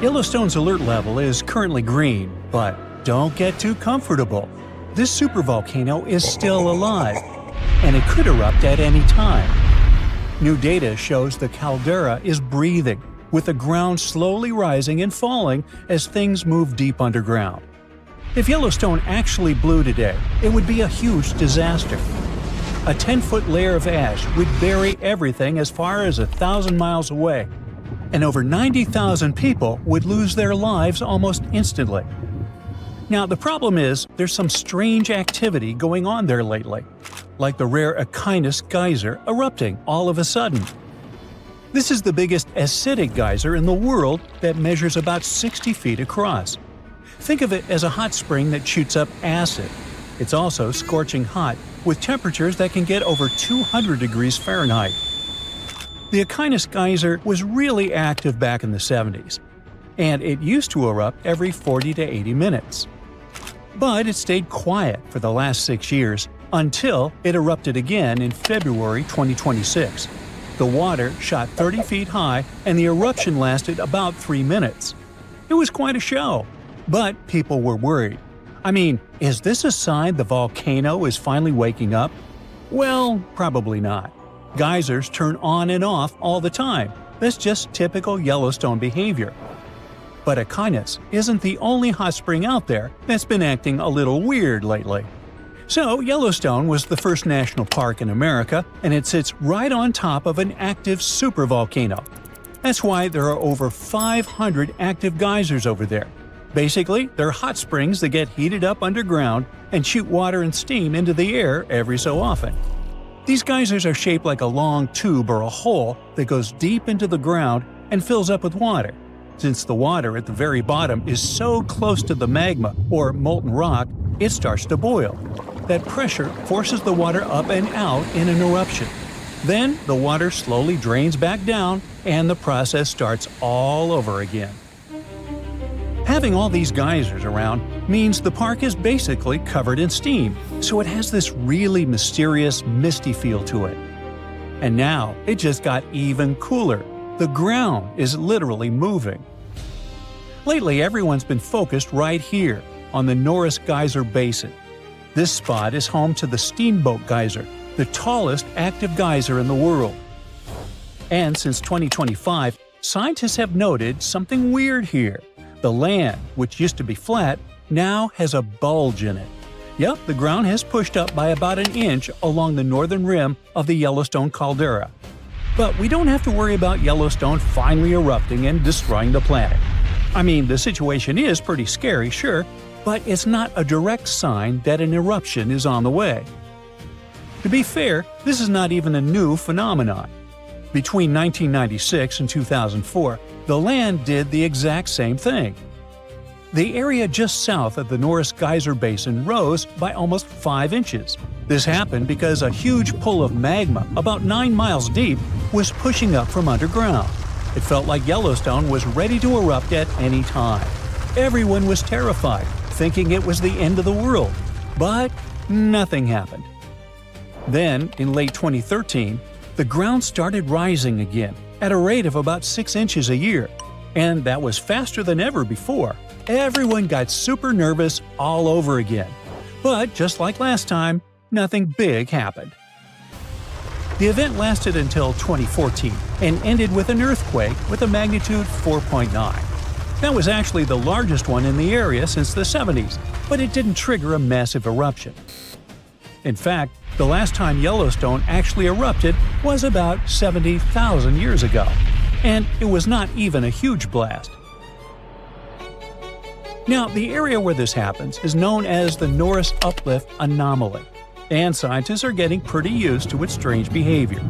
Yellowstone's alert level is currently green, but don't get too comfortable. This supervolcano is still alive, and it could erupt at any time. New data shows the caldera is breathing, with the ground slowly rising and falling as things move deep underground. If Yellowstone actually blew today, it would be a huge disaster. A 10-foot layer of ash would bury everything as far as 1,000 miles away, and over 90,000 people would lose their lives almost instantly. Now, the problem is there's some strange activity going on there lately, like the rare Geyser erupting all of a sudden. This is the biggest acidic geyser in the world that measures about 60 feet across. Think of it as a hot spring that shoots up acid. It's also scorching hot, with temperatures that can get over 200 degrees Fahrenheit. The Geyser was really active back in the 70s, and it used to erupt every 40 to 80 minutes. But it stayed quiet for the last 6 years until it erupted again in February 2026. The water shot 30 feet high and the eruption lasted about 3 minutes. It was quite a show, but people were worried. I mean, is this a sign the volcano is finally waking up? Well, probably not. Geysers turn on and off all the time. That's just typical Yellowstone behavior. But Volcanoes isn't the only hot spring out there that's been acting a little weird lately. So, Yellowstone was the first national park in America, and it sits right on top of an active supervolcano. That's why there are over 500 active geysers over there. Basically, they're hot springs that get heated up underground and shoot water and steam into the air every so often. These geysers are shaped like a long tube or a hole that goes deep into the ground and fills up with water. Since the water at the very bottom is so close to the magma or molten rock, it starts to boil. That pressure forces the water up and out in an eruption. Then the water slowly drains back down and the process starts all over again. Having all these geysers around means the park is basically covered in steam, so it has this really mysterious, misty feel to it. And now it just got even cooler. The ground is literally moving. Lately, everyone's been focused right here, on the Norris Geyser Basin. This spot is home to the Steamboat Geyser, the tallest active geyser in the world. And since 2025, scientists have noted something weird here. The land, which used to be flat, now has a bulge in it. Yep, the ground has pushed up by about an inch along the northern rim of the Yellowstone caldera. But we don't have to worry about Yellowstone finally erupting and destroying the planet. I mean, the situation is pretty scary, sure, but it's not a direct sign that an eruption is on the way. To be fair, this is not even a new phenomenon. Between 1996 and 2004, the land did the exact same thing. The area just south of the Norris Geyser Basin rose by almost 5 inches. This happened because a huge pool of magma, about 9 miles deep, was pushing up from underground. It felt like Yellowstone was ready to erupt at any time. Everyone was terrified, thinking it was the end of the world. But nothing happened. Then, in late 2013, the ground started rising again, at a rate of about 6 inches a year. And that was faster than ever before. Everyone got super nervous all over again. But just like last time, nothing big happened. The event lasted until 2014 and ended with an earthquake with a magnitude 4.9. That was actually the largest one in the area since the 70s, but it didn't trigger a massive eruption. In fact, the last time Yellowstone actually erupted was about 70,000 years ago, and it was not even a huge blast. Now, the area where this happens is known as the Norris Uplift Anomaly, and scientists are getting pretty used to its strange behavior.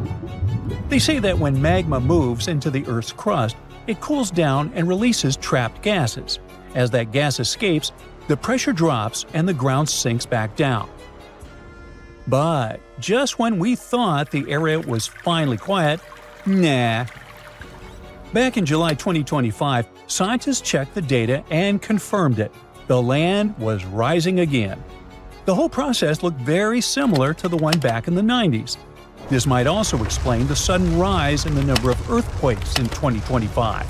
They say that when magma moves into the Earth's crust, it cools down and releases trapped gases. As that gas escapes, the pressure drops and the ground sinks back down. But just when we thought the area was finally quiet, nah. Back in July 2025, scientists checked the data and confirmed it. The land was rising again. The whole process looked very similar to the one back in the 90s. This might also explain the sudden rise in the number of earthquakes in 2025.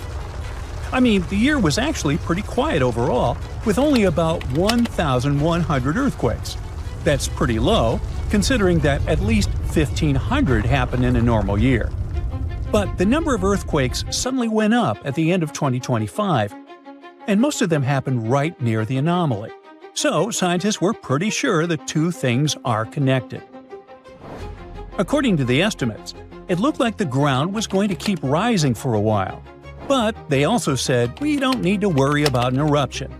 I mean, the year was actually pretty quiet overall, with only about 1,100 earthquakes. That's pretty low, considering that at least 1,500 happen in a normal year. But the number of earthquakes suddenly went up at the end of 2025, and most of them happened right near the anomaly. So scientists were pretty sure the two things are connected. According to the estimates, it looked like the ground was going to keep rising for a while. But they also said we don't need to worry about an eruption.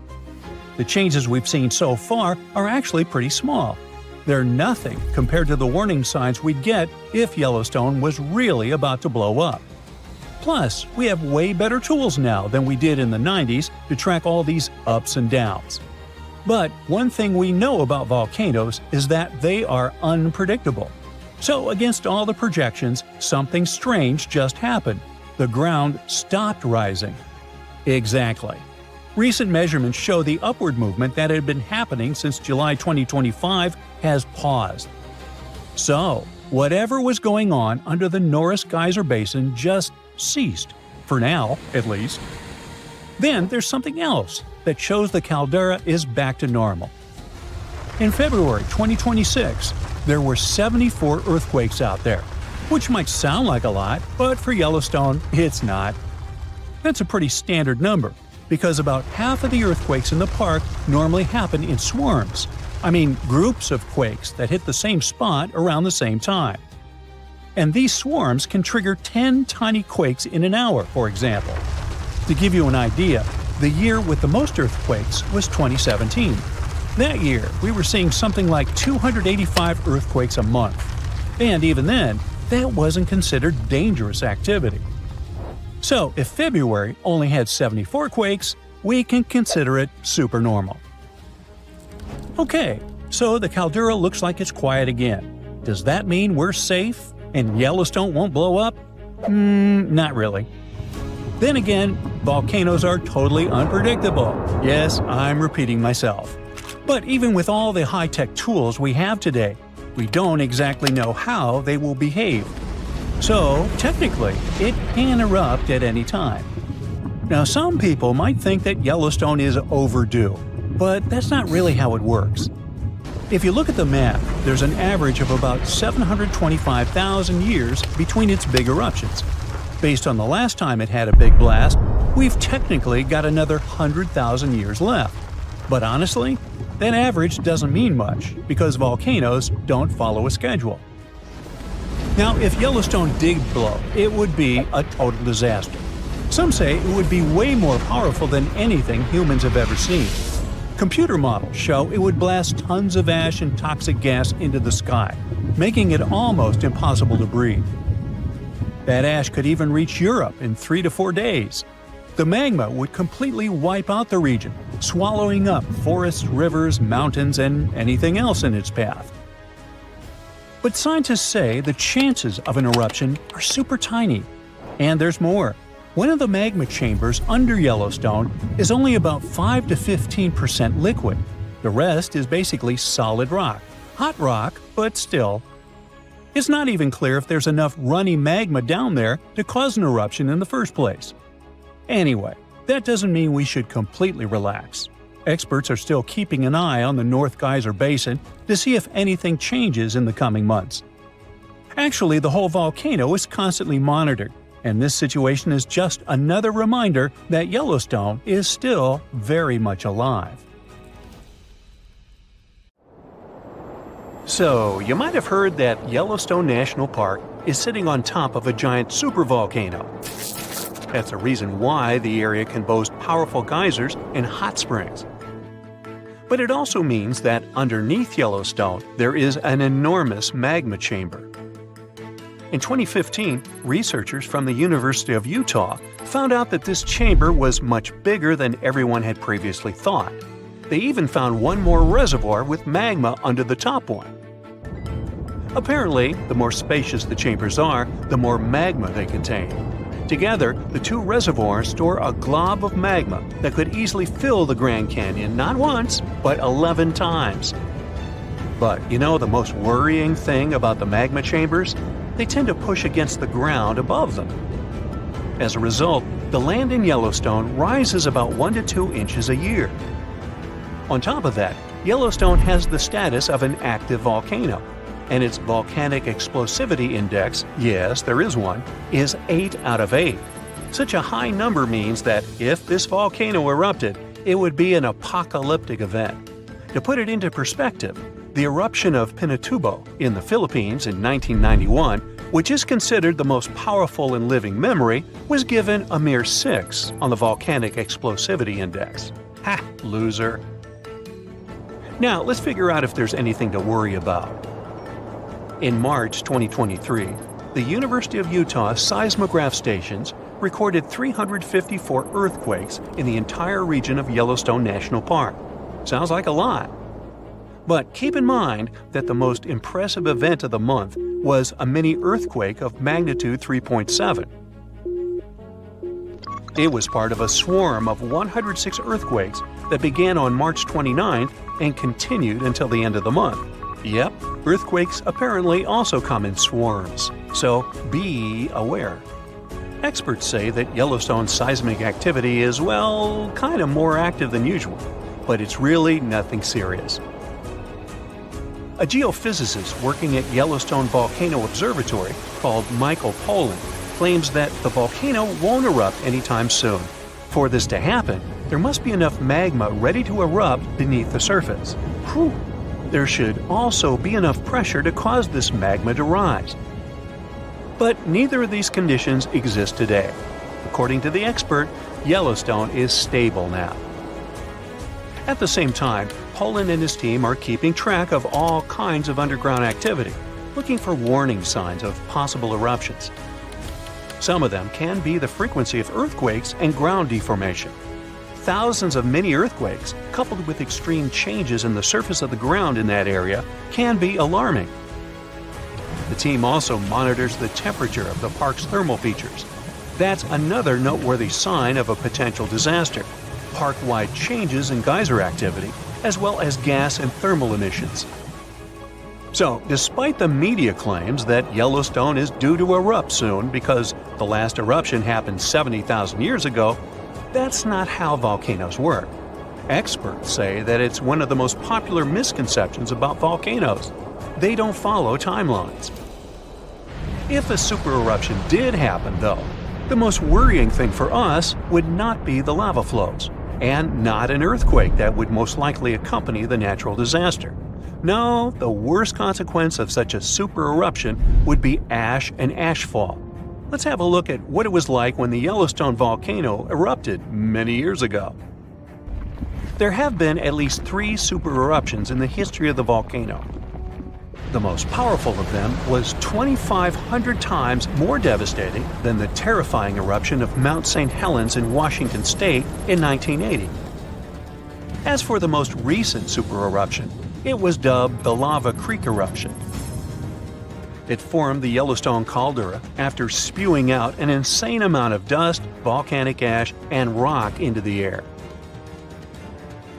The changes we've seen so far are actually pretty small. They're nothing compared to the warning signs we'd get if Yellowstone was really about to blow up. Plus, we have way better tools now than we did in the 90s to track all these ups and downs. But one thing we know about volcanoes is that they are unpredictable. So against all the projections, something strange just happened. The ground stopped rising. Exactly. Recent measurements show the upward movement that had been happening since July 2025 has paused. So, whatever was going on under the Norris Geyser Basin just ceased, for now at least. Then there's something else that shows the caldera is back to normal. In February 2026, there were 74 earthquakes out there, which might sound like a lot, but for Yellowstone, it's not. That's a pretty standard number, because about half of the earthquakes in the park normally happen in swarms. I mean, groups of quakes that hit the same spot around the same time. And these swarms can trigger 10 tiny quakes in an hour, for example. To give you an idea, the year with the most earthquakes was 2017. That year, we were seeing something like 285 earthquakes a month. And even then, that wasn't considered dangerous activity. So, if February only had 74 quakes, we can consider it supernormal. Okay, so the caldera looks like it's quiet again. Does that mean we're safe and Yellowstone won't blow up? Not really. Then again, volcanoes are totally unpredictable. Yes, I'm repeating myself. But even with all the high-tech tools we have today, we don't exactly know how they will behave. So, technically, it can erupt at any time. Now, some people might think that Yellowstone is overdue, but that's not really how it works. If you look at the map, there's an average of about 725,000 years between its big eruptions. Based on the last time it had a big blast, we've technically got another 100,000 years left. But honestly, that average doesn't mean much, because volcanoes don't follow a schedule. Now, if Yellowstone did blow, it would be a total disaster. Some say it would be way more powerful than anything humans have ever seen. Computer models show it would blast tons of ash and toxic gas into the sky, making it almost impossible to breathe. That ash could even reach Europe in 3 to 4 days. The magma would completely wipe out the region, swallowing up forests, rivers, mountains, and anything else in its path. But scientists say the chances of an eruption are super tiny. And there's more. One of the magma chambers under Yellowstone is only about 5 to 15% liquid. The rest is basically solid rock. Hot rock, but still. It's not even clear if there's enough runny magma down there to cause an eruption in the first place. Anyway, that doesn't mean we should completely relax. Experts are still keeping an eye on the North Geyser Basin to see if anything changes in the coming months. Actually, the whole volcano is constantly monitored, and this situation is just another reminder that Yellowstone is still very much alive. So, you might have heard that Yellowstone National Park is sitting on top of a giant supervolcano. That's the reason why the area can boast powerful geysers and hot springs. But it also means that underneath Yellowstone, there is an enormous magma chamber. In 2015, researchers from the University of Utah found out that this chamber was much bigger than everyone had previously thought. They even found one more reservoir with magma under the top one. Apparently, the more spacious the chambers are, the more magma they contain. Together, the two reservoirs store a glob of magma that could easily fill the Grand Canyon not once, but 11 times. But you know the most worrying thing about the magma chambers? They tend to push against the ground above them. As a result, The land in Yellowstone rises about 1 to 2 inches a year. On top of that, Yellowstone has the status of an active volcano, and its volcanic explosivity index, yes, there is one, is 8 out of 8. Such a high number means that if this volcano erupted, it would be an apocalyptic event. To put it into perspective, the eruption of Pinatubo in the Philippines in 1991, which is considered the most powerful in living memory, was given a mere 6 on the volcanic explosivity index. Ha, loser. Now, let's figure out if there's anything to worry about. In March 2023, the University of Utah seismograph stations recorded 354 earthquakes in the entire region of Yellowstone National Park. Sounds like a lot. But keep in mind that the most impressive event of the month was a mini earthquake of magnitude 3.7. It was part of a swarm of 106 earthquakes that began on March 29th and continued until the end of the month. Yep, earthquakes apparently also come in swarms, so be aware. Experts say that Yellowstone's seismic activity is, well, kind of more active than usual, but it's really nothing serious. A geophysicist working at Yellowstone Volcano Observatory called Michael Pollan claims that the volcano won't erupt anytime soon. For this to happen, there must be enough magma ready to erupt beneath the surface. Whew. There should also be enough pressure to cause this magma to rise. But neither of these conditions exist today. According to the expert, Yellowstone is stable now. At the same time, Pollan and his team are keeping track of all kinds of underground activity, looking for warning signs of possible eruptions. Some of them can be the frequency of earthquakes and ground deformation. Thousands of mini earthquakes, coupled with extreme changes in the surface of the ground in that area, can be alarming. The team also monitors the temperature of the park's thermal features. That's another noteworthy sign of a potential disaster: park-wide changes in geyser activity, as well as gas and thermal emissions. So, despite the media claims that Yellowstone is due to erupt soon because the last eruption happened 70,000 years ago, that's not how volcanoes work. Experts say that it's one of the most popular misconceptions about volcanoes. They don't follow timelines. If a supereruption did happen, though, the most worrying thing for us would not be the lava flows, and not an earthquake that would most likely accompany the natural disaster. No, the worst consequence of such a supereruption would be ash and ashfall. Let's have a look at what it was like when the Yellowstone volcano erupted many years ago. There have been at least 3 supereruptions in the history of the volcano. The most powerful of them was 2,500 times more devastating than the terrifying eruption of Mount St. Helens in Washington state in 1980. As for the most recent supereruption, it was dubbed the Lava Creek eruption. It formed the Yellowstone caldera after spewing out an insane amount of dust, volcanic ash, and rock into the air.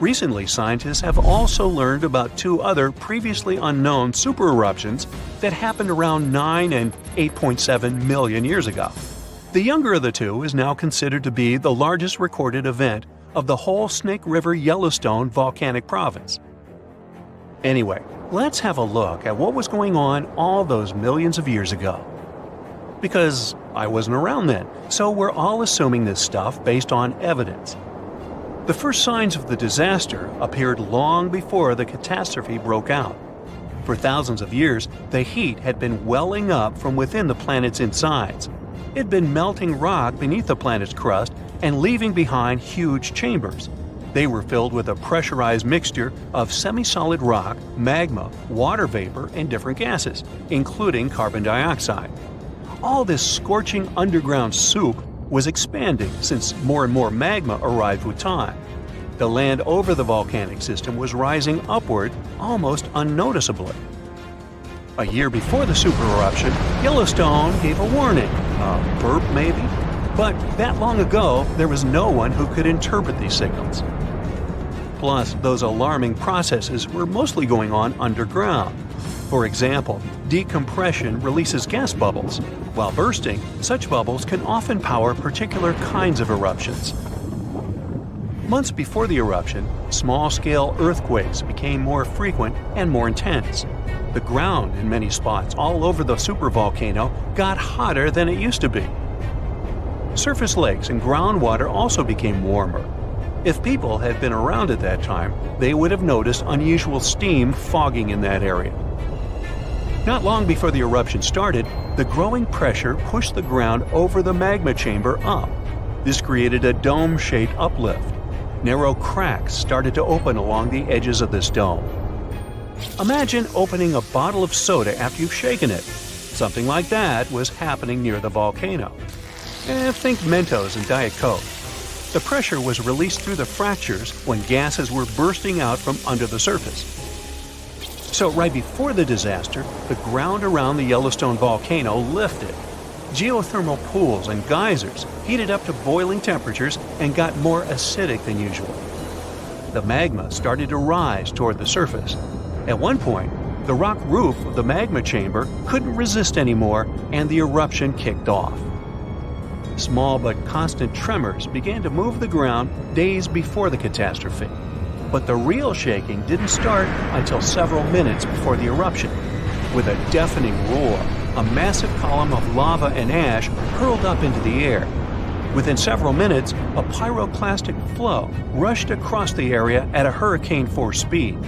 Recently, scientists have also learned about 2 other previously unknown supereruptions that happened around 9 and 8.7 million years ago. The younger of the 2 is now considered to be the largest recorded event of the whole Snake River Yellowstone volcanic province. Anyway, let's have a look at what was going on all those millions of years ago. Because I wasn't around then, so we're all assuming this stuff based on evidence. The first signs of the disaster appeared long before the catastrophe broke out. For thousands of years, the heat had been welling up from within the planet's insides. It had been melting rock beneath the planet's crust and leaving behind huge chambers. They were filled with a pressurized mixture of semi-solid rock, magma, water vapor, and different gases, including carbon dioxide. All this scorching underground soup was expanding since more and more magma arrived with time. The land over the volcanic system was rising upward almost unnoticeably. A year before the supereruption, Yellowstone gave a warning, a burp maybe, but that long ago there was no one who could interpret these signals. Plus, those alarming processes were mostly going on underground. For example, Decompression releases gas bubbles. While bursting, such bubbles can often power particular kinds of eruptions. Months before the eruption, small-scale earthquakes became more frequent and more intense. The ground in many spots all over the supervolcano got hotter than it used to be. Surface lakes and groundwater also became warmer. If people had been around at that time, they would have noticed unusual steam fogging in that area. Not long before the eruption started, the growing pressure pushed the ground over the magma chamber up. This created a dome-shaped uplift. Narrow cracks started to open along the edges of this dome. Imagine opening a bottle of soda after you've shaken it. Something like that was happening near the volcano. Think Mentos and Diet Coke. The pressure was released through the fractures when gases were bursting out from under the surface. So right before the disaster, the ground around the Yellowstone volcano lifted. Geothermal pools and geysers heated up to boiling temperatures and got more acidic than usual. The magma started to rise toward the surface. At one point, the rock roof of the magma chamber couldn't resist anymore and the eruption kicked off. Small but constant tremors began to move the ground days before the catastrophe. But the real shaking didn't start until several minutes before the eruption. With a deafening roar, a massive column of lava and ash hurled up into the air. Within several minutes, a pyroclastic flow rushed across the area at a hurricane-force speed.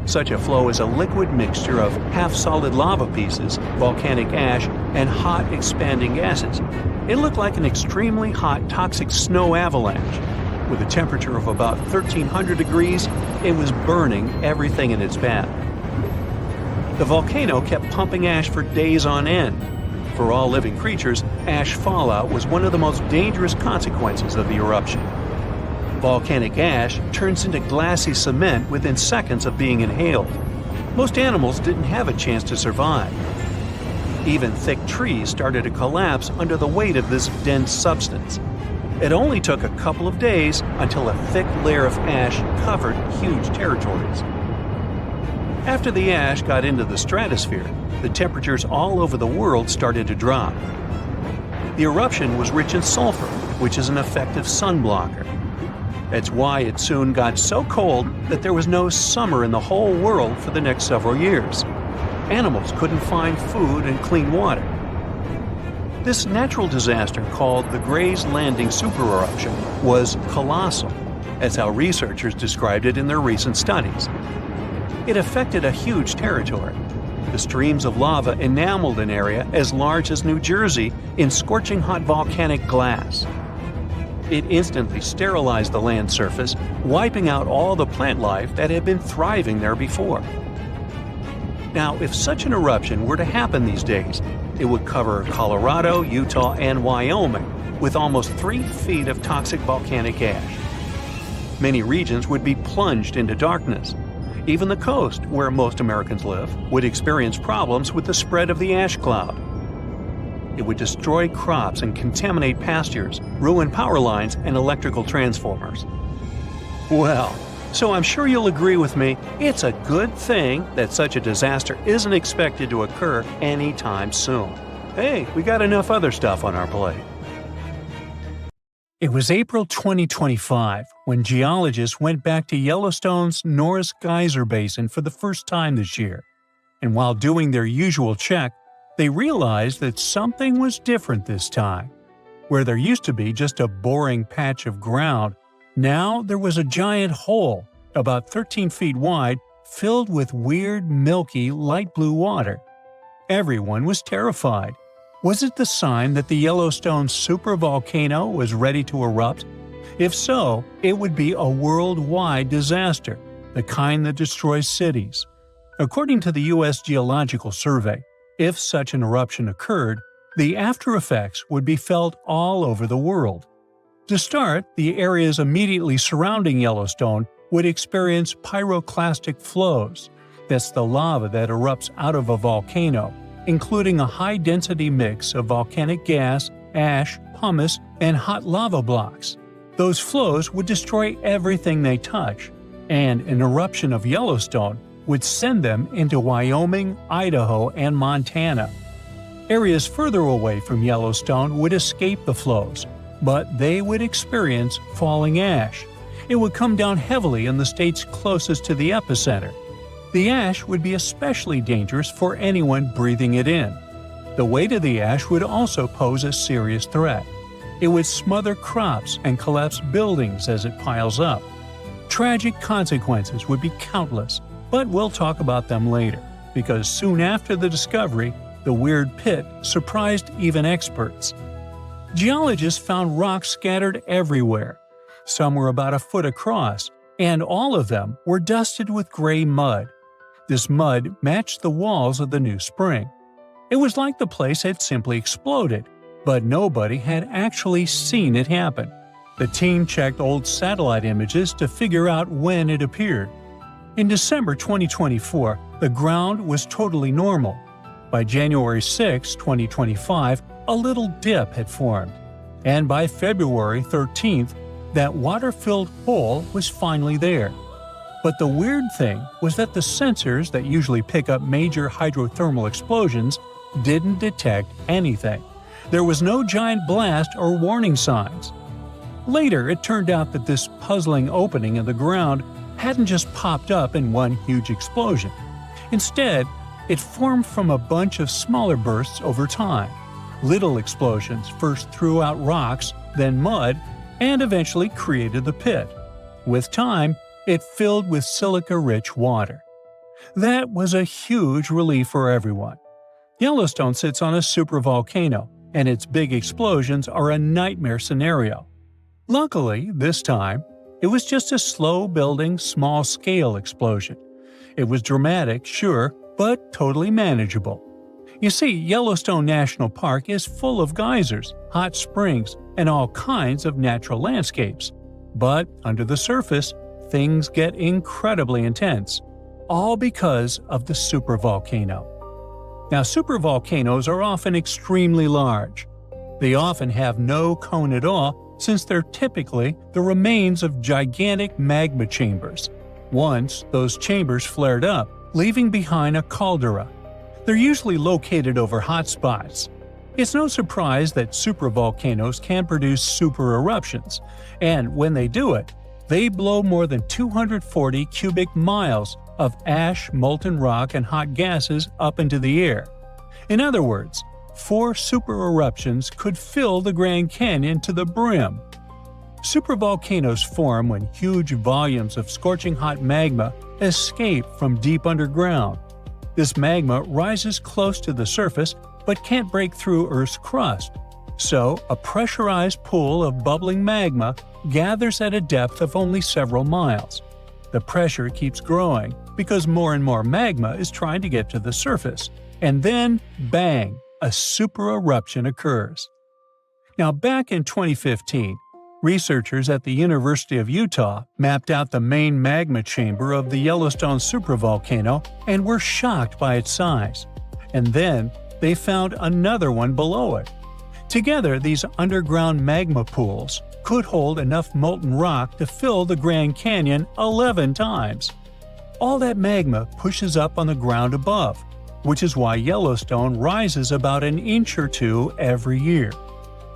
Such a flow is a liquid mixture of half-solid lava pieces, volcanic ash, and hot expanding gases. It looked like an extremely hot toxic snow avalanche. With a temperature of about 1,300 degrees, it was burning everything in its path. The volcano kept pumping ash for days on end. For all living creatures, ash fallout was one of the most dangerous consequences of the eruption. Volcanic ash turns into glassy cement within seconds of being inhaled. Most animals didn't have a chance to survive. Even thick trees started to collapse under the weight of this dense substance. It only took a couple of days until a thick layer of ash covered huge territories. After the ash got into the stratosphere, the temperatures all over the world started to drop. The eruption was rich in sulfur, which is an effective sunblocker. That's why it soon got so cold that there was no summer in the whole world for the next several years. Animals couldn't find food and clean water. This natural disaster, called the Gray's Landing supereruption, was colossal. That's how researchers described it in their recent studies. It affected a huge territory. The streams of lava enameled an area as large as New Jersey in scorching hot volcanic glass. It instantly sterilized the land surface, wiping out all the plant life that had been thriving there before. Now, if such an eruption were to happen these days, it would cover Colorado, Utah, and Wyoming with almost 3 feet of toxic volcanic ash. Many regions would be plunged into darkness. Even the coast, where most Americans live, would experience problems with the spread of the ash cloud. It would destroy crops and contaminate pastures, ruin power lines and electrical transformers. Well, so I'm sure you'll agree with me, it's a good thing that such a disaster isn't expected to occur anytime soon. Hey, we got enough other stuff on our plate. It was April 2025 when geologists went back to Yellowstone's Norris Geyser Basin for the first time this year. And while doing their usual check, they realized that something was different this time. Where there used to be just a boring patch of ground, now there was a giant hole, about 13 feet wide, filled with weird, milky, light blue water. Everyone was terrified. Was it the sign that the Yellowstone supervolcano was ready to erupt? If so, it would be a worldwide disaster, the kind that destroys cities. According to the U.S. Geological Survey, if such an eruption occurred, the after effects would be felt all over the world. To start, the areas immediately surrounding Yellowstone would experience pyroclastic flows. That's the lava that erupts out of a volcano, including a high-density mix of volcanic gas, ash, pumice, and hot lava blocks. Those flows would destroy everything they touch, and an eruption of Yellowstone would send them into Wyoming, Idaho, and Montana. Areas further away from Yellowstone would escape the flows, but they would experience falling ash. It would come down heavily in the states closest to the epicenter. The ash would be especially dangerous for anyone breathing it in. The weight of the ash would also pose a serious threat. It would smother crops and collapse buildings as it piles up. Tragic consequences would be countless, but we'll talk about them later, because soon after the discovery, the weird pit surprised even experts. Geologists found rocks scattered everywhere. Some were about a foot across, and all of them were dusted with gray mud. This mud matched the walls of the new spring. It was like the place had simply exploded, but nobody had actually seen it happen. The team checked old satellite images to figure out when it appeared. In December 2024, the ground was totally normal. By January 6, 2025, a little dip had formed. And by February 13th, that water-filled hole was finally there. But the weird thing was that the sensors that usually pick up major hydrothermal explosions didn't detect anything. There was no giant blast or warning signs. Later, it turned out that this puzzling opening in the ground hadn't just popped up in one huge explosion. Instead, it formed from a bunch of smaller bursts over time. Little explosions first threw out rocks, then mud, and eventually created the pit. With time, it filled with silica-rich water. That was a huge relief for everyone. Yellowstone sits on a supervolcano, and its big explosions are a nightmare scenario. Luckily, this time, it was just a slow-building, small-scale explosion. It was dramatic, sure, but totally manageable. You see, Yellowstone National Park is full of geysers, hot springs, and all kinds of natural landscapes. But under the surface, things get incredibly intense, all because of the supervolcano. Now, supervolcanoes are often extremely large. They often have no cone at all, since they're typically the remains of gigantic magma chambers. Once, those chambers flared up, leaving behind a caldera. They're usually located over hotspots. It's no surprise that supervolcanoes can produce super eruptions, and when they do it, they blow more than 240 cubic miles of ash, molten rock, and hot gases up into the air. In other words, 4 super eruptions could fill the Grand Canyon to the brim. Supervolcanoes form when huge volumes of scorching hot magma escape from deep underground. This magma rises close to the surface but can't break through Earth's crust. So, a pressurized pool of bubbling magma gathers at a depth of only several miles. The pressure keeps growing because more and more magma is trying to get to the surface. And then, bang, a super eruption occurs. Now, back in 2015, researchers at the University of Utah mapped out the main magma chamber of the Yellowstone supervolcano and were shocked by its size. And then, they found another one below it. Together, these underground magma pools could hold enough molten rock to fill the Grand Canyon 11 times. All that magma pushes up on the ground above, which is why Yellowstone rises about an inch or two every year.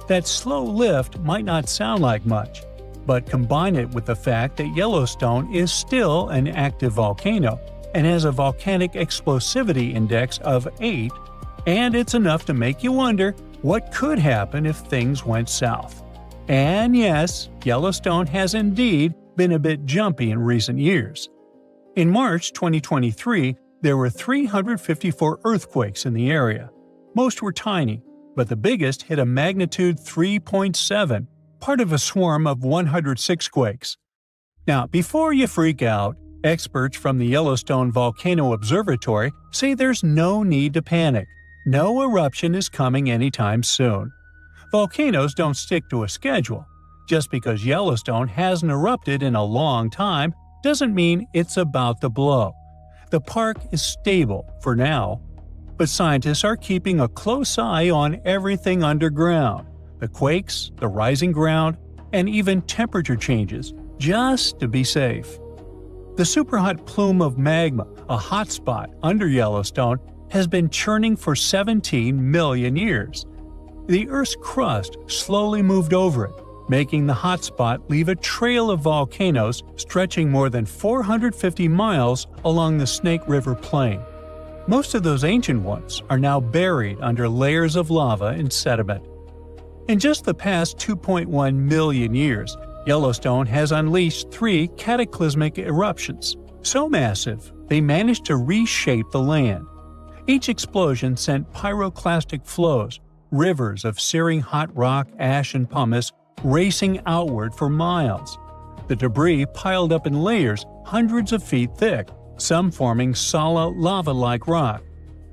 That slow lift might not sound like much, but combine it with the fact that Yellowstone is still an active volcano and has a volcanic explosivity index of 8, and it's enough to make you wonder what could happen if things went south. And yes, Yellowstone has indeed been a bit jumpy in recent years. In March 2023, there were 354 earthquakes in the area. Most were tiny, but the biggest hit a magnitude 3.7, part of a swarm of 106 quakes. Now, before you freak out, experts from the Yellowstone Volcano Observatory say there's no need to panic. No eruption is coming anytime soon. Volcanoes don't stick to a schedule. Just because Yellowstone hasn't erupted in a long time doesn't mean it's about to blow. The park is stable for now, but scientists are keeping a close eye on everything underground, the quakes, the rising ground, and even temperature changes, just to be safe. The superhot plume of magma, a hotspot under Yellowstone, has been churning for 17 million years. The Earth's crust slowly moved over it, making the hotspot leave a trail of volcanoes stretching more than 450 miles along the Snake River Plain. Most of those ancient ones are now buried under layers of lava and sediment. In just the past 2.1 million years, Yellowstone has unleashed 3 cataclysmic eruptions, so massive they managed to reshape the land. Each explosion sent pyroclastic flows, rivers of searing hot rock, ash, and pumice racing outward for miles. The debris piled up in layers hundreds of feet thick, some forming solid lava-like rock.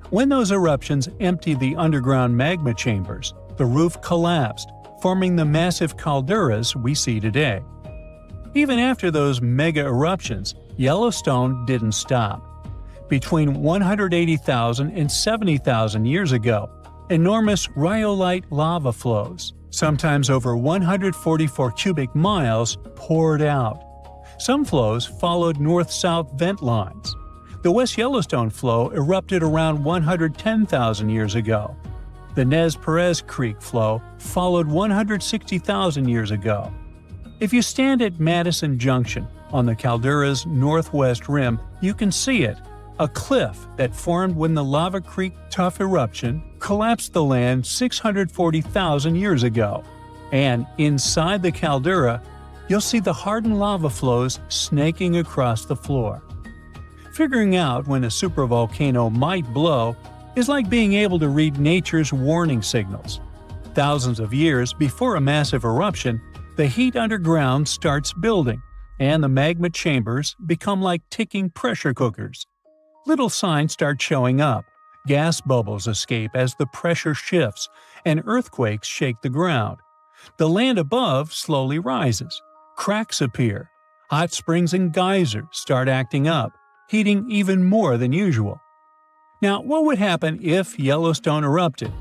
When those eruptions emptied the underground magma chambers, the roof collapsed, forming the massive calderas we see today. Even after those mega eruptions, Yellowstone didn't stop. Between 180,000 and 70,000 years ago, enormous rhyolite lava flows, sometimes over 144 cubic miles, poured out. Some flows followed north-south vent lines. The West Yellowstone flow erupted around 110,000 years ago. The Nez Perez Creek flow followed 160,000 years ago. If you stand at Madison Junction on the caldera's northwest rim, you can see it, a cliff that formed when the Lava Creek Tuff eruption collapsed the land 640,000 years ago. And inside the caldera, you'll see the hardened lava flows snaking across the floor. Figuring out when a supervolcano might blow is like being able to read nature's warning signals. Thousands of years before a massive eruption, the heat underground starts building, and the magma chambers become like ticking pressure cookers. Little signs start showing up. Gas bubbles escape as the pressure shifts, and earthquakes shake the ground. The land above slowly rises. Cracks appear. Hot springs and geysers start acting up, heating even more than usual. Now, what would happen if Yellowstone erupted?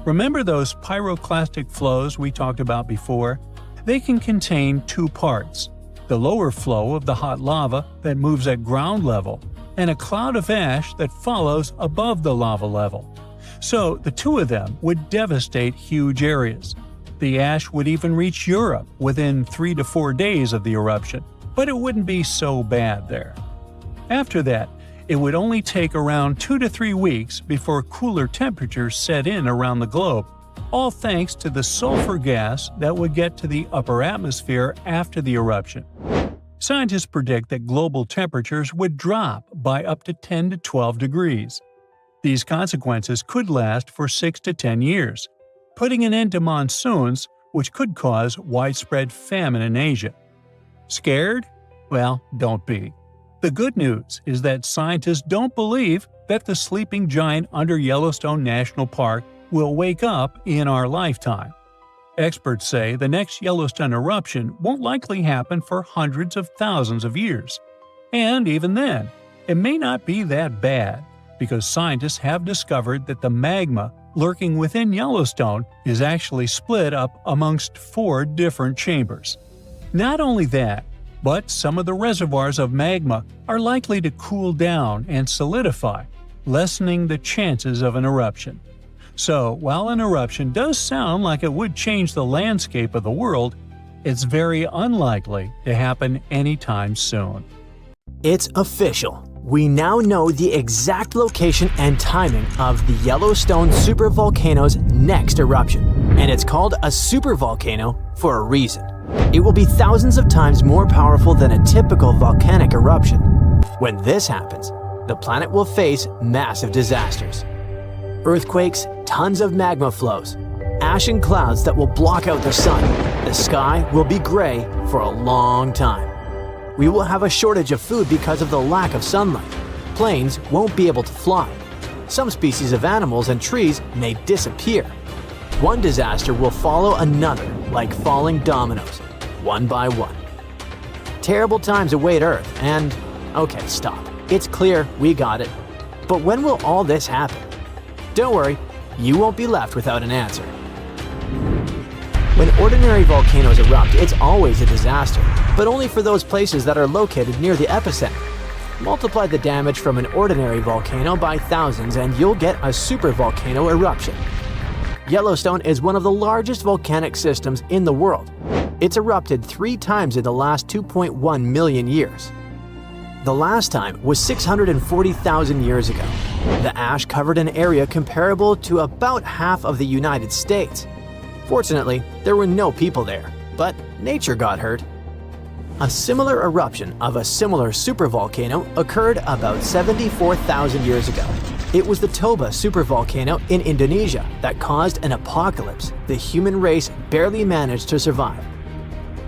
Remember those pyroclastic flows we talked about before? They can contain 2 parts: the lower flow of the hot lava that moves at ground level, and a cloud of ash that follows above the lava level. So the 2 of them would devastate huge areas. The ash would even reach Europe within 3 to 4 days of the eruption, but it wouldn't be so bad there. After that, it would only take around 2 to 3 weeks before cooler temperatures set in around the globe, all thanks to the sulfur gas that would get to the upper atmosphere after the eruption. Scientists predict that global temperatures would drop by up to 10 to 12 degrees. These consequences could last for 6 to 10 years, putting an end to monsoons, which could cause widespread famine in Asia. Scared? Well, don't be. The good news is that scientists don't believe that the sleeping giant under Yellowstone National Park will wake up in our lifetime. Experts say the next Yellowstone eruption won't likely happen for hundreds of thousands of years. And even then, it may not be that bad, because scientists have discovered that the magma lurking within Yellowstone is actually split up amongst 4 different chambers. Not only that, but some of the reservoirs of magma are likely to cool down and solidify, lessening the chances of an eruption. So, while an eruption does sound like it would change the landscape of the world, it's very unlikely to happen anytime soon. It's official. We now know the exact location and timing of the Yellowstone supervolcano's next eruption, and it's called a supervolcano for a reason. It will be thousands of times more powerful than a typical volcanic eruption. When this happens, the planet will face massive disasters. Earthquakes, tons of magma flows, ash and clouds that will block out the sun. The sky will be gray for a long time. We will have a shortage of food because of the lack of sunlight. Planes won't be able to fly. Some species of animals and trees may disappear. One disaster will follow another, like falling dominoes, one by one. Terrible times await Earth, and okay, stop. It's clear we got it. But when will all this happen? Don't worry, you won't be left without an answer. When ordinary volcanoes erupt, it's always a disaster, but only for those places that are located near the epicenter. Multiply the damage from an ordinary volcano by thousands and you'll get a supervolcano eruption. Yellowstone is one of the largest volcanic systems in the world. It's erupted 3 times in the last 2.1 million years. The last time was 640,000 years ago. The ash covered an area comparable to about half of the United States. Fortunately, there were no people there, but nature got hurt. A similar eruption of a similar supervolcano occurred about 74,000 years ago. It was the Toba supervolcano in Indonesia that caused an apocalypse the human race barely managed to survive.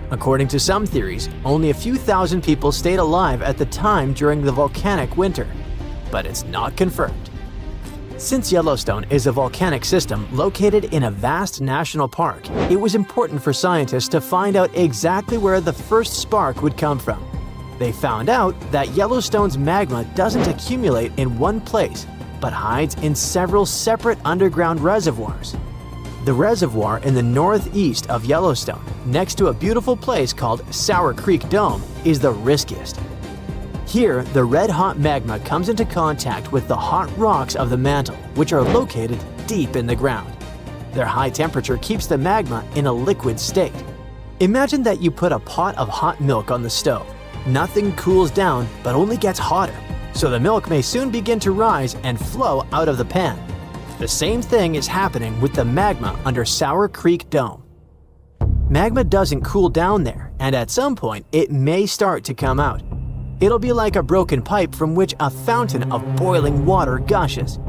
According to some theories, only a few thousand people stayed alive at the time during the volcanic winter, but it's not confirmed. Since Yellowstone is a volcanic system located in a vast national park, it was important for scientists to find out exactly where the first spark would come from. They found out that Yellowstone's magma doesn't accumulate in one place, but hides in several separate underground reservoirs. The reservoir in the northeast of Yellowstone, next to a beautiful place called Sour Creek Dome, is the riskiest. Here, the red-hot magma comes into contact with the hot rocks of the mantle, which are located deep in the ground. Their high temperature keeps the magma in a liquid state. Imagine that you put a pot of hot milk on the stove. Nothing cools down, but only gets hotter, so the milk may soon begin to rise and flow out of the pan. The same thing is happening with the magma under Sour Creek Dome. Magma doesn't cool down there, and at some point it may start to come out. It'll be like a broken pipe from which a fountain of boiling water gushes.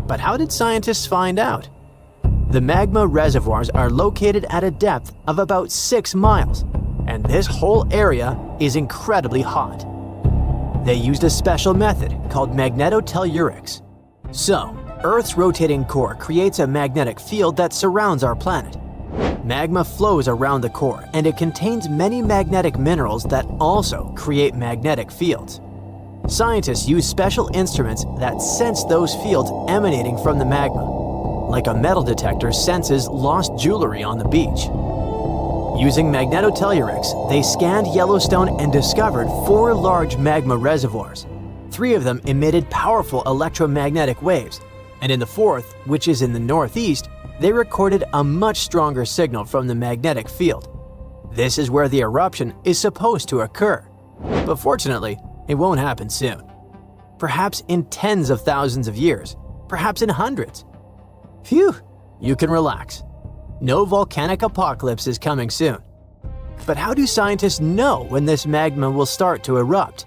But how did scientists find out? The magma reservoirs are located at a depth of about 6 miles, and this whole area is incredibly hot. They used a special method called magnetotellurics. So, Earth's rotating core creates a magnetic field that surrounds our planet. Magma flows around the core, and it contains many magnetic minerals that also create magnetic fields. Scientists use special instruments that sense those fields emanating from the magma, like a metal detector senses lost jewelry on the beach. Using magnetotellurics, they scanned Yellowstone and discovered 4 large magma reservoirs. 3 of them emitted powerful electromagnetic waves, and in the 4th, which is in the northeast, they recorded a much stronger signal from the magnetic field. This is where the eruption is supposed to occur. But fortunately, it won't happen soon. Perhaps in tens of thousands of years, perhaps in hundreds. Phew, you can relax. No volcanic apocalypse is coming soon. But how do scientists know when this magma will start to erupt?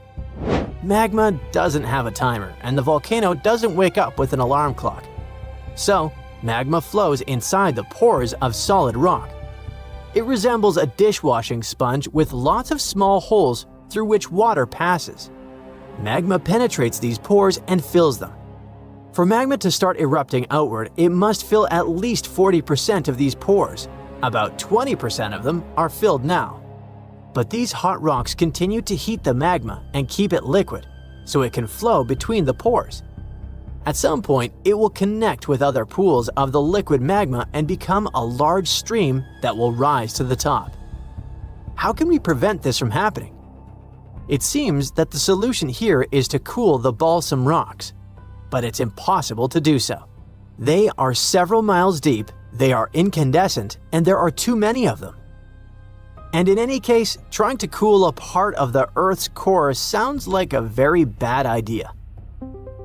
Magma doesn't have a timer, and the volcano doesn't wake up with an alarm clock. So, magma flows inside the pores of solid rock. It resembles a dishwashing sponge with lots of small holes through which water passes. Magma penetrates these pores and fills them. For magma to start erupting outward, it must fill at least 40% of these pores. About 20% of them are filled now. But these hot rocks continue to heat the magma and keep it liquid, so it can flow between the pores. At some point, it will connect with other pools of the liquid magma and become a large stream that will rise to the top. How can we prevent this from happening? It seems that the solution here is to cool the balsam rocks, but it's impossible to do so. They are several miles deep, they are incandescent, and there are too many of them. And in any case, trying to cool a part of the Earth's core sounds like a very bad idea.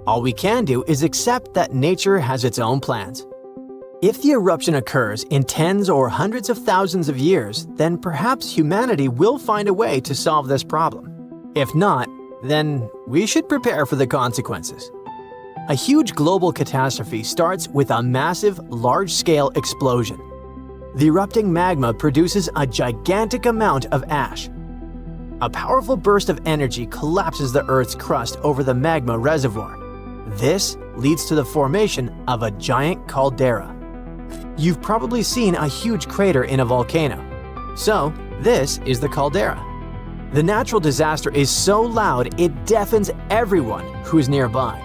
All we can do is accept that nature has its own plans. If the eruption occurs in tens or hundreds of thousands of years, then perhaps humanity will find a way to solve this problem. If not, then we should prepare for the consequences. A huge global catastrophe starts with a massive, large-scale explosion. The erupting magma produces a gigantic amount of ash. A powerful burst of energy collapses the Earth's crust over the magma reservoir. This leads to the formation of a giant caldera. You've probably seen a huge crater in a volcano. So, this is the caldera. The natural disaster is so loud it deafens everyone who's nearby.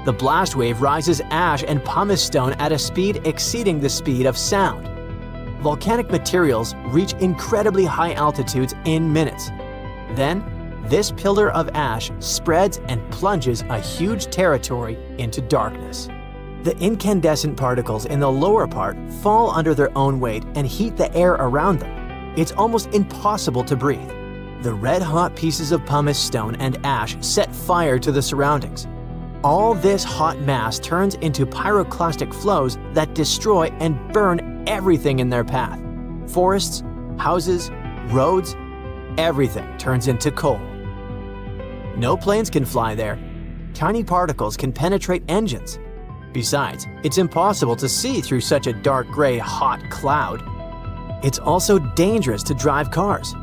The blast wave rises ash and pumice stone at a speed exceeding the speed of sound. Volcanic materials reach incredibly high altitudes in minutes. Then, this pillar of ash spreads and plunges a huge territory into darkness. The incandescent particles in the lower part fall under their own weight and heat the air around them. It's almost impossible to breathe. The red-hot pieces of pumice stone and ash set fire to the surroundings. All this hot mass turns into pyroclastic flows that destroy and burn everything in their path. Forests, houses, roads, everything turns into coal. No planes can fly there. Tiny particles can penetrate engines. Besides, it's impossible to see through such a dark gray, hot cloud. It's also dangerous to drive cars.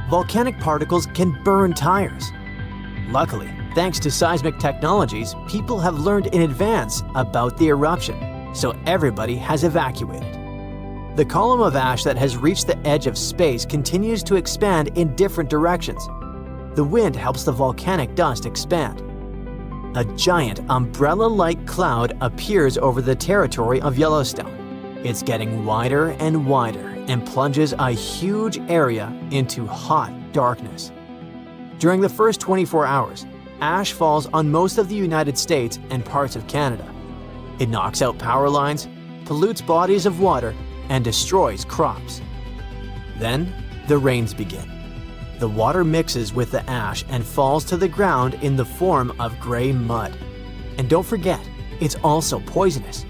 Volcanic particles can burn tires. Luckily, thanks to seismic technologies, people have learned in advance about the eruption, so everybody has evacuated. The column of ash that has reached the edge of space continues to expand in different directions. The wind helps the volcanic dust expand. A giant umbrella-like cloud appears over the territory of Yellowstone. It's getting wider and wider and plunges a huge area into hot darkness. During the first 24 hours, ash falls on most of the United States and parts of Canada. It knocks out power lines, pollutes bodies of water, and destroys crops. Then, the rains begin. The water mixes with the ash and falls to the ground in the form of gray mud. And don't forget, it's also poisonous.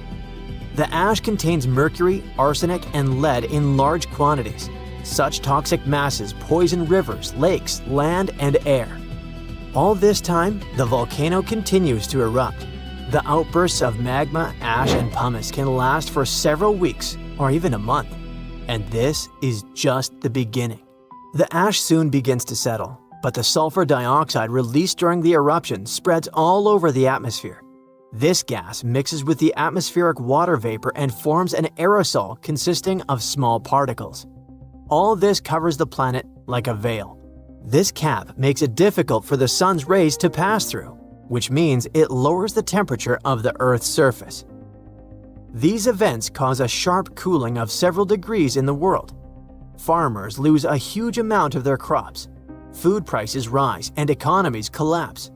The ash contains mercury, arsenic, and lead in large quantities. Such toxic masses poison rivers, lakes, land, and air. All this time, the volcano continues to erupt. The outbursts of magma, ash, and pumice can last for several weeks or even a month. And this is just the beginning. The ash soon begins to settle, but the sulfur dioxide released during the eruption spreads all over the atmosphere. This gas mixes with the atmospheric water vapor and forms an aerosol consisting of small particles. All this covers the planet like a veil. This cap makes it difficult for the sun's rays to pass through, which means it lowers the temperature of the Earth's surface. These events cause a sharp cooling of several degrees in the world. Farmers lose a huge amount of their crops. Food prices rise and economies collapse.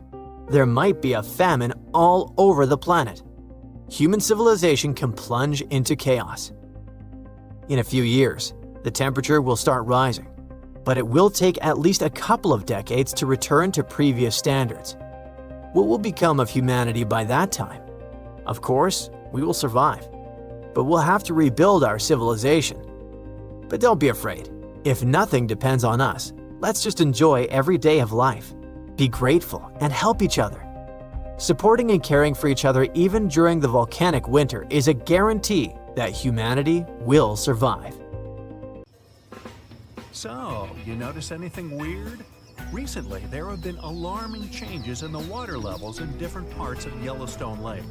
There might be a famine all over the planet. Human civilization can plunge into chaos. In a few years, the temperature will start rising, but it will take at least a couple of decades to return to previous standards. What will become of humanity by that time? Of course, we will survive, but we'll have to rebuild our civilization. But don't be afraid. If nothing depends on us, let's just enjoy every day of life. Be grateful and help each other. Supporting and caring for each other even during the volcanic winter is a guarantee that humanity will survive. So, you notice anything weird? Recently, there have been alarming changes in the water levels in different parts of Yellowstone Lake.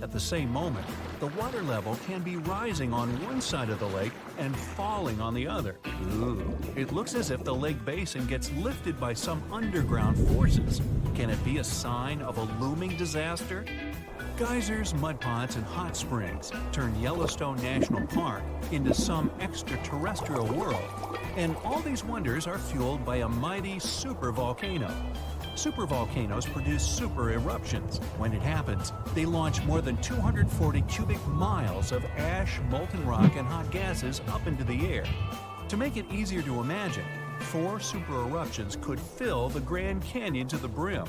At the same moment, the water level can be rising on one side of the lake and falling on the other. Ooh, it looks as if the lake basin gets lifted by some underground forces. Can it be a sign of a looming disaster? Geysers, mud ponds, and hot springs turn Yellowstone National Park into some extraterrestrial world. And all these wonders are fueled by a mighty supervolcano. Supervolcanoes produce super eruptions. When it happens, they launch more than 240 cubic miles of ash, molten rock, and hot gases up into the air. To make it easier to imagine, 4 super eruptions could fill the Grand Canyon to the brim.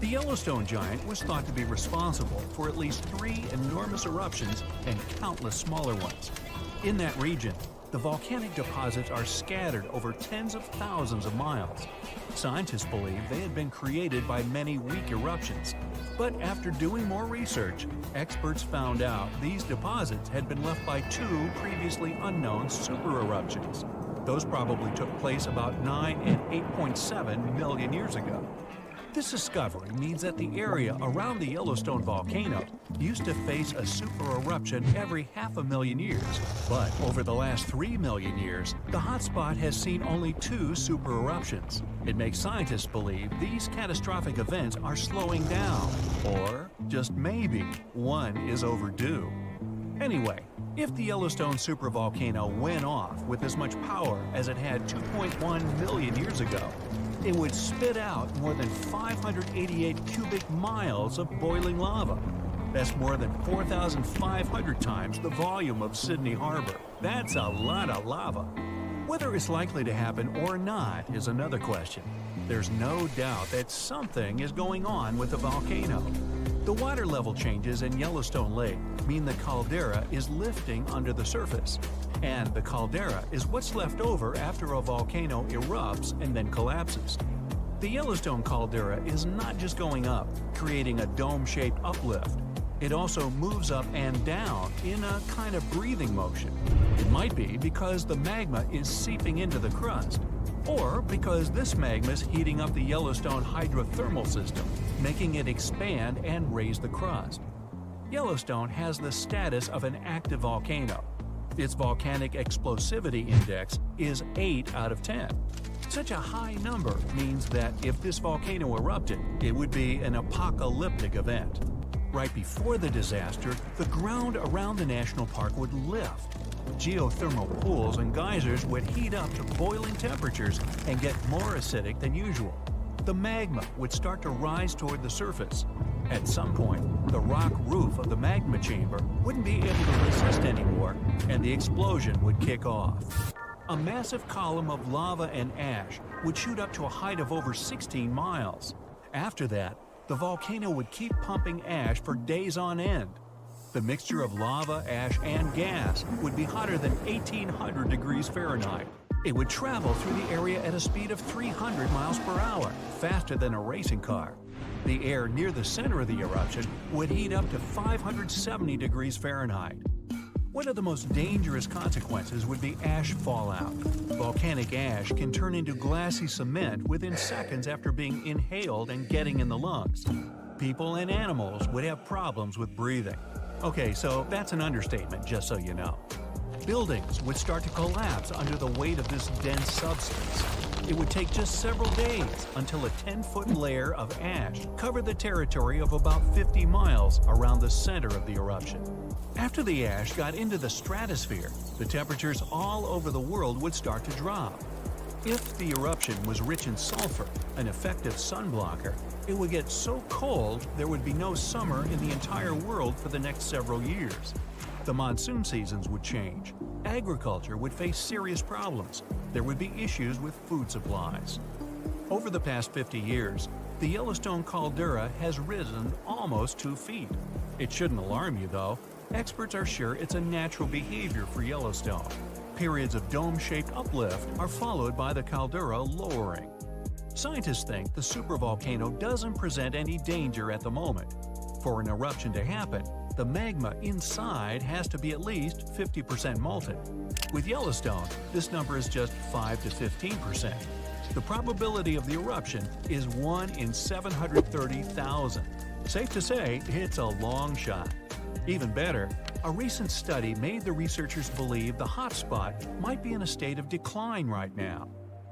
The Yellowstone giant was thought to be responsible for at least 3 enormous eruptions and countless smaller ones. In that region, the volcanic deposits are scattered over tens of thousands of miles. Scientists believe they had been created by many weak eruptions. But after doing more research, experts found out these deposits had been left by 2 previously unknown super eruptions. Those probably took place about 9 and 8.7 million years ago. This discovery means that the area around the Yellowstone volcano used to face a super eruption every 500,000 years. But over the last 3 million years, the hotspot has seen only 2 super eruptions. It makes scientists believe these catastrophic events are slowing down, or just maybe one is overdue. Anyway, If the Yellowstone supervolcano went off with as much power as it had 2.1 million years ago, it would spit out more than 588 cubic miles of boiling lava. That's more than 4,500 times the volume of Sydney Harbor. That's a lot of lava. Whether it's likely to happen or not is another question. There's no doubt that something is going on with the volcano. The water level changes in Yellowstone Lake mean the caldera is lifting under the surface. And the caldera is what's left over after a volcano erupts and then collapses. The Yellowstone caldera is not just going up, creating a dome-shaped uplift. It also moves up and down in a kind of breathing motion. It might be because the magma is seeping into the crust, or because this magma is heating up the Yellowstone hydrothermal system, making it expand and raise the crust. Yellowstone has the status of an active volcano. Its volcanic explosivity index is 8 out of 10. Such a high number means that if this volcano erupted, it would be an apocalyptic event. Right before the disaster, the ground around the national park would lift. Geothermal pools and geysers would heat up to boiling temperatures and get more acidic than usual. The magma would start to rise toward the surface. At some point, the rock roof of the magma chamber wouldn't be able to resist anymore, and the explosion would kick off. A massive column of lava and ash would shoot up to a height of over 16 miles. After that, the volcano would keep pumping ash for days on end. The mixture of lava, ash, and gas would be hotter than 1,800 degrees Fahrenheit. It would travel through the area at a speed of 300 miles per hour, faster than a racing car. The air near the center of the eruption would heat up to 570 degrees Fahrenheit. One of the most dangerous consequences would be ash fallout. Volcanic ash can turn into glassy cement within seconds after being inhaled and getting in the lungs. People and animals would have problems with breathing. Okay, so that's an understatement, just so you know. Buildings would start to collapse under the weight of this dense substance. It would take just several days until a 10-foot layer of ash covered the territory of about 50 miles around the center of the eruption. After the ash got into the stratosphere, the temperatures all over the world would start to drop. If the eruption was rich in sulfur, an effective sunblocker, it would get so cold there would be no summer in the entire world for the next several years. The monsoon seasons would change. Agriculture would face serious problems. There would be issues with food supplies. Over the past 50 years, the Yellowstone caldera has risen almost 2 feet. It shouldn't alarm you, though. Experts are sure it's a natural behavior for Yellowstone. Periods of dome-shaped uplift are followed by the caldera lowering. Scientists think the supervolcano doesn't present any danger at the moment. For an eruption to happen, the magma inside has to be at least 50% molten. With Yellowstone, this number is just 5 to 15%. The probability of the eruption is 1 in 730,000. Safe to say, it's a long shot. Even better, a recent study made the researchers believe the hotspot might be in a state of decline right now,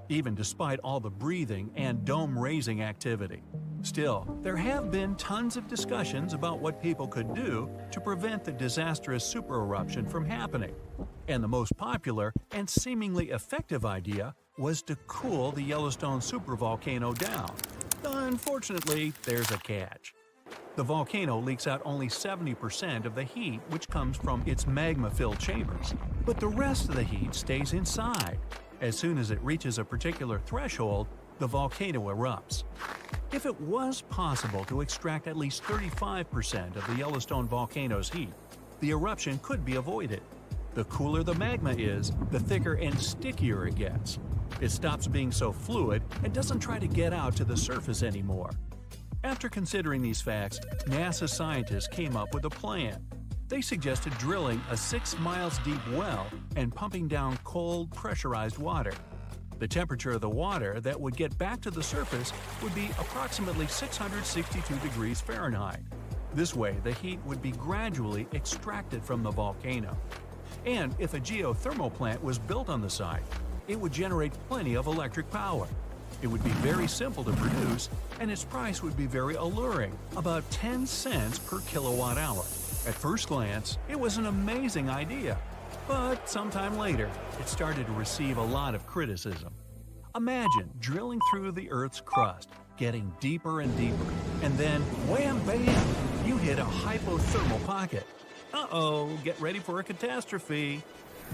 even despite all the breathing and dome-raising activity. Still, there have been tons of discussions about what people could do to prevent the disastrous supereruption from happening. And the most popular and seemingly effective idea was to cool the Yellowstone supervolcano down. Unfortunately, there's a catch. The volcano leaks out only 70% of the heat which comes from its magma-filled chambers, but the rest of the heat stays inside. As soon as it reaches a particular threshold, the volcano erupts. If it was possible to extract at least 35% of the Yellowstone volcano's heat, the eruption could be avoided. The cooler the magma is, the thicker and stickier it gets. It stops being so fluid and doesn't try to get out to the surface anymore. After considering these facts, NASA scientists came up with a plan. They suggested drilling a 6 miles deep well and pumping down cold, pressurized water. The temperature of the water that would get back to the surface would be approximately 662 degrees Fahrenheit. This way, the heat would be gradually extracted from the volcano. And if a geothermal plant was built on the site, it would generate plenty of electric power. It would be very simple to produce, and its price would be very alluring, about 10 cents per kilowatt hour. At first glance, it was an amazing idea, but sometime later, it started to receive a lot of criticism. Imagine drilling through the Earth's crust, getting deeper and deeper, and then wham bam, you hit a hypothermal pocket. Uh-oh, get ready for a catastrophe.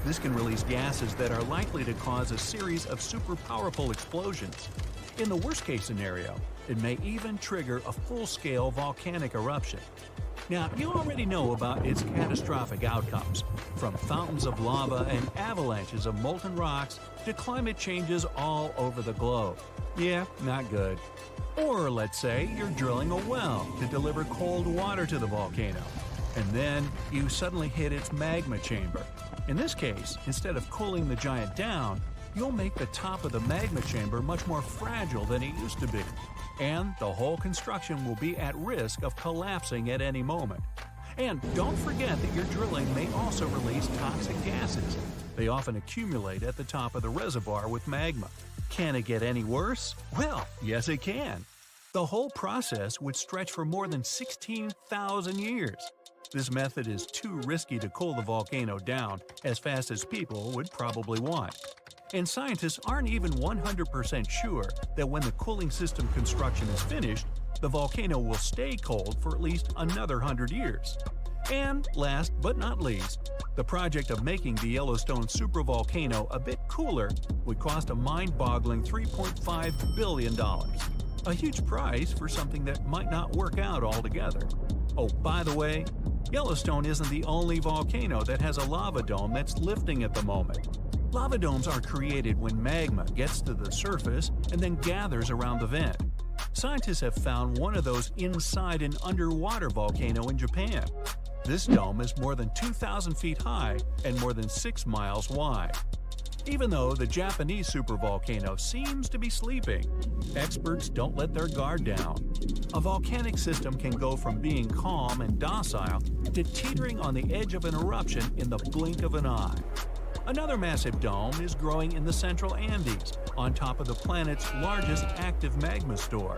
This can release gases that are likely to cause a series of super powerful explosions. In the worst-case scenario, it may even trigger a full-scale volcanic eruption. Now, you already know about its catastrophic outcomes, from fountains of lava and avalanches of molten rocks to climate changes all over the globe. Yeah, not good. Or let's say you're drilling a well to deliver cold water to the volcano, and then you suddenly hit its magma chamber. In this case, instead of cooling the giant down, you'll make the top of the magma chamber much more fragile than it used to be. And the whole construction will be at risk of collapsing at any moment. And don't forget that your drilling may also release toxic gases. They often accumulate at the top of the reservoir with magma. Can it get any worse? Well, yes it can. The whole process would stretch for more than 16,000 years. This method is too risky to cool the volcano down as fast as people would probably want. And scientists aren't even 100% sure that when the cooling system construction is finished, the volcano will stay cold for at least another 100 years. And last but not least, the project of making the Yellowstone supervolcano a bit cooler would cost a mind-boggling $3.5 billion. A huge price for something that might not work out altogether. Oh, by the way, Yellowstone isn't the only volcano that has a lava dome that's lifting at the moment. Lava domes are created when magma gets to the surface and then gathers around the vent. Scientists have found one of those inside an underwater volcano in Japan. This dome is more than 2,000 feet high and more than 6 miles wide. Even though the Japanese supervolcano seems to be sleeping, experts don't let their guard down. A volcanic system can go from being calm and docile to teetering on the edge of an eruption in the blink of an eye. Another massive dome is growing in the central Andes, on top of the planet's largest active magma store.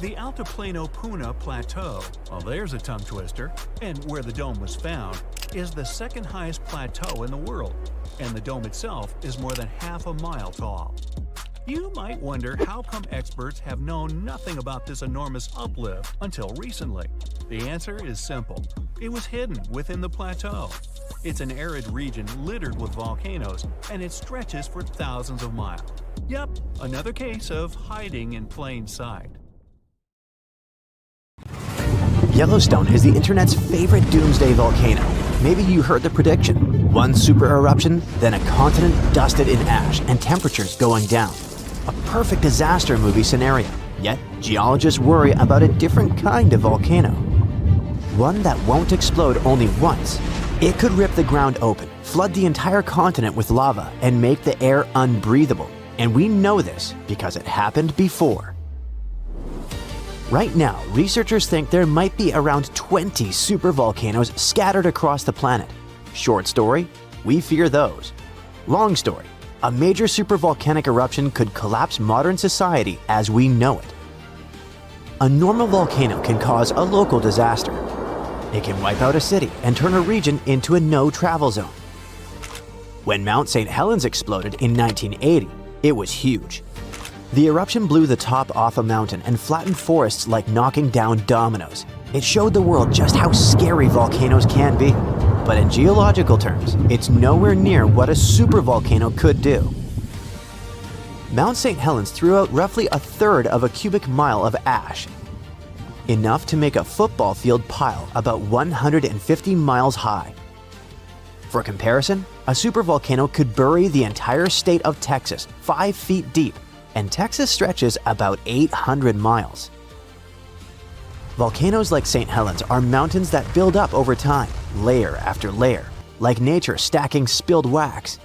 The Altiplano Puna Plateau, well there's a tongue twister, and where the dome was found, is the second highest plateau in the world, and the dome itself is more than half a mile tall. You might wonder how come experts have known nothing about this enormous uplift until recently. The answer is simple. It was hidden within the plateau. It's an arid region littered with volcanoes, and it stretches for thousands of miles. Yep, another case of hiding in plain sight. Yellowstone is the internet's favorite doomsday volcano. Maybe you heard the prediction. One super eruption, then a continent dusted in ash and temperatures going down. A perfect disaster movie scenario. Yet, geologists worry about a different kind of volcano. One that won't explode only once. It could rip the ground open, flood the entire continent with lava, and make the air unbreathable. And we know this because it happened before. Right now, researchers think there might be around 20 supervolcanoes scattered across the planet. Short story, we fear those. Long story, a major supervolcanic eruption could collapse modern society as we know it. A normal volcano can cause a local disaster. It can wipe out a city and turn a region into a no-travel zone. When Mount St. Helens exploded in 1980, it was huge. The eruption blew the top off a mountain and flattened forests like knocking down dominoes. It showed the world just how scary volcanoes can be. But in geological terms, it's nowhere near what a supervolcano could do. Mount St. Helens threw out roughly a third of a cubic mile of ash, enough to make a football field pile about 150 miles high. For comparison, a supervolcano could bury the entire state of Texas 5 feet deep, and Texas stretches about 800 miles. Volcanoes like St. Helens are mountains that build up over time, layer after layer, like nature stacking spilled wax.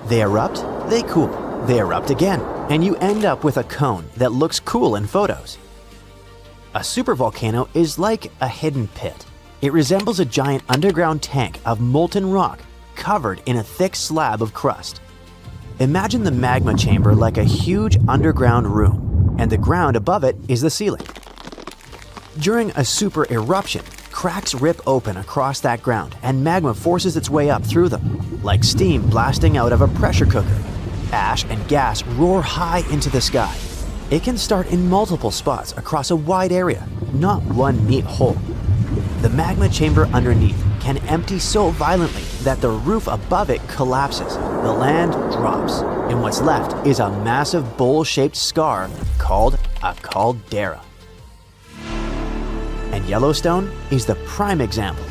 They erupt, they cool, they erupt again, and you end up with a cone that looks cool in photos. A supervolcano is like a hidden pit. It resembles a giant underground tank of molten rock covered in a thick slab of crust. Imagine the magma chamber like a huge underground room, and the ground above it is the ceiling. During a super eruption, Cracks rip open across that ground, and magma forces its way up through them, like steam blasting out of a pressure cooker. Ash and gas roar high into the sky. It can start in multiple spots across a wide area, not one neat hole. The magma chamber underneath can empty so violently that the roof above it collapses, the land drops, and what's left is a massive bowl-shaped scar called a caldera. And Yellowstone is the prime example.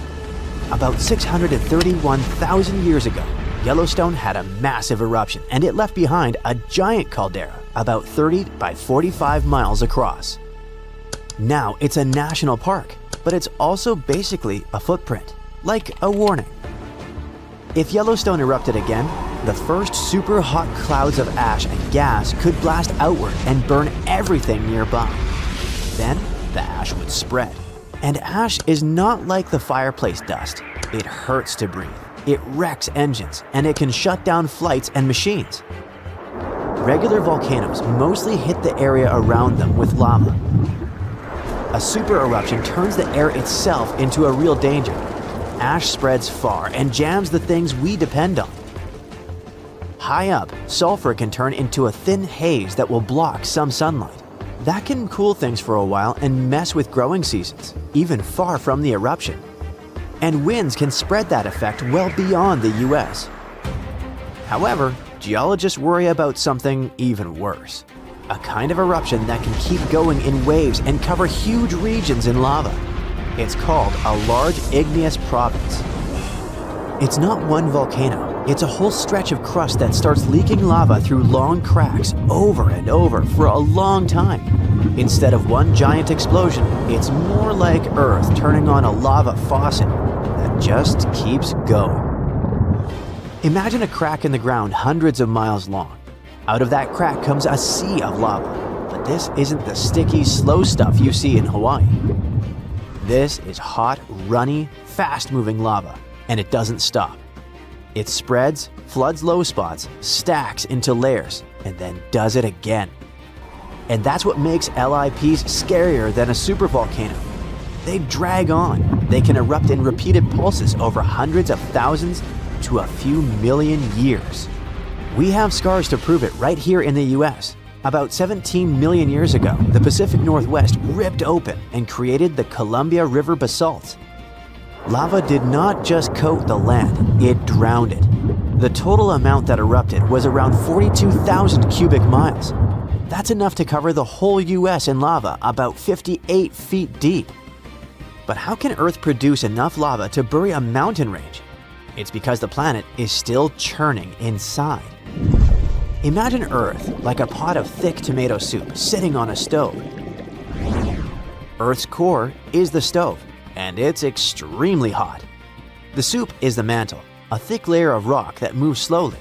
About 631,000 years ago, Yellowstone had a massive eruption, and it left behind a giant caldera about 30 by 45 miles across. Now it's a national park, but it's also basically a footprint, like a warning. If Yellowstone erupted again, the first super hot clouds of ash and gas could blast outward and burn everything nearby. Then the ash would spread. And ash is not like the fireplace dust. It hurts to breathe. It wrecks engines, and it can shut down flights and machines. Regular volcanoes mostly hit the area around them with lava. A super eruption turns the air itself into a real danger. Ash spreads far and jams the things we depend on. High up, sulfur can turn into a thin haze that will block some sunlight. That can cool things for a while and mess with growing seasons, even far from the eruption. And winds can spread that effect well beyond the US. However, geologists worry about something even worse. A kind of eruption that can keep going in waves and cover huge regions in lava. It's called a large igneous province. It's not one volcano. It's a whole stretch of crust that starts leaking lava through long cracks over and over for a long time. Instead of one giant explosion, it's more like Earth turning on a lava faucet that just keeps going. Imagine a crack in the ground hundreds of miles long. Out of that crack comes a sea of lava. But this isn't the sticky, slow stuff you see in Hawaii. This is hot, runny, fast-moving lava, and it doesn't stop. It spreads, floods low spots, stacks into layers, and then does it again. And that's what makes LIPs scarier than a supervolcano. They drag on. They can erupt in repeated pulses over hundreds of thousands to a few million years. We have scars to prove it right here in the US. About 17 million years ago, the Pacific Northwest ripped open and created the Columbia River basalt. Lava did not just coat the land, it drowned it. The total amount that erupted was around 42,000 cubic miles. That's enough to cover the whole US in lava about 58 feet deep. But how can Earth produce enough lava to bury a mountain range? It's because the planet is still churning inside. Imagine Earth like a pot of thick tomato soup sitting on a stove. Earth's core is the stove, and it's extremely hot. The soup is the mantle, a thick layer of rock that moves slowly.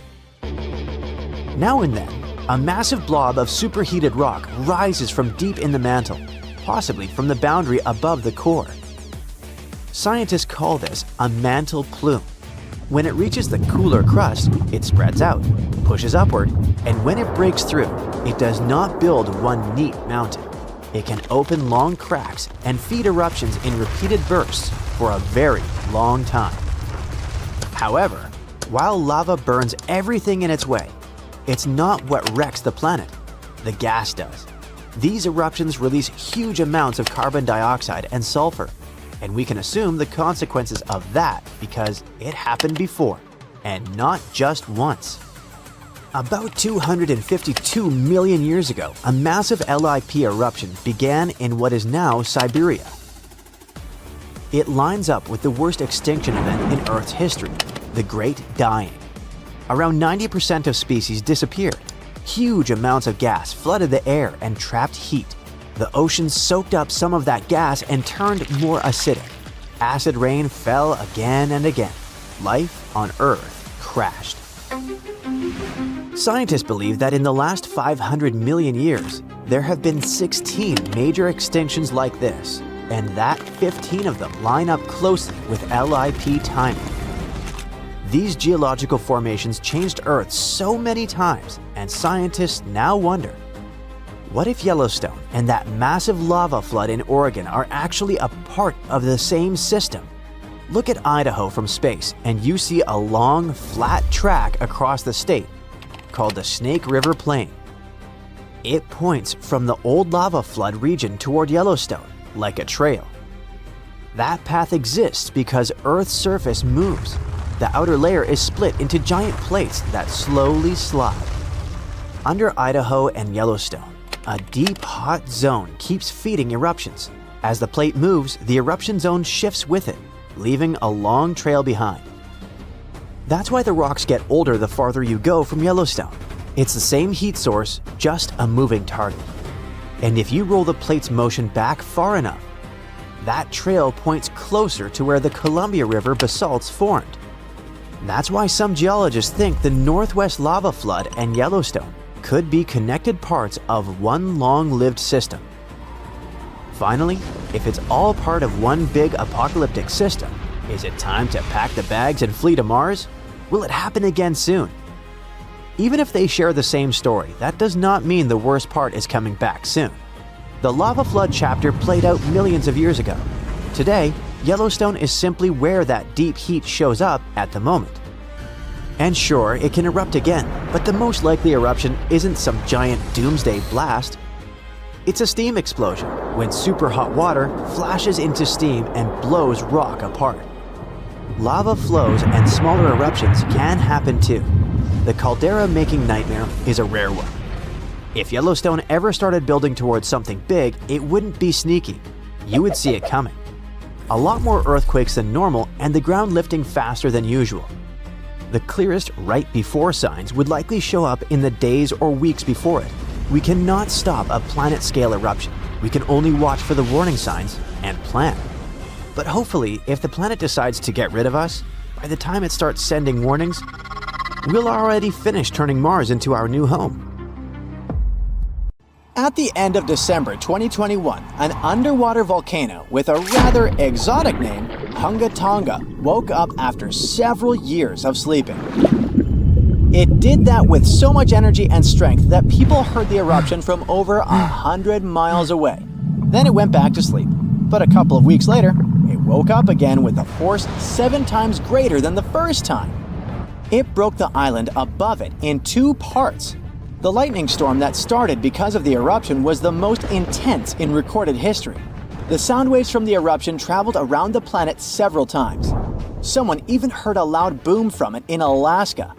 Now and then, a massive blob of superheated rock rises from deep in the mantle, possibly from the boundary above the core. Scientists call this a mantle plume. When it reaches the cooler crust, it spreads out, pushes upward, and when it breaks through, it does not build one neat mountain. It can open long cracks and feed eruptions in repeated bursts for a very long time. However, while lava burns everything in its way, it's not what wrecks the planet. The gas does. These eruptions release huge amounts of carbon dioxide and sulfur, and we can assume the consequences of that because it happened before, and not just once. About 252 million years ago, a massive LIP eruption began in what is now Siberia. It lines up with the worst extinction event in Earth's history, the Great Dying. Around 90% of species disappeared. Huge amounts of gas flooded the air and trapped heat. The oceans soaked up some of that gas and turned more acidic. Acid rain fell again and again. Life on Earth crashed. Scientists believe that in the last 500 million years, there have been 16 major extinctions like this, and that 15 of them line up closely with LIP timing. These geological formations changed Earth so many times, and scientists now wonder, What if Yellowstone and that massive lava flood in Oregon are actually a part of the same system? Look at Idaho from space and you see a long, flat track across the state called the Snake River Plain. It points from the old lava flood region toward Yellowstone, like a trail. That path exists because Earth's surface moves. The outer layer is split into giant plates that slowly slide. Under Idaho and Yellowstone, a deep, hot zone keeps feeding eruptions. As the plate moves, the eruption zone shifts with it, leaving a long trail behind. That's why the rocks get older the farther you go from Yellowstone. It's the same heat source, just a moving target. And if you roll the plate's motion back far enough, that trail points closer to where the Columbia River basalts formed. That's why some geologists think the Northwest lava flood and Yellowstone could be connected parts of one long-lived system. Finally, if it's all part of one big apocalyptic system, is it time to pack the bags and flee to Mars? Will it happen again soon? Even if they share the same story, that does not mean the worst part is coming back soon. The lava flood chapter played out millions of years ago. Today, Yellowstone is simply where that deep heat shows up at the moment. And sure, it can erupt again, but the most likely eruption isn't some giant doomsday blast. It's a steam explosion, when super hot water flashes into steam and blows rock apart. Lava flows and smaller eruptions can happen too. The caldera-making nightmare is a rare one. If Yellowstone ever started building towards something big, it wouldn't be sneaky. You would see it coming. A lot more earthquakes than normal and the ground lifting faster than usual. The clearest right before signs would likely show up in the days or weeks before it. We cannot stop a planet-scale eruption. We can only watch for the warning signs and plan. But hopefully, if the planet decides to get rid of us, by the time it starts sending warnings, we'll already finish turning Mars into our new home. At the end of December 2021, an underwater volcano with a rather exotic name, Hunga Tonga, woke up after several years of sleeping. It did that with so much energy and strength that people heard the eruption from over 100 miles away. Then it went back to sleep. But a couple of weeks later, it woke up again with a force 7 times greater than the first time. It broke the island above it in 2 parts. The lightning storm that started because of the eruption was the most intense in recorded history. The sound waves from the eruption traveled around the planet several times. Someone even heard a loud boom from it in Alaska.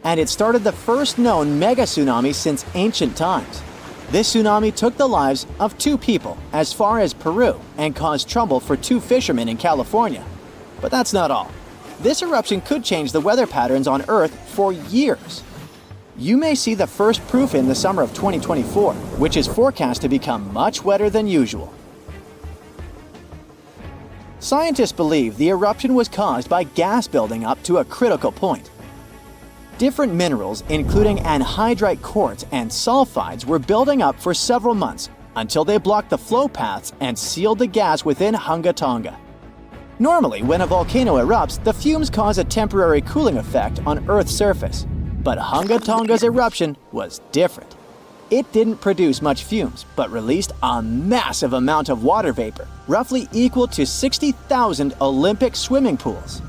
And it started the first known mega tsunami since ancient times. This tsunami took the lives of 2 people as far as Peru and caused trouble for 2 fishermen in California. But that's not all. This eruption could change the weather patterns on Earth for years. You may see the first proof in the summer of 2024, which is forecast to become much wetter than usual. Scientists believe the eruption was caused by gas building up to a critical point. Different minerals, including anhydrite quartz and sulfides, were building up for several months until they blocked the flow paths and sealed the gas within Hunga Tonga. Normally, when a volcano erupts, the fumes cause a temporary cooling effect on Earth's surface. But Hunga Tonga's eruption was different. It didn't produce much fumes, but released a massive amount of water vapor, roughly equal to 60,000 Olympic swimming pools.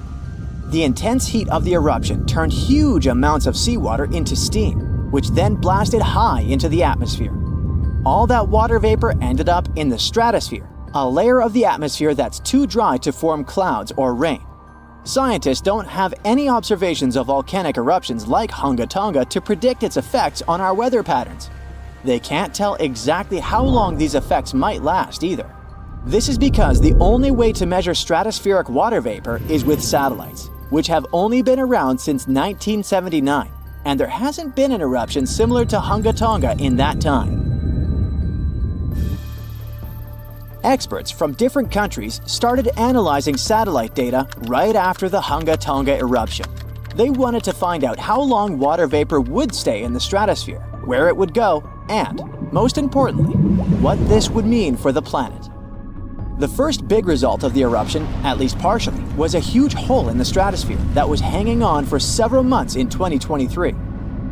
The intense heat of the eruption turned huge amounts of seawater into steam, which then blasted high into the atmosphere. All that water vapor ended up in the stratosphere, a layer of the atmosphere that's too dry to form clouds or rain. Scientists don't have any observations of volcanic eruptions like Hunga Tonga to predict its effects on our weather patterns. They can't tell exactly how long these effects might last either. This is because the only way to measure stratospheric water vapor is with satellites, which have only been around since 1979, and there hasn't been an eruption similar to Hunga Tonga in that time. Experts from different countries started analyzing satellite data right after the Hunga Tonga eruption. They wanted to find out how long water vapor would stay in the stratosphere, where it would go, and, most importantly, what this would mean for the planet. The first big result of the eruption, at least partially, was a huge hole in the stratosphere that was hanging on for several months in 2023.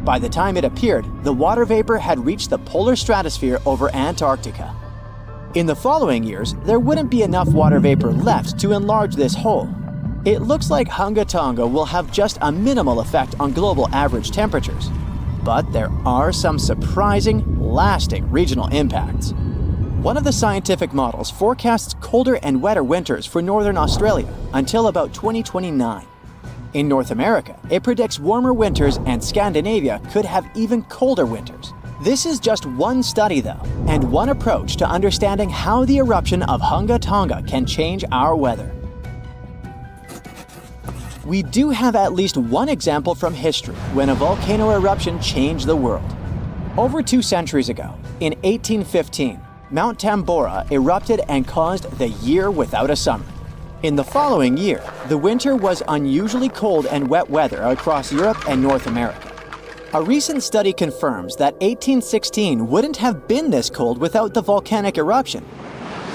By the time it appeared, the water vapor had reached the polar stratosphere over Antarctica. In the following years, there wouldn't be enough water vapor left to enlarge this hole. It looks like Hunga Tonga will have just a minimal effect on global average temperatures. But there are some surprising, lasting regional impacts. One of the scientific models forecasts colder and wetter winters for northern Australia until about 2029. In North America, it predicts warmer winters, and Scandinavia could have even colder winters. This is just one study though, and one approach to understanding how the eruption of Hunga Tonga can change our weather. We do have at least one example from history when a volcano eruption changed the world. Over 2 centuries ago, in 1815, Mount Tambora erupted and caused the year without a summer. In the following year, the winter was unusually cold and wet weather across Europe and North America. A recent study confirms that 1816 wouldn't have been this cold without the volcanic eruption.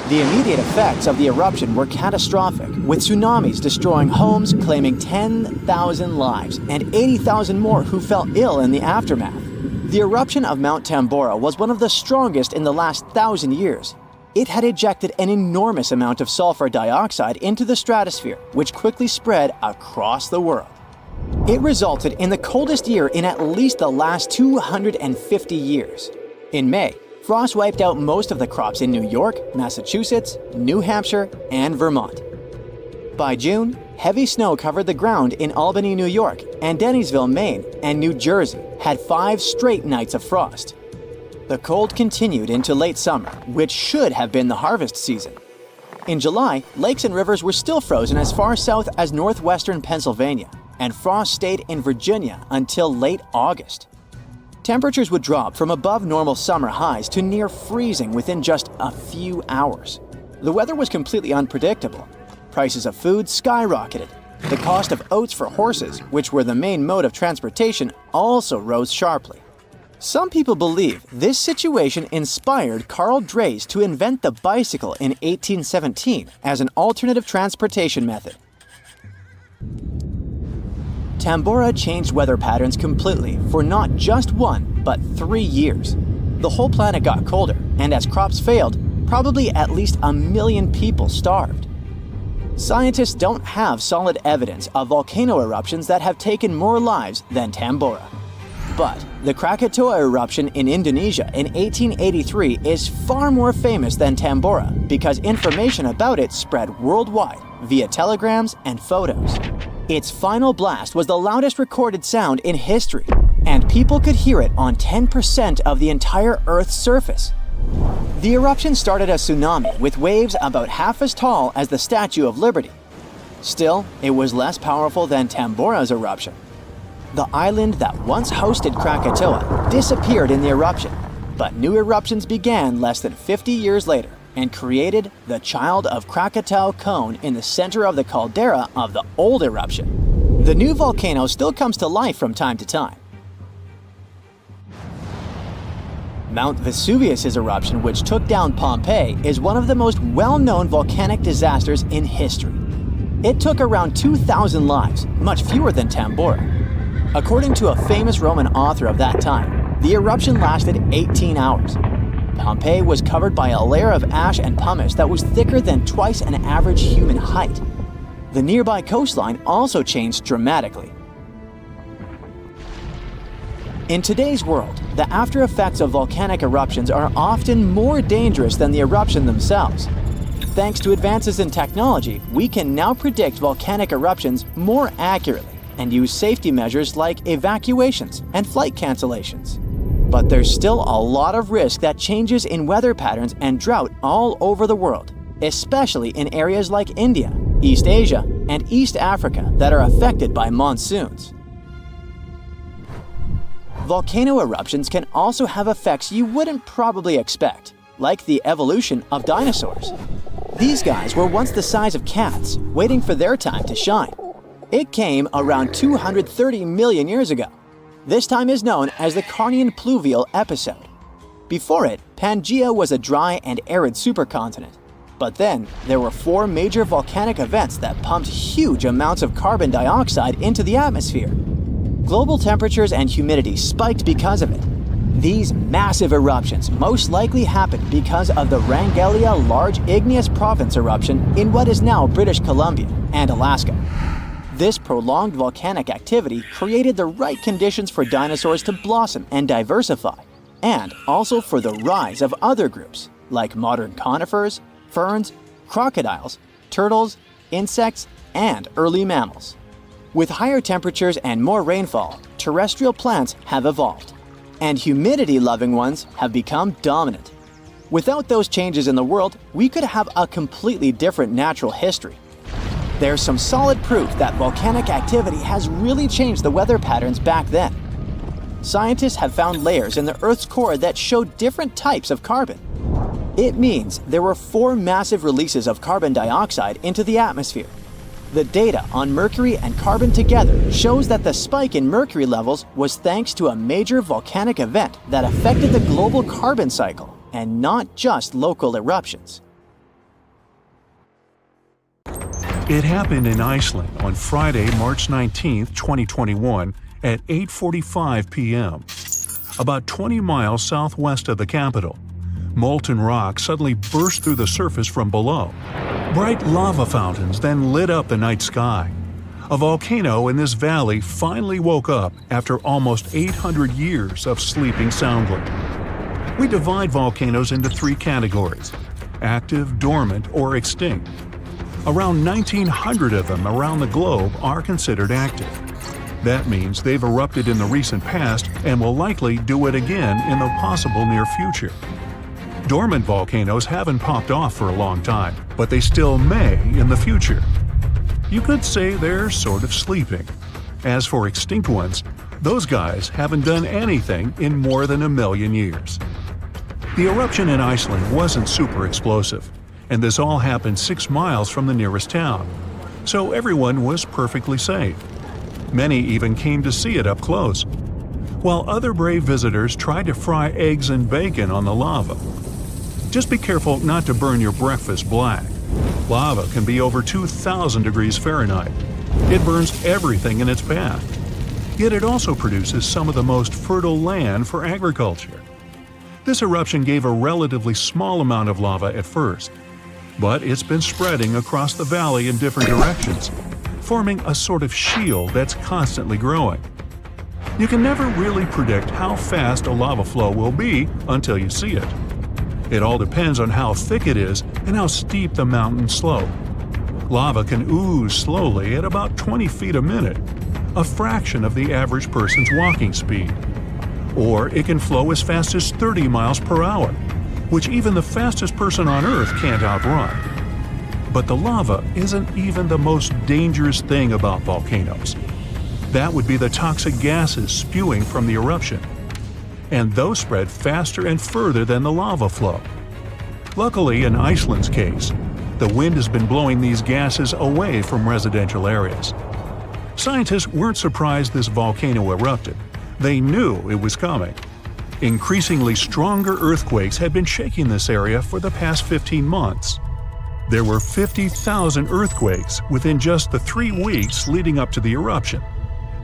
The immediate effects of the eruption were catastrophic, with tsunamis destroying homes, claiming 10,000 lives and 80,000 more who fell ill in the aftermath. The eruption of Mount Tambora was one of the strongest in the last 1,000 years. It had ejected an enormous amount of sulfur dioxide into the stratosphere, which quickly spread across the world. It resulted in the coldest year in at least the last 250 years. In May, frost wiped out most of the crops in New York, Massachusetts, New Hampshire, and Vermont. By June, heavy snow covered the ground in Albany, New York, and Dennisville, Maine, and New Jersey had 5 straight nights of frost. The cold continued into late summer, which should have been the harvest season. In July, lakes and rivers were still frozen as far south as northwestern Pennsylvania, and frost stayed in Virginia until late August. Temperatures would drop from above normal summer highs to near freezing within just a few hours. The weather was completely unpredictable. Prices of food skyrocketed. The cost of oats for horses, which were the main mode of transportation, also rose sharply. Some people believe this situation inspired Carl Drees to invent the bicycle in 1817 as an alternative transportation method. Tambora changed weather patterns completely for not just 1, but 3 years. The whole planet got colder, and as crops failed, probably at least 1 million people starved. Scientists don't have solid evidence of volcano eruptions that have taken more lives than Tambora. But the Krakatoa eruption in Indonesia in 1883 is far more famous than Tambora because information about it spread worldwide via telegrams and photos. Its final blast was the loudest recorded sound in history, and people could hear it on 10% of the entire Earth's surface. The eruption started a tsunami with waves about half as tall as the Statue of Liberty. Still, it was less powerful than Tambora's eruption. The island that once hosted Krakatoa disappeared in the eruption, but new eruptions began less than 50 years later and created the Child of Krakatoa cone in the center of the caldera of the old eruption. The new volcano still comes to life from time to time. Mount Vesuvius's eruption, which took down Pompeii, is one of the most well-known volcanic disasters in history. It took around 2,000 lives, much fewer than Tambora. According to a famous Roman author of that time, the eruption lasted 18 hours. Pompeii was covered by a layer of ash and pumice that was thicker than twice an average human height. The nearby coastline also changed dramatically. In today's world, the after effects of volcanic eruptions are often more dangerous than the eruption themselves. Thanks to advances in technology, we can now predict volcanic eruptions more accurately and use safety measures like evacuations and flight cancellations. But there's still a lot of risk that changes in weather patterns and drought all over the world, especially in areas like India, East Asia, and East Africa that are affected by monsoons. Volcano eruptions can also have effects you wouldn't probably expect, like the evolution of dinosaurs. These guys were once the size of cats, waiting for their time to shine. It came around 230 million years ago. This time is known as the Carnian pluvial episode. Before it, Pangaea was a dry and arid supercontinent. But then, there were 4 major volcanic events that pumped huge amounts of carbon dioxide into the atmosphere. Global temperatures and humidity spiked because of it. These massive eruptions most likely happened because of the Wrangellia Large Igneous Province eruption in what is now British Columbia and Alaska. This prolonged volcanic activity created the right conditions for dinosaurs to blossom and diversify, and also for the rise of other groups like modern conifers, ferns, crocodiles, turtles, insects, and early mammals. With higher temperatures and more rainfall, terrestrial plants have evolved, and humidity-loving ones have become dominant. Without those changes in the world, we could have a completely different natural history. There's some solid proof that volcanic activity has really changed the weather patterns back then. Scientists have found layers in the Earth's core that show different types of carbon. It means there were 4 massive releases of carbon dioxide into the atmosphere. The data on mercury and carbon together shows that the spike in mercury levels was thanks to a major volcanic event that affected the global carbon cycle, and not just local eruptions. It happened in Iceland on Friday, March 19, 2021 at 8:45 p.m. About 20 miles southwest of the capital. Molten rock suddenly burst through the surface from below. Bright lava fountains then lit up the night sky. A volcano in this valley finally woke up after almost 800 years of sleeping soundly. We divide volcanoes into 3 categories: active, dormant, or extinct. Around 1,900 of them around the globe are considered active. That means they've erupted in the recent past and will likely do it again in the possible near future. Dormant volcanoes haven't popped off for a long time, but they still may in the future. You could say they're sort of sleeping. As for extinct ones, those guys haven't done anything in more than 1 million years. The eruption in Iceland wasn't super explosive, and this all happened 6 miles from the nearest town, so everyone was perfectly safe. Many even came to see it up close, while other brave visitors tried to fry eggs and bacon on the lava. Just be careful not to burn your breakfast black. Lava can be over 2,000 degrees Fahrenheit. It burns everything in its path. Yet it also produces some of the most fertile land for agriculture. This eruption gave a relatively small amount of lava at first, but it's been spreading across the valley in different directions, forming a sort of shield that's constantly growing. You can never really predict how fast a lava flow will be until you see it. It all depends on how thick it is and how steep the mountain slope. Lava can ooze slowly at about 20 feet a minute, a fraction of the average person's walking speed. Or it can flow as fast as 30 miles per hour, which even the fastest person on Earth can't outrun. But the lava isn't even the most dangerous thing about volcanoes. That would be the toxic gases spewing from the eruption. And those spread faster and further than the lava flow. Luckily, in Iceland's case, the wind has been blowing these gases away from residential areas. Scientists weren't surprised this volcano erupted. They knew it was coming. Increasingly stronger earthquakes had been shaking this area for the past 15 months. There were 50,000 earthquakes within just the 3 weeks leading up to the eruption.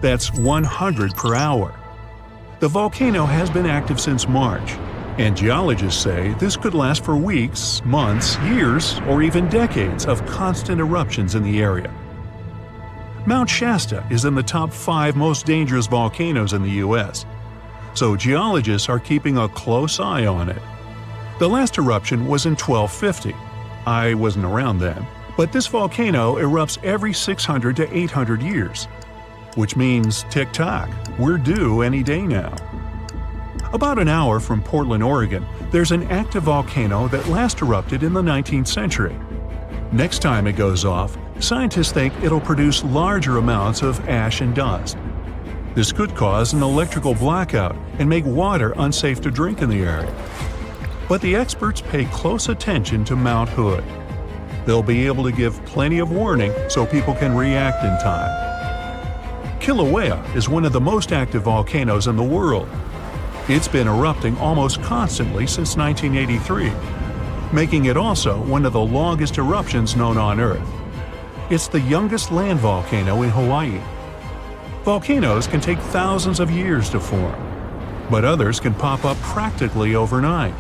That's 100 per hour. The volcano has been active since March, and geologists say this could last for weeks, months, years, or even decades of constant eruptions in the area. Mount Shasta is in the top 5 most dangerous volcanoes in the U.S., so geologists are keeping a close eye on it. The last eruption was in 1250. I wasn't around then, but this volcano erupts every 600 to 800 years, which means tick-tock, we're due any day now. About an hour from Portland, Oregon, there's an active volcano that last erupted in the 19th century. Next time it goes off, scientists think it'll produce larger amounts of ash and dust. This could cause an electrical blackout and make water unsafe to drink in the area. But the experts pay close attention to Mount Hood. They'll be able to give plenty of warning so people can react in time. Kilauea is one of the most active volcanoes in the world. It's been erupting almost constantly since 1983, making it also one of the longest eruptions known on Earth. It's the youngest land volcano in Hawaii. Volcanoes can take thousands of years to form, but others can pop up practically overnight.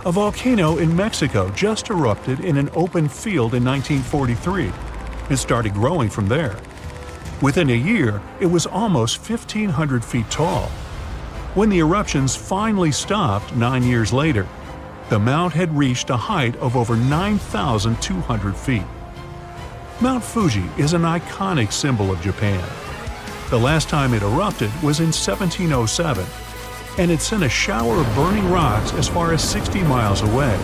A volcano in Mexico just erupted in an open field in 1943 and started growing from there. Within a year, it was almost 1,500 feet tall. When the eruptions finally stopped 9 years later, the mount had reached a height of over 9,200 feet. Mount Fuji is an iconic symbol of Japan. The last time it erupted was in 1707, and it sent a shower of burning rocks as far as 60 miles away.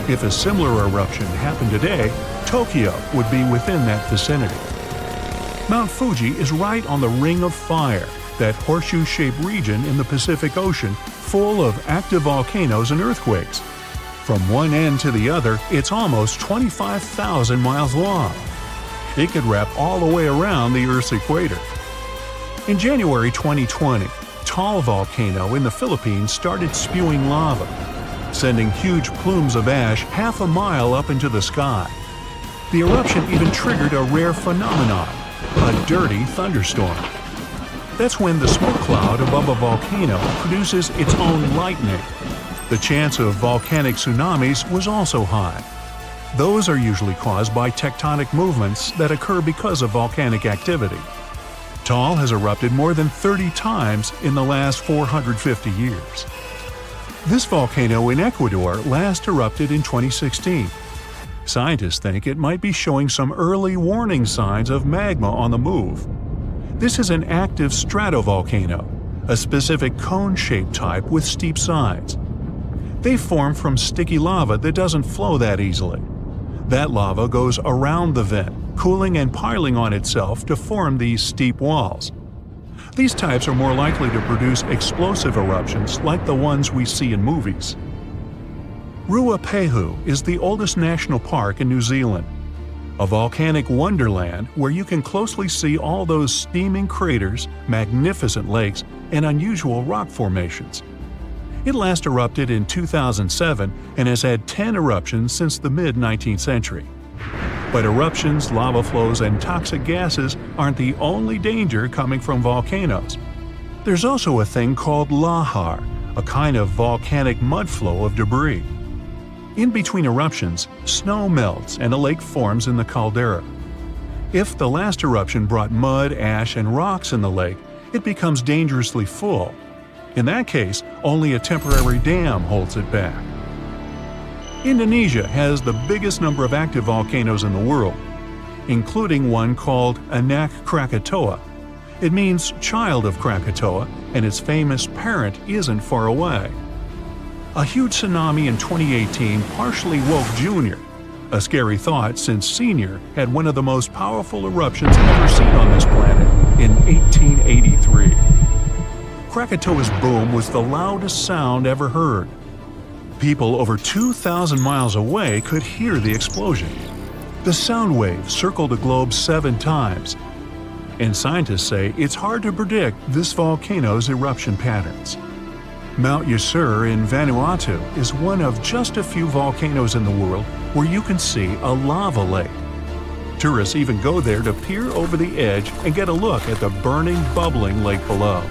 If a similar eruption happened today, Tokyo would be within that vicinity. Mount Fuji is right on the Ring of Fire, that horseshoe-shaped region in the Pacific Ocean full of active volcanoes and earthquakes. From one end to the other, it's almost 25,000 miles long. It could wrap all the way around the Earth's equator. In January 2020, Taal volcano in the Philippines started spewing lava, sending huge plumes of ash half a mile up into the sky. The eruption even triggered a rare phenomenon, a dirty thunderstorm. That's when the smoke cloud above a volcano produces its own lightning. The chance of volcanic tsunamis was also high. Those are usually caused by tectonic movements that occur because of volcanic activity. Taal has erupted more than 30 times in the last 450 years. This volcano in Ecuador last erupted in 2016. Scientists think it might be showing some early warning signs of magma on the move. This is an active stratovolcano, a specific cone-shaped type with steep sides. They form from sticky lava that doesn't flow that easily. That lava goes around the vent, cooling and piling on itself to form these steep walls. These types are more likely to produce explosive eruptions like the ones we see in movies. Ruapehu is the oldest national park in New Zealand, a volcanic wonderland where you can closely see all those steaming craters, magnificent lakes, and unusual rock formations. It last erupted in 2007 and has had 10 eruptions since the mid-19th century. But eruptions, lava flows, and toxic gases aren't the only danger coming from volcanoes. There's also a thing called lahar, a kind of volcanic mud flow of debris. In between eruptions, snow melts and a lake forms in the caldera. If the last eruption brought mud, ash, and rocks in the lake, it becomes dangerously full. In that case, only a temporary dam holds it back. Indonesia has the biggest number of active volcanoes in the world, including one called Anak Krakatoa. It means child of Krakatoa, and its famous parent isn't far away. A huge tsunami in 2018 partially woke Junior, a scary thought since Senior had one of the most powerful eruptions ever seen on this planet in 1883. Krakatoa's boom was the loudest sound ever heard. People over 2,000 miles away could hear the explosion. The sound wave circled the globe 7 times, and scientists say it's hard to predict this volcano's eruption patterns. Mount Geyser in Vanuatu is one of just a few volcanoes in the world where you can see a lava lake. Tourists even go there to peer over the edge and get a look at the burning, bubbling lake below.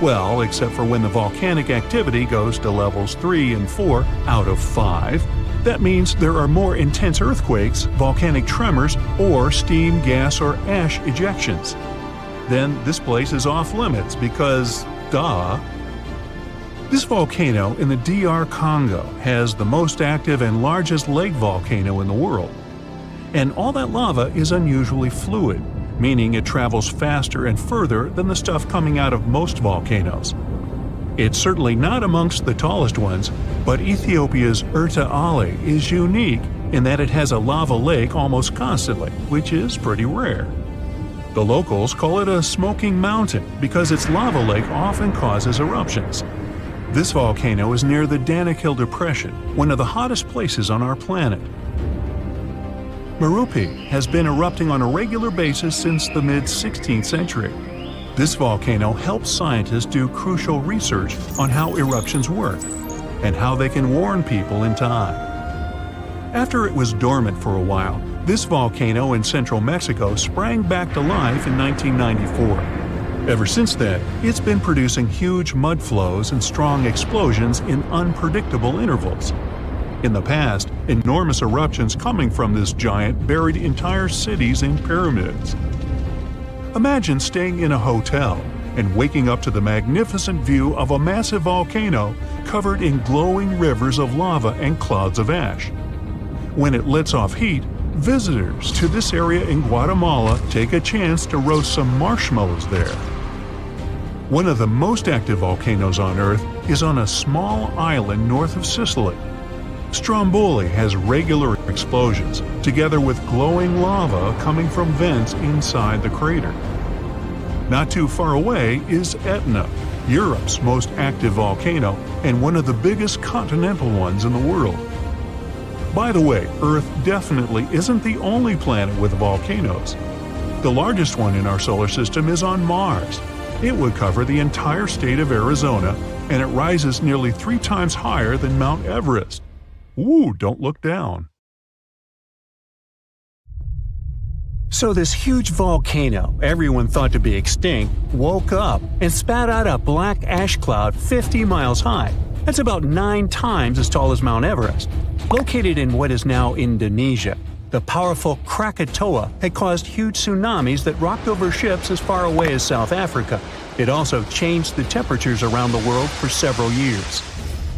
Well, except for when the volcanic activity goes to levels 3 and 4 out of 5. That means there are more intense earthquakes, volcanic tremors, or steam, gas, or ash ejections. Then this place is off limits because, duh. This volcano in the DR Congo has the most active and largest lake volcano in the world. And all that lava is unusually fluid, meaning it travels faster and further than the stuff coming out of most volcanoes. It's certainly not amongst the tallest ones, but Ethiopia's Erta Ale is unique in that it has a lava lake almost constantly, which is pretty rare. The locals call it a smoking mountain because its lava lake often causes eruptions. This volcano is near the Danakil Depression, one of the hottest places on our planet. Merupi has been erupting on a regular basis since the mid-16th century. This volcano helps scientists do crucial research on how eruptions work and how they can warn people in time. After it was dormant for a while, This volcano in central Mexico sprang back to life in 1994. Ever since then, it's been producing huge mud flows and strong explosions in unpredictable intervals. In the past, enormous eruptions coming from this giant buried entire cities in pyramids. Imagine staying in a hotel and waking up to the magnificent view of a massive volcano covered in glowing rivers of lava and clouds of ash. When it lets off heat, visitors to this area in Guatemala take a chance to roast some marshmallows there. One of the most active volcanoes on Earth is on a small island north of Sicily. Stromboli has regular explosions, together with glowing lava coming from vents inside the crater. Not too far away is Etna, Europe's most active volcano and one of the biggest continental ones in the world. By the way, Earth definitely isn't the only planet with volcanoes. The largest one in our solar system is on Mars. It would cover the entire state of Arizona, and it rises nearly 3 times higher than Mount Everest. Ooh, don't look down. So this huge volcano, everyone thought to be extinct, woke up and spat out a black ash cloud 50 miles high. That's about 9 times as tall as Mount Everest. Located in what is now Indonesia, the powerful Krakatoa had caused huge tsunamis that rocked over ships as far away as South Africa. It also changed the temperatures around the world for several years.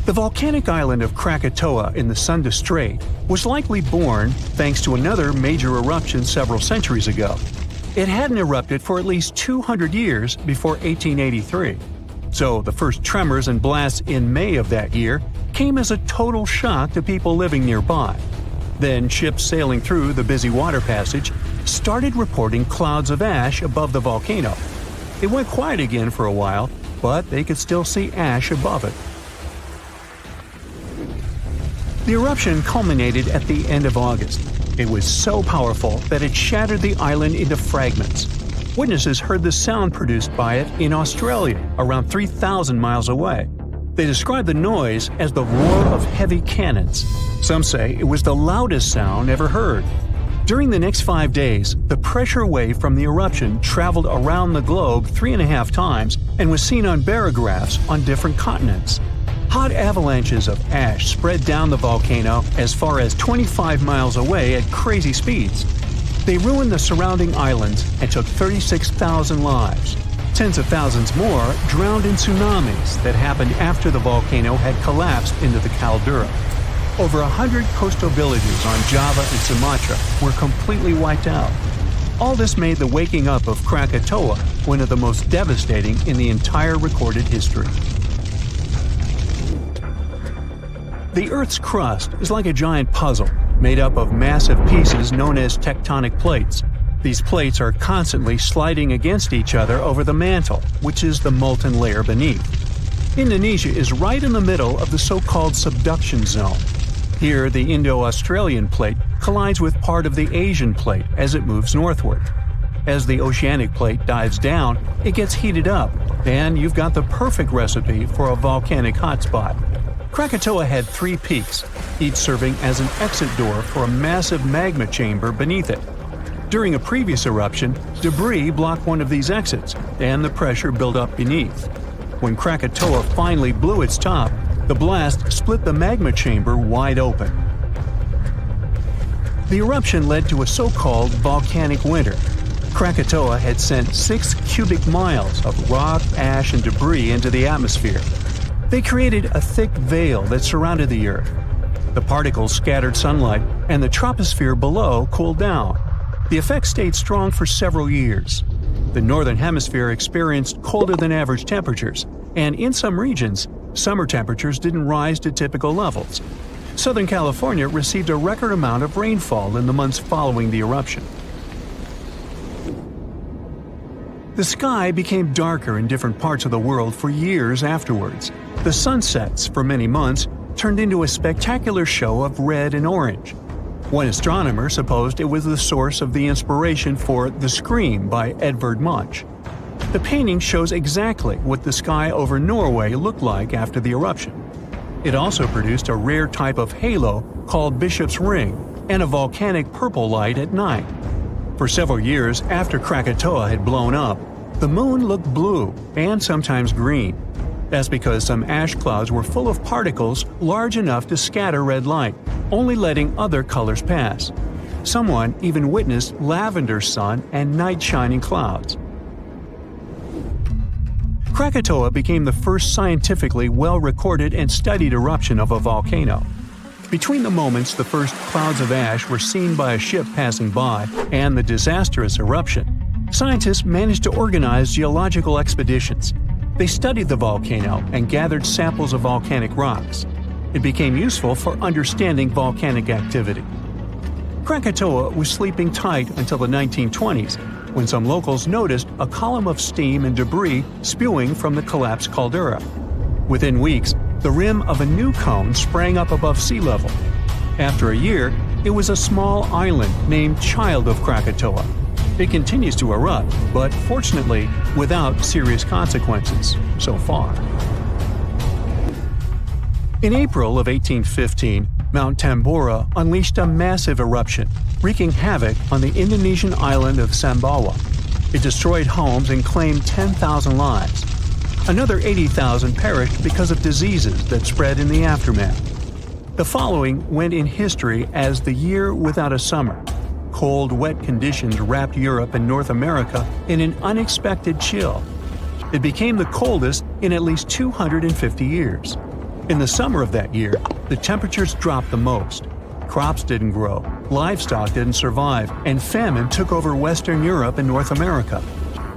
The volcanic island of Krakatoa in the Sunda Strait was likely born thanks to another major eruption several centuries ago. It hadn't erupted for at least 200 years before 1883. So the first tremors and blasts in May of that year came as a total shock to people living nearby. Then ships sailing through the busy water passage started reporting clouds of ash above the volcano. It went quiet again for a while, but they could still see ash above it. The eruption culminated at the end of August. It was so powerful that it shattered the island into fragments. Witnesses heard the sound produced by it in Australia, around 3,000 miles away. They described the noise as the roar of heavy cannons. Some say it was the loudest sound ever heard. During the next 5 days, the pressure wave from the eruption traveled around the globe 3.5 times and was seen on barographs on different continents. Hot avalanches of ash spread down the volcano as far as 25 miles away at crazy speeds. They ruined the surrounding islands and took 36,000 lives. Tens of thousands more drowned in tsunamis that happened after the volcano had collapsed into the caldera. Over 100 coastal villages on Java and Sumatra were completely wiped out. All this made the waking up of Krakatoa one of the most devastating in the entire recorded history. The Earth's crust is like a giant puzzle, made up of massive pieces known as tectonic plates. These plates are constantly sliding against each other over the mantle, which is the molten layer beneath. Indonesia is right in the middle of the so-called subduction zone. Here, the Indo-Australian plate collides with part of the Asian plate as it moves northward. As the oceanic plate dives down, it gets heated up, and you've got the perfect recipe for a volcanic hotspot. Krakatoa had 3 peaks, each serving as an exit door for a massive magma chamber beneath it. During a previous eruption, debris blocked one of these exits, and the pressure built up beneath. When Krakatoa finally blew its top, the blast split the magma chamber wide open. The eruption led to a so-called volcanic winter. Krakatoa had sent 6 cubic miles of rock, ash, and debris into the atmosphere. They created a thick veil that surrounded the Earth. The particles scattered sunlight, and the troposphere below cooled down. The effect stayed strong for several years. The northern hemisphere experienced colder than average temperatures, and in some regions, summer temperatures didn't rise to typical levels. Southern California received a record amount of rainfall in the months following the eruption. The sky became darker in different parts of the world for years afterwards. The sunsets, for many months, turned into a spectacular show of red and orange. One astronomer supposed it was the source of the inspiration for The Scream by Edvard Munch. The painting shows exactly what the sky over Norway looked like after the eruption. It also produced a rare type of halo called Bishop's Ring, and a volcanic purple light at night. For several years after Krakatoa had blown up, the moon looked blue and sometimes green. That's because some ash clouds were full of particles large enough to scatter red light, only letting other colors pass. Someone even witnessed lavender sun and night-shining clouds. Krakatoa became the first scientifically well-recorded and studied eruption of a volcano. Between the moments the first clouds of ash were seen by a ship passing by and the disastrous eruption, scientists managed to organize geological expeditions. They studied the volcano and gathered samples of volcanic rocks. It became useful for understanding volcanic activity. Krakatoa was sleeping tight until the 1920s, when some locals noticed a column of steam and debris spewing from the collapsed caldera. Within weeks, the rim of a new cone sprang up above sea level. After a year, it was a small island named Child of Krakatoa. It continues to erupt, but fortunately without serious consequences so far. In April of 1815, Mount Tambora unleashed a massive eruption, wreaking havoc on the Indonesian island of Sumbawa. It destroyed homes and claimed 10,000 lives. Another 80,000 perished because of diseases that spread in the aftermath. The following went in history as the year without a summer. Cold, wet conditions wrapped Europe and North America in an unexpected chill. It became the coldest in at least 250 years. In the summer of that year, the temperatures dropped the most. Crops didn't grow, livestock didn't survive, and famine took over Western Europe and North America.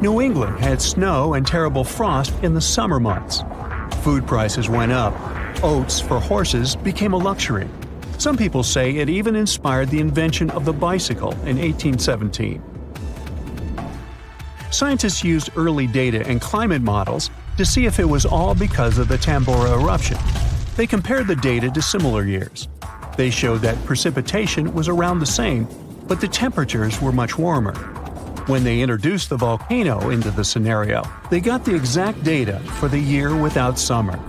New England had snow and terrible frost in the summer months. Food prices went up. Oats for horses became a luxury. Some people say it even inspired the invention of the bicycle in 1817. Scientists used early data and climate models to see if it was all because of the Tambora eruption. They compared the data to similar years. They showed that precipitation was around the same, but the temperatures were much warmer. When they introduced the volcano into the scenario, they got the exact data for the year without summer.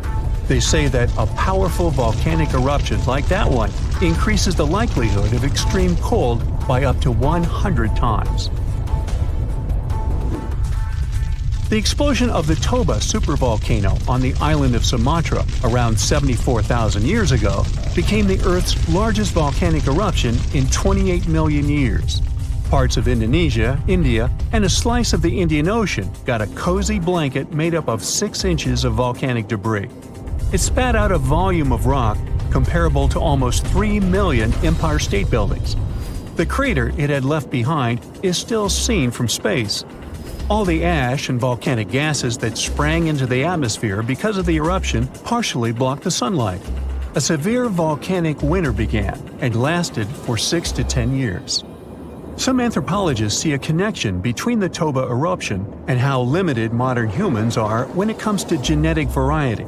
They say that a powerful volcanic eruption like that one increases the likelihood of extreme cold by up to 100 times. The explosion of the Toba supervolcano on the island of Sumatra around 74,000 years ago became the Earth's largest volcanic eruption in 28 million years. Parts of Indonesia, India, and a slice of the Indian Ocean got a cozy blanket made up of 6 inches of volcanic debris. It spat out a volume of rock comparable to almost 3 million Empire State Buildings. The crater it had left behind is still seen from space. All the ash and volcanic gases that sprang into the atmosphere because of the eruption partially blocked the sunlight. A severe volcanic winter began and lasted for 6 to 10 years. Some anthropologists see a connection between the Toba eruption and how limited modern humans are when it comes to genetic variety.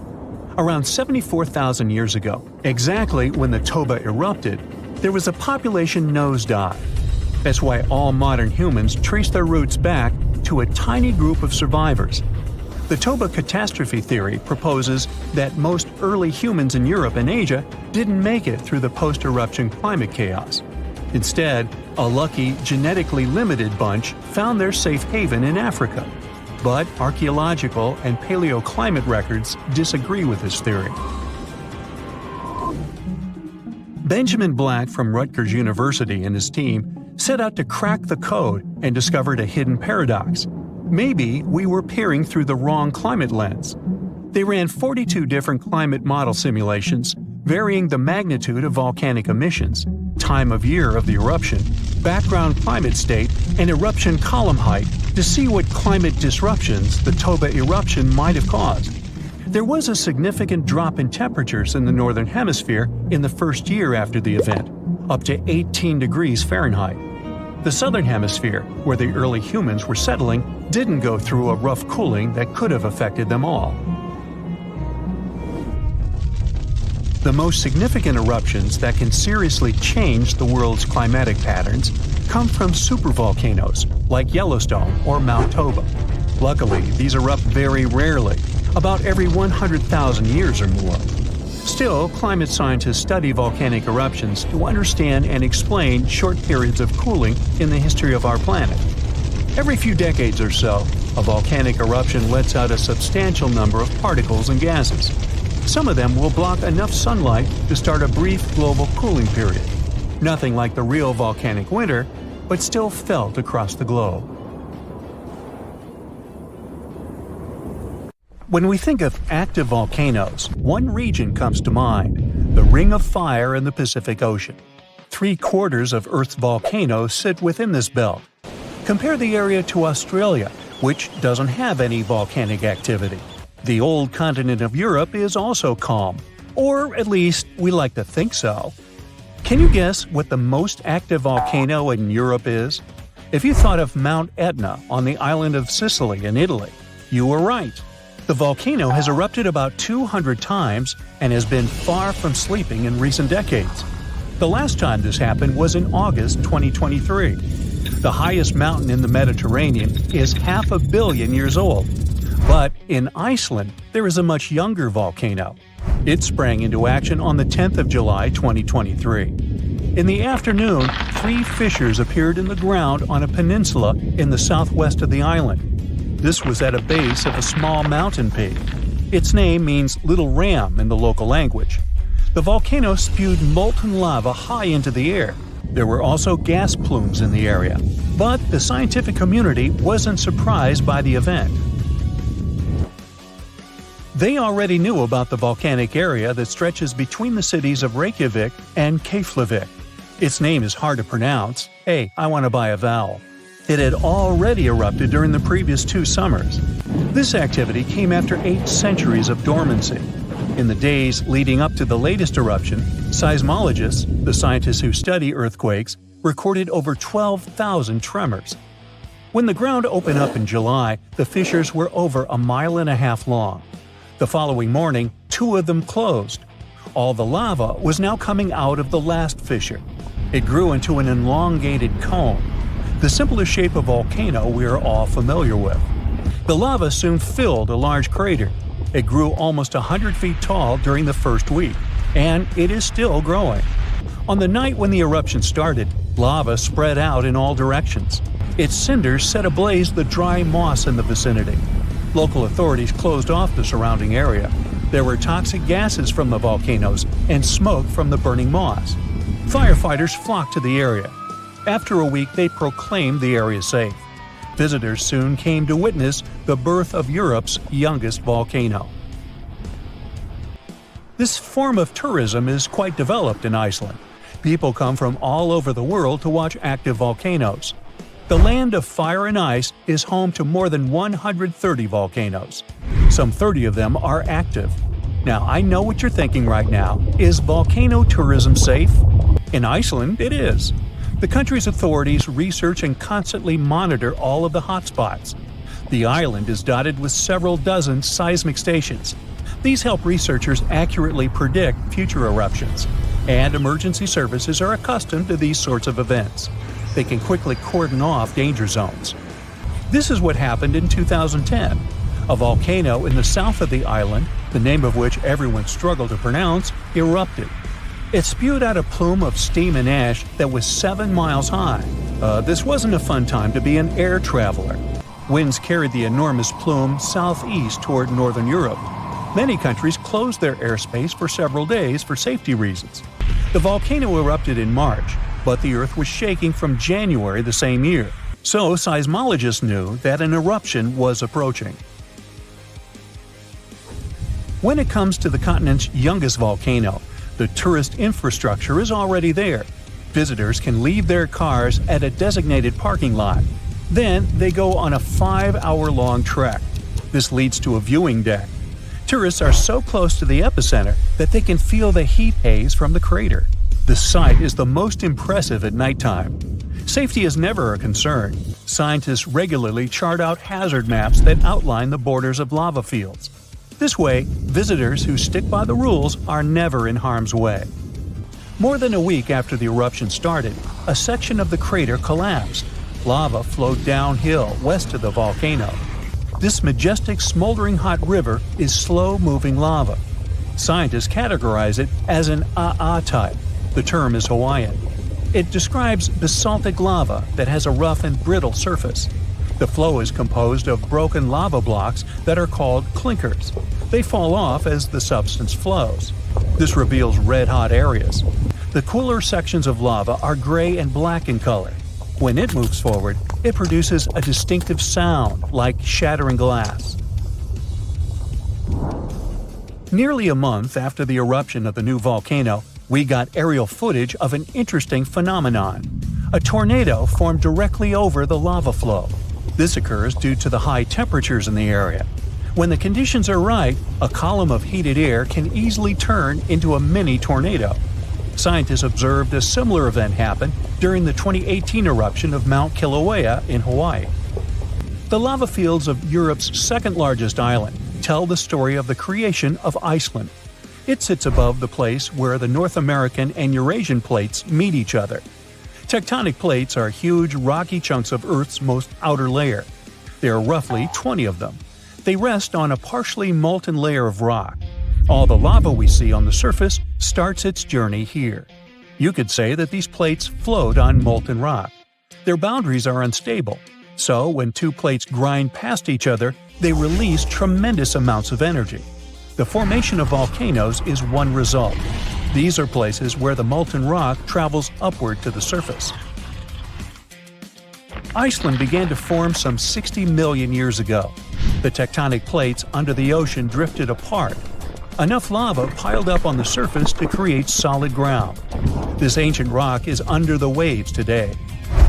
Around 74,000 years ago, exactly when the Toba erupted, there was a population nosedive. That's why all modern humans trace their roots back to a tiny group of survivors. The Toba catastrophe theory proposes that most early humans in Europe and Asia didn't make it through the post-eruption climate chaos. Instead, a lucky, genetically limited bunch found their safe haven in Africa. But archaeological and paleoclimate records disagree with this theory. Benjamin Black from Rutgers University and his team set out to crack the code and discovered a hidden paradox. Maybe we were peering through the wrong climate lens. They ran 42 different climate model simulations, varying the magnitude of volcanic emissions, time of year of the eruption, background climate state, and eruption column height to see what climate disruptions the Toba eruption might have caused. There was a significant drop in temperatures in the northern hemisphere in the first year after the event, up to 18 degrees Fahrenheit. The southern hemisphere, where the early humans were settling, didn't go through a rough cooling that could have affected them all. The most significant eruptions that can seriously change the world's climatic patterns come from supervolcanoes like Yellowstone or Mount Toba. Luckily, these erupt very rarely, about every 100,000 years or more. Still, climate scientists study volcanic eruptions to understand and explain short periods of cooling in the history of our planet. Every few decades or so, a volcanic eruption lets out a substantial number of particles and gases. Some of them will block enough sunlight to start a brief global cooling period. Nothing like the real volcanic winter, but still felt across the globe. When we think of active volcanoes, one region comes to mind: the Ring of Fire in the Pacific Ocean. 3/4 of Earth's volcanoes sit within this belt. Compare the area to Australia, which doesn't have any volcanic activity. The old continent of Europe is also calm, or at least we like to think so. Can you guess what the most active volcano in Europe is? If you thought of Mount Etna on the island of Sicily in Italy, you were right. The volcano has erupted about 200 times and has been far from sleeping in recent decades. The last time this happened was in August 2023. The highest mountain in the Mediterranean is 500 million years old. But in Iceland, there is a much younger volcano. It sprang into action on the 10th of July 2023. In the afternoon, 3 fissures appeared in the ground on a peninsula in the southwest of the island. This was at a base of a small mountain peak. Its name means Little Ram in the local language. The volcano spewed molten lava high into the air. There were also gas plumes in the area. But the scientific community wasn't surprised by the event. They already knew about the volcanic area that stretches between the cities of Reykjavik and Keflavik. Its name is hard to pronounce. Hey, I want to buy a vowel. It had already erupted during the previous 2 summers. This activity came after 8 centuries of dormancy. In the days leading up to the latest eruption, seismologists, the scientists who study earthquakes, recorded over 12,000 tremors. When the ground opened up in July, the fissures were over 1.5 miles long. The following morning, 2 of them closed. All the lava was now coming out of the last fissure. It grew into an elongated cone, the simplest shape of volcano we are all familiar with. The lava soon filled a large crater. It grew almost 100 feet tall during the first week, and it is still growing. On the night when the eruption started, lava spread out in all directions. Its cinders set ablaze the dry moss in the vicinity. Local authorities closed off the surrounding area. There were toxic gases from the volcanoes and smoke from the burning moss. Firefighters flocked to the area. After a week, they proclaimed the area safe. Visitors soon came to witness the birth of Europe's youngest volcano. This form of tourism is quite developed in Iceland. People come from all over the world to watch active volcanoes. The land of fire and ice is home to more than 130 volcanoes. Some 30 of them are active. Now, I know what you're thinking right now. Is volcano tourism safe? In Iceland, it is. The country's authorities research and constantly monitor all of the hotspots. The island is dotted with several dozen seismic stations. These help researchers accurately predict future eruptions, and emergency services are accustomed to these sorts of events. They can quickly cordon off danger zones. This is what happened in 2010. A volcano in the south of the island, the name of which everyone struggled to pronounce, erupted. It spewed out a plume of steam and ash that was 7 miles high. This wasn't a fun time to be an air traveler. Winds carried the enormous plume southeast toward northern Europe. Many countries closed their airspace for several days for safety reasons. The volcano erupted in March, but the Earth was shaking from January the same year, so seismologists knew that an eruption was approaching. When it comes to the continent's youngest volcano, the tourist infrastructure is already there. Visitors can leave their cars at a designated parking lot. Then they go on a 5-hour-long trek. This leads to a viewing deck. Tourists are so close to the epicenter that they can feel the heat haze from the crater. The sight is the most impressive at nighttime. Safety is never a concern. Scientists regularly chart out hazard maps that outline the borders of lava fields. This way, visitors who stick by the rules are never in harm's way. More than a week after the eruption started, a section of the crater collapsed. Lava flowed downhill west of the volcano. This majestic, smoldering hot river is slow-moving lava. Scientists categorize it as an AA type. The term is Hawaiian. It describes basaltic lava that has a rough and brittle surface. The flow is composed of broken lava blocks that are called clinkers. They fall off as the substance flows. This reveals red-hot areas. The cooler sections of lava are gray and black in color. When it moves forward, it produces a distinctive sound like shattering glass. Nearly a month after the eruption of the new volcano, we got aerial footage of an interesting phenomenon. A tornado formed directly over the lava flow. This occurs due to the high temperatures in the area. When the conditions are right, a column of heated air can easily turn into a mini tornado. Scientists observed a similar event happen during the 2018 eruption of Mount Kilauea in Hawaii. The lava fields of Europe's second-largest island tell the story of the creation of Iceland. It sits above the place where the North American and Eurasian plates meet each other. Tectonic plates are huge, rocky chunks of Earth's most outer layer. There are roughly 20 of them. They rest on a partially molten layer of rock. All the lava we see on the surface starts its journey here. You could say that these plates float on molten rock. Their boundaries are unstable, so when two plates grind past each other, they release tremendous amounts of energy. The formation of volcanoes is one result. These are places where the molten rock travels upward to the surface. Iceland began to form some 60 million years ago. The tectonic plates under the ocean drifted apart. Enough lava piled up on the surface to create solid ground. This ancient rock is under the waves today.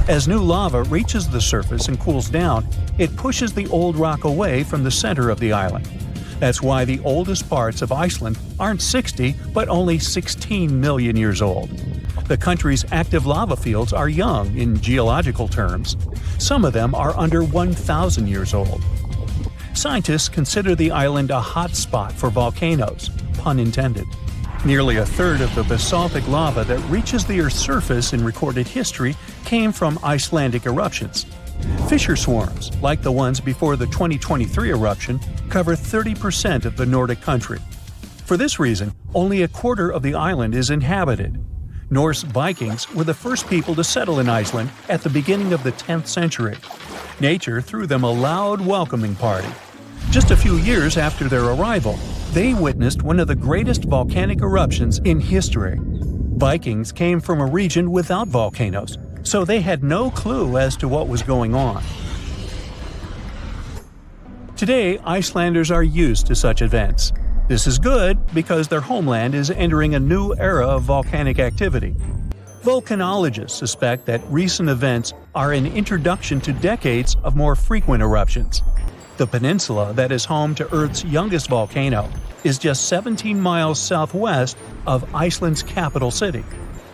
As new lava reaches the surface and cools down, it pushes the old rock away from the center of the island. That's why the oldest parts of Iceland aren't 60, but only 16 million years old. The country's active lava fields are young in geological terms. Some of them are under 1,000 years old. Scientists consider the island a hot spot for volcanoes, pun intended. Nearly a third of the basaltic lava that reaches the Earth's surface in recorded history came from Icelandic eruptions. Fissure swarms, like the ones before the 2023 eruption, cover 30% of the Nordic country. For this reason, only a quarter of the island is inhabited. Norse Vikings were the first people to settle in Iceland at the beginning of the 10th century. Nature threw them a loud welcoming party. Just a few years after their arrival, they witnessed one of the greatest volcanic eruptions in history. Vikings came from a region without volcanoes, so they had no clue as to what was going on. Today, Icelanders are used to such events. This is good because their homeland is entering a new era of volcanic activity. Volcanologists suspect that recent events are an introduction to decades of more frequent eruptions. The peninsula that is home to Earth's youngest volcano is just 17 miles southwest of Iceland's capital city.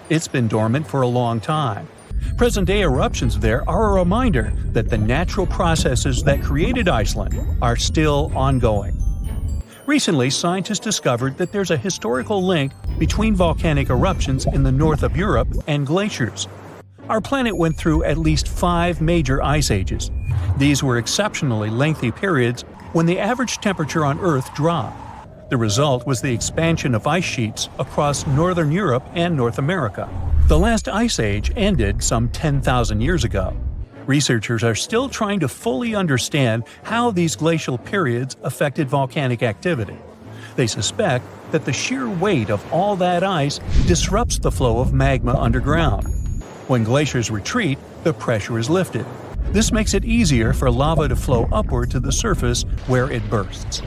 It's been dormant for a long time. Present-day eruptions there are a reminder that the natural processes that created Iceland are still ongoing. Recently, scientists discovered that there's a historical link between volcanic eruptions in the north of Europe and glaciers. Our planet went through at least 5 major ice ages. These were exceptionally lengthy periods when the average temperature on Earth dropped. The result was the expansion of ice sheets across northern Europe and North America. The last ice age ended some 10,000 years ago. Researchers are still trying to fully understand how these glacial periods affected volcanic activity. They suspect that the sheer weight of all that ice disrupts the flow of magma underground. When glaciers retreat, the pressure is lifted. This makes it easier for lava to flow upward to the surface where it bursts.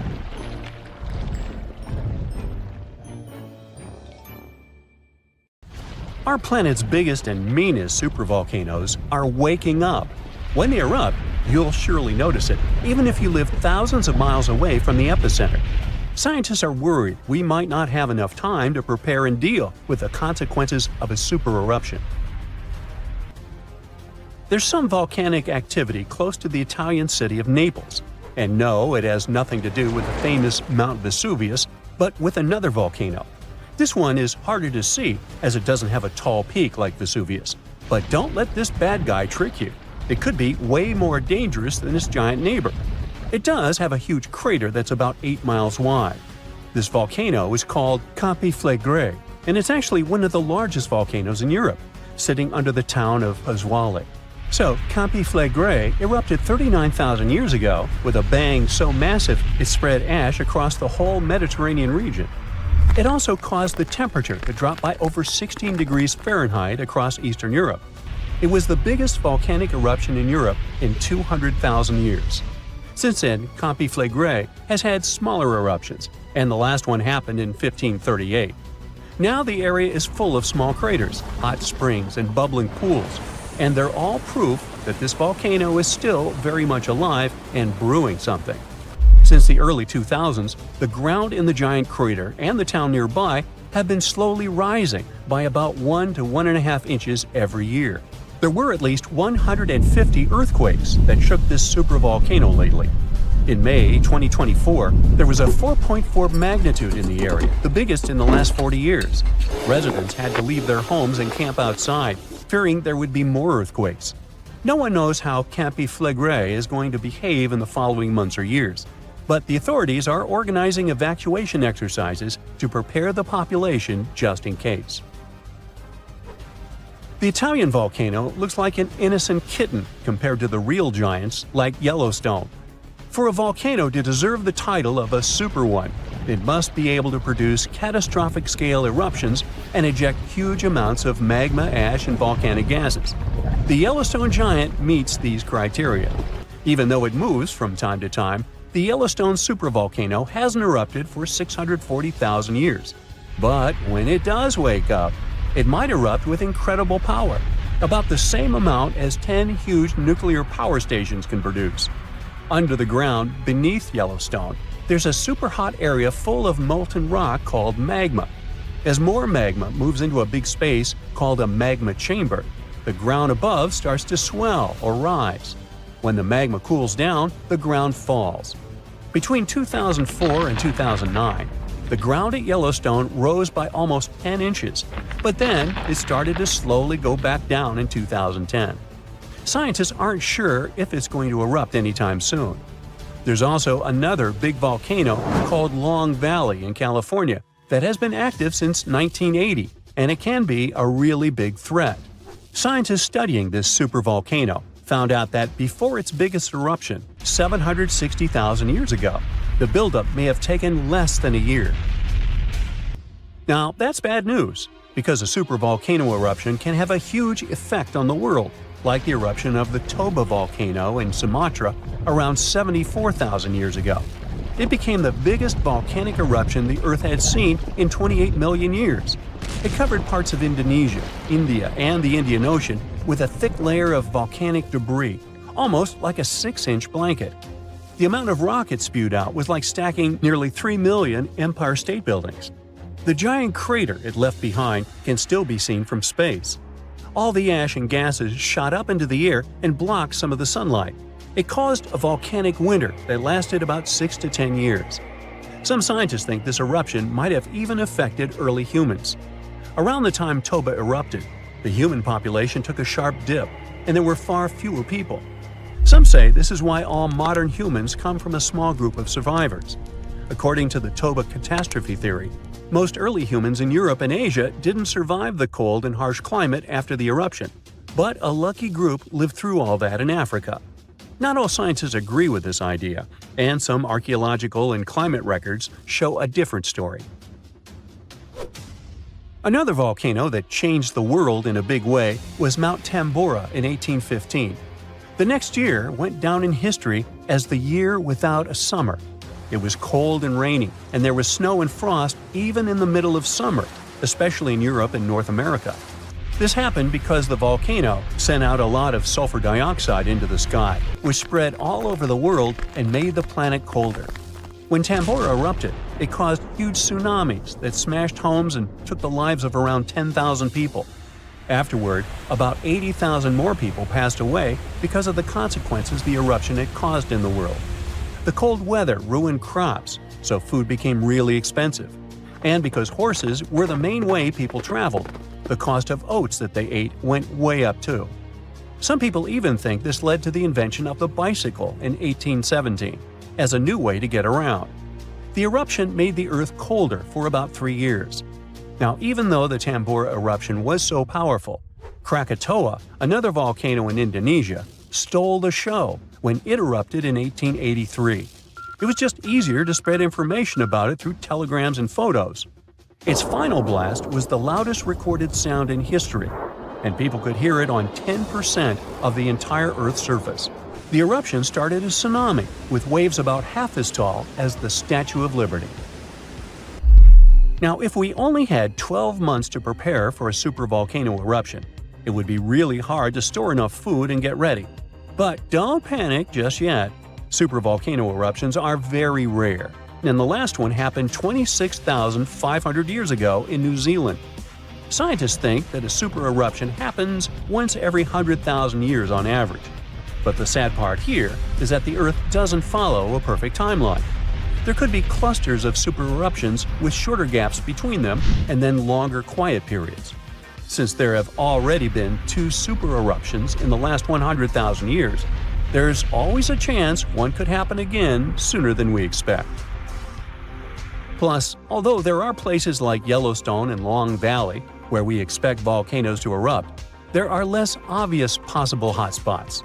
Our planet's biggest and meanest supervolcanoes are waking up. When they erupt, you'll surely notice it, even if you live thousands of miles away from the epicenter. Scientists are worried we might not have enough time to prepare and deal with the consequences of a supereruption. There's some volcanic activity close to the Italian city of Naples. And no, it has nothing to do with the famous Mount Vesuvius, but with another volcano. This one is harder to see as it doesn't have a tall peak like Vesuvius. But don't let this bad guy trick you. It could be way more dangerous than its giant neighbor. It does have a huge crater that's about 8 miles wide. This volcano is called Campiflagre, and it's actually one of the largest volcanoes in Europe, sitting under the town of Pasquale. So, Campiflagre erupted 39,000 years ago with a bang so massive it spread ash across the whole Mediterranean region. It also caused the temperature to drop by over 16 degrees Fahrenheit across Eastern Europe. It was the biggest volcanic eruption in Europe in 200,000 years. Since then, Campiflagre has had smaller eruptions, and the last one happened in 1538. Now the area is full of small craters, hot springs, and bubbling pools, and they're all proof that this volcano is still very much alive and brewing something. Since the early 2000s, the ground in the giant crater and the town nearby have been slowly rising by about 1 to 1.5 inches every year. There were at least 150 earthquakes that shook this supervolcano lately. In May 2024, there was a 4.4 magnitude in the area, the biggest in the last 40 years. Residents had to leave their homes and camp outside, fearing there would be more earthquakes. No one knows how Campiflagre is going to behave in the following months or years, but the authorities are organizing evacuation exercises to prepare the population just in case. The Italian volcano looks like an innocent kitten compared to the real giants like Yellowstone. For a volcano to deserve the title of a super one, it must be able to produce catastrophic scale eruptions and eject huge amounts of magma, ash, and volcanic gases. The Yellowstone giant meets these criteria. Even though it moves from time to time, the Yellowstone supervolcano hasn't erupted for 640,000 years. But when it does wake up, it might erupt with incredible power, about the same amount as 10 huge nuclear power stations can produce. Under the ground, beneath Yellowstone, there's a super-hot area full of molten rock called magma. As more magma moves into a big space called a magma chamber, the ground above starts to swell or rise. When the magma cools down, the ground falls. Between 2004 and 2009, the ground at Yellowstone rose by almost 10 inches, but then it started to slowly go back down in 2010. Scientists aren't sure if it's going to erupt anytime soon. There's also another big volcano called Long Valley in California that has been active since 1980, and it can be a really big threat. Scientists studying this supervolcano found out that before its biggest eruption, 760,000 years ago, the buildup may have taken less than a year. Now, that's bad news, because a supervolcano eruption can have a huge effect on the world, like the eruption of the Toba volcano in Sumatra around 74,000 years ago. It became the biggest volcanic eruption the Earth had seen in 28 million years. It covered parts of Indonesia, India, and the Indian Ocean with a thick layer of volcanic debris, almost like a 6-inch blanket. The amount of rock it spewed out was like stacking nearly 3 million Empire State Buildings. The giant crater it left behind can still be seen from space. All the ash and gases shot up into the air and blocked some of the sunlight. It caused a volcanic winter that lasted about 6 to 10 years. Some scientists think this eruption might have even affected early humans. Around the time Toba erupted, the human population took a sharp dip, and there were far fewer people. Some say this is why all modern humans come from a small group of survivors. According to the Toba catastrophe theory, most early humans in Europe and Asia didn't survive the cold and harsh climate after the eruption, but a lucky group lived through all that in Africa. Not all scientists agree with this idea, and some archaeological and climate records show a different story. Another volcano that changed the world in a big way was Mount Tambora in 1815. The next year went down in history as the year without a summer. It was cold and rainy, and there was snow and frost even in the middle of summer, especially in Europe and North America. This happened because the volcano sent out a lot of sulfur dioxide into the sky, which spread all over the world and made the planet colder. When Tambora erupted, it caused huge tsunamis that smashed homes and took the lives of around 10,000 people. Afterward, about 80,000 more people passed away because of the consequences the eruption had caused in the world. The cold weather ruined crops, so food became really expensive. And because horses were the main way people traveled, the cost of oats that they ate went way up too. Some people even think this led to the invention of the bicycle in 1817, as a new way to get around. The eruption made the Earth colder for about 3 years. Now, even though the Tambora eruption was so powerful, Krakatoa, another volcano in Indonesia, stole the show when it erupted in 1883. It was just easier to spread information about it through telegrams and photos. Its final blast was the loudest recorded sound in history, and people could hear it on 10% of the entire Earth's surface. The eruption started a tsunami, with waves about half as tall as the Statue of Liberty. Now, if we only had 12 months to prepare for a supervolcano eruption, it would be really hard to store enough food and get ready. But don't panic just yet. Supervolcano eruptions are very rare, and the last one happened 26,500 years ago in New Zealand. Scientists think that a super eruption happens once every 100,000 years on average. But the sad part here is that the Earth doesn't follow a perfect timeline. There could be clusters of super eruptions with shorter gaps between them and then longer quiet periods. Since there have already been 2 super eruptions in the last 100,000 years, there's always a chance one could happen again sooner than we expect. Plus, although there are places like Yellowstone and Long Valley where we expect volcanoes to erupt, there are less obvious possible hotspots.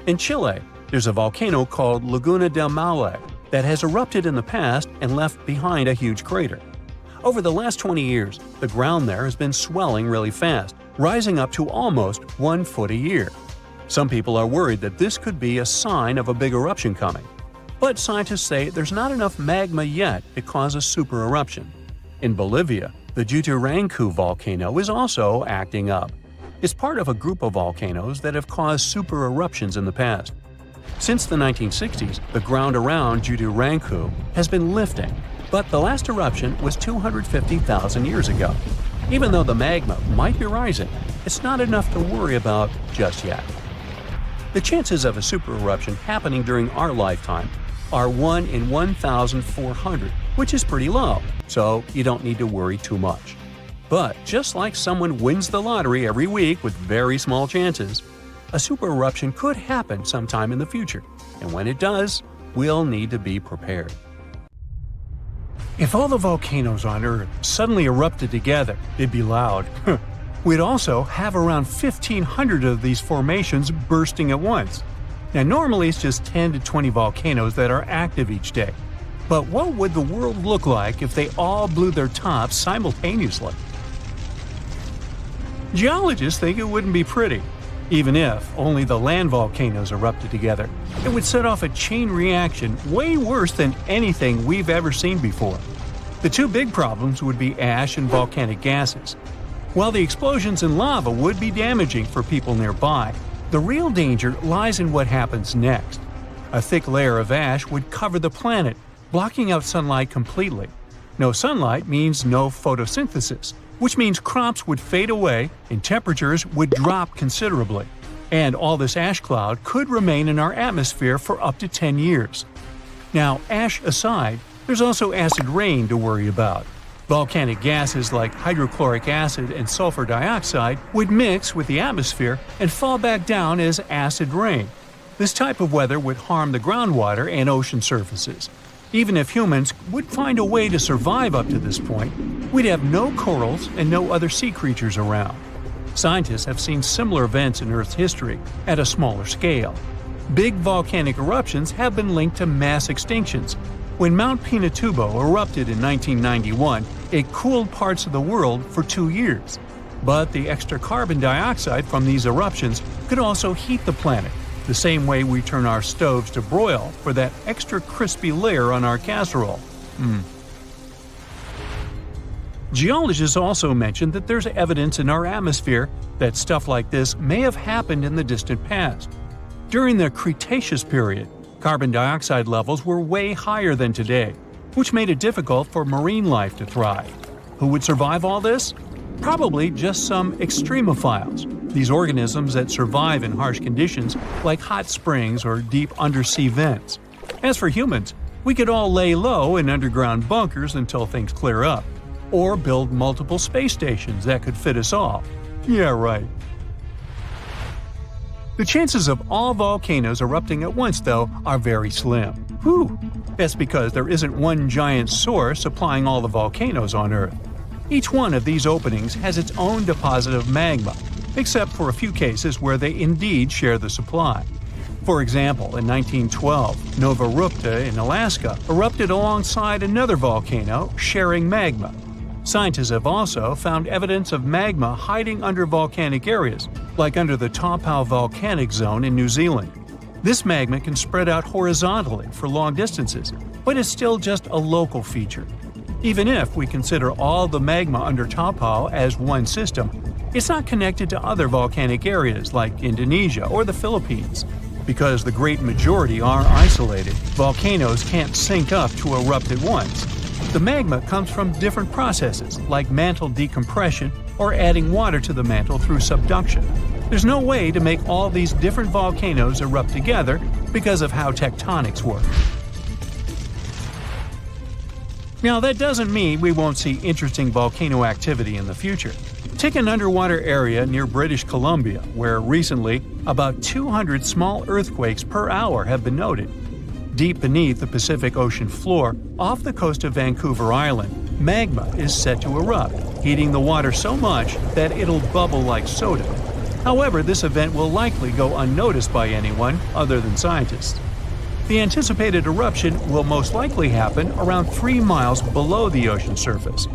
In Chile, there's a volcano called Laguna del Maule that has erupted in the past and left behind a huge crater. Over the last 20 years, the ground there has been swelling really fast, rising up to almost 1 foot a year. Some people are worried that this could be a sign of a big eruption coming. But scientists say there's not enough magma yet to cause a super eruption. In Bolivia, the Juturancu volcano is also acting up. It's part of a group of volcanoes that have caused super eruptions in the past. Since the 1960s, the ground around Juturancu has been lifting, but the last eruption was 250,000 years ago. Even though the magma might be rising, it's not enough to worry about just yet. The chances of a super eruption happening during our lifetime are 1 in 1,400, which is pretty low, so you don't need to worry too much. But just like someone wins the lottery every week with very small chances, a super eruption could happen sometime in the future, and when it does, we'll need to be prepared. If all the volcanoes on Earth suddenly erupted together, it'd be loud. We'd also have around 1,500 of these formations bursting at once. Now, normally it's just 10 to 20 volcanoes that are active each day. But what would the world look like if they all blew their tops simultaneously? Geologists think it wouldn't be pretty. Even if only the land volcanoes erupted together, it would set off a chain reaction way worse than anything we've ever seen before. The 2 big problems would be ash and volcanic gases. While the explosions in lava would be damaging for people nearby, the real danger lies in what happens next. A thick layer of ash would cover the planet, blocking out sunlight completely. No sunlight means no photosynthesis, which means crops would fade away and temperatures would drop considerably. And all this ash cloud could remain in our atmosphere for up to 10 years. Now, ash aside, there's also acid rain to worry about. Volcanic gases like hydrochloric acid and sulfur dioxide would mix with the atmosphere and fall back down as acid rain. This type of weather would harm the groundwater and ocean surfaces. Even if humans would find a way to survive up to this point, we'd have no corals and no other sea creatures around. Scientists have seen similar events in Earth's history at a smaller scale. Big volcanic eruptions have been linked to mass extinctions. When Mount Pinatubo erupted in 1991, it cooled parts of the world for 2 years. But the extra carbon dioxide from these eruptions could also heat the planet, the same way we turn our stoves to broil for that extra crispy layer on our casserole. Geologists also mentioned that there's evidence in our atmosphere that stuff like this may have happened in the distant past. During the Cretaceous period, carbon dioxide levels were way higher than today, which made it difficult for marine life to thrive. Who would survive all this? Probably just some extremophiles, these organisms that survive in harsh conditions like hot springs or deep undersea vents. As for humans, we could all lay low in underground bunkers until things clear up, or build multiple space stations that could fit us all. Yeah, right. The chances of all volcanoes erupting at once, though, are very slim. Whew! That's because there isn't one giant source supplying all the volcanoes on Earth. Each one of these openings has its own deposit of magma, except for a few cases where they indeed share the supply. For example, in 1912, Nova Rupta in Alaska erupted alongside another volcano sharing magma. Scientists have also found evidence of magma hiding under volcanic areas, like under the Taupau volcanic zone in New Zealand. This magma can spread out horizontally for long distances, but is still just a local feature. Even if we consider all the magma under Taupau as one system, it's not connected to other volcanic areas like Indonesia or the Philippines. Because the great majority are isolated, volcanoes can't sync up to erupt at once. The magma comes from different processes like mantle decompression or adding water to the mantle through subduction. There's no way to make all these different volcanoes erupt together because of how tectonics work. Now, that doesn't mean we won't see interesting volcano activity in the future. Take an underwater area near British Columbia, where recently about 200 small earthquakes per hour have been noted. Deep beneath the Pacific Ocean floor, off the coast of Vancouver Island, magma is set to erupt, heating the water so much that it'll bubble like soda. However, this event will likely go unnoticed by anyone other than scientists. The anticipated eruption will most likely happen around 3 miles below the ocean surface.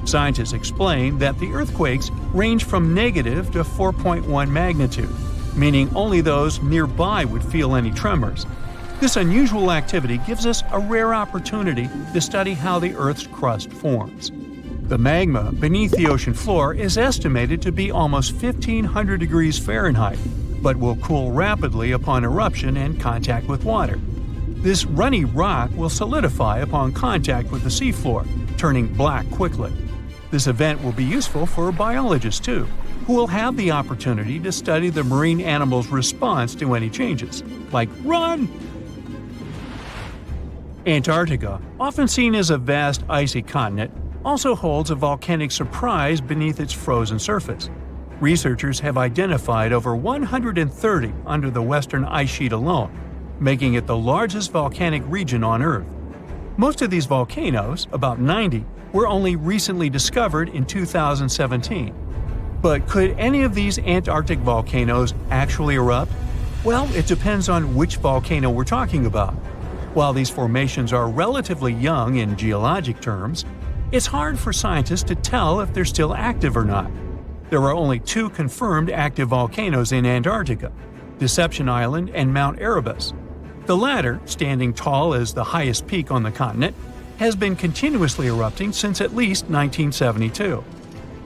Scientists explain that the earthquakes range from negative to 4.1 magnitude, meaning only those nearby would feel any tremors. This unusual activity gives us a rare opportunity to study how the Earth's crust forms. The magma beneath the ocean floor is estimated to be almost 1,500 degrees Fahrenheit, but will cool rapidly upon eruption and contact with water. This runny rock will solidify upon contact with the seafloor, turning black quickly. This event will be useful for biologists too, who will have the opportunity to study the marine animals' response to any changes, like run! Antarctica, often seen as a vast icy continent, also holds a volcanic surprise beneath its frozen surface. Researchers have identified over 130 under the western ice sheet alone, making it the largest volcanic region on Earth. Most of these volcanoes, about 90, were only recently discovered in 2017. But could any of these Antarctic volcanoes actually erupt? Well, it depends on which volcano we're talking about. While these formations are relatively young in geologic terms, it's hard for scientists to tell if they're still active or not. There are only 2 confirmed active volcanoes in Antarctica, Deception Island and Mount Erebus. The latter, standing tall as the highest peak on the continent, has been continuously erupting since at least 1972.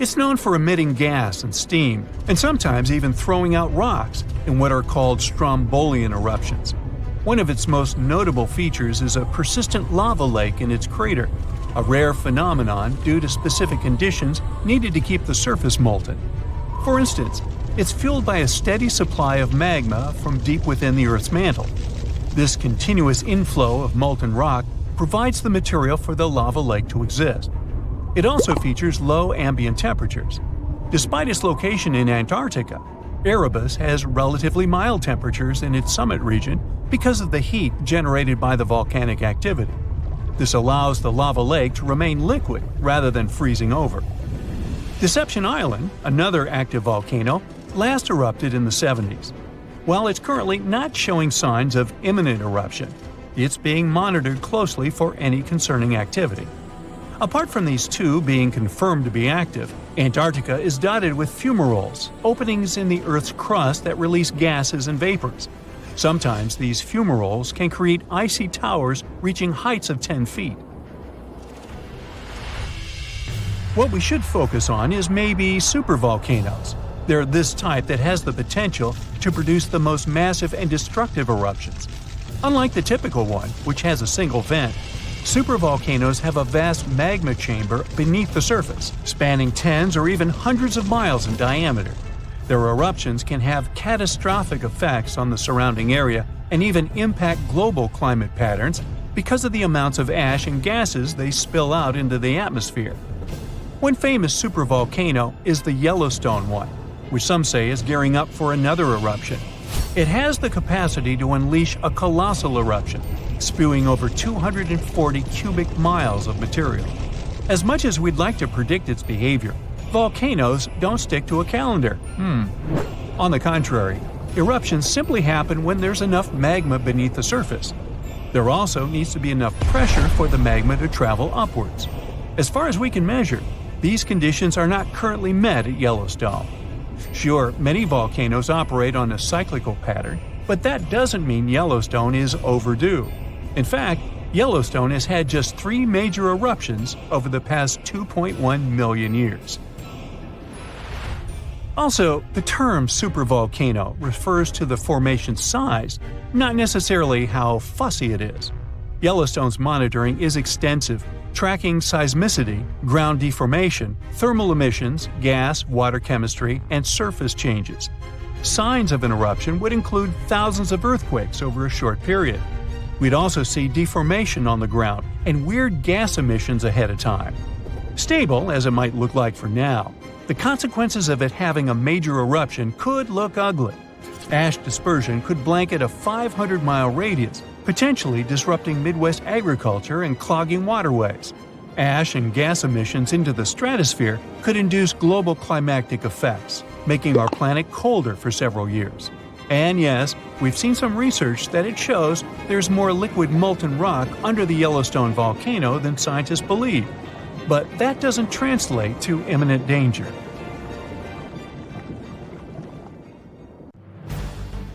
It's known for emitting gas and steam, and sometimes even throwing out rocks in what are called strombolian eruptions. One of its most notable features is a persistent lava lake in its crater, a rare phenomenon due to specific conditions needed to keep the surface molten. For instance, it's fueled by a steady supply of magma from deep within the Earth's mantle. This continuous inflow of molten rock provides the material for the lava lake to exist. It also features low ambient temperatures. Despite its location in Antarctica, Erebus has relatively mild temperatures in its summit region because of the heat generated by the volcanic activity. This allows the lava lake to remain liquid rather than freezing over. Deception Island, another active volcano, last erupted in the 70s. While it's currently not showing signs of imminent eruption, it's being monitored closely for any concerning activity. Apart from these 2 being confirmed to be active, Antarctica is dotted with fumaroles, openings in the Earth's crust that release gases and vapors. Sometimes these fumaroles can create icy towers reaching heights of 10 feet. What we should focus on is maybe supervolcanoes. They're this type that has the potential to produce the most massive and destructive eruptions. Unlike the typical one, which has a single vent, supervolcanoes have a vast magma chamber beneath the surface, spanning tens or even hundreds of miles in diameter. Their eruptions can have catastrophic effects on the surrounding area and even impact global climate patterns because of the amounts of ash and gases they spill out into the atmosphere. One famous supervolcano is the Yellowstone one, which some say is gearing up for another eruption. It has the capacity to unleash a colossal eruption, spewing over 240 cubic miles of material. As much as we'd like to predict its behavior, volcanoes don't stick to a calendar. On the contrary, eruptions simply happen when there's enough magma beneath the surface. There also needs to be enough pressure for the magma to travel upwards. As far as we can measure, these conditions are not currently met at Yellowstone. Sure, many volcanoes operate on a cyclical pattern, but that doesn't mean Yellowstone is overdue. In fact, Yellowstone has had just 3 major eruptions over the past 2.1 million years. Also, the term supervolcano refers to the formation's size, not necessarily how fussy it is. Yellowstone's monitoring is extensive, tracking seismicity, ground deformation, thermal emissions, gas, water chemistry, and surface changes. Signs of an eruption would include thousands of earthquakes over a short period. We'd also see deformation on the ground and weird gas emissions ahead of time. Stable as it might look like for now, the consequences of it having a major eruption could look ugly. Ash dispersion could blanket a 500-mile radius, potentially disrupting Midwest agriculture and clogging waterways. Ash and gas emissions into the stratosphere could induce global climatic effects, making our planet colder for several years. And yes, we've seen some research that it shows there's more liquid molten rock under the Yellowstone volcano than scientists believe. But that doesn't translate to imminent danger.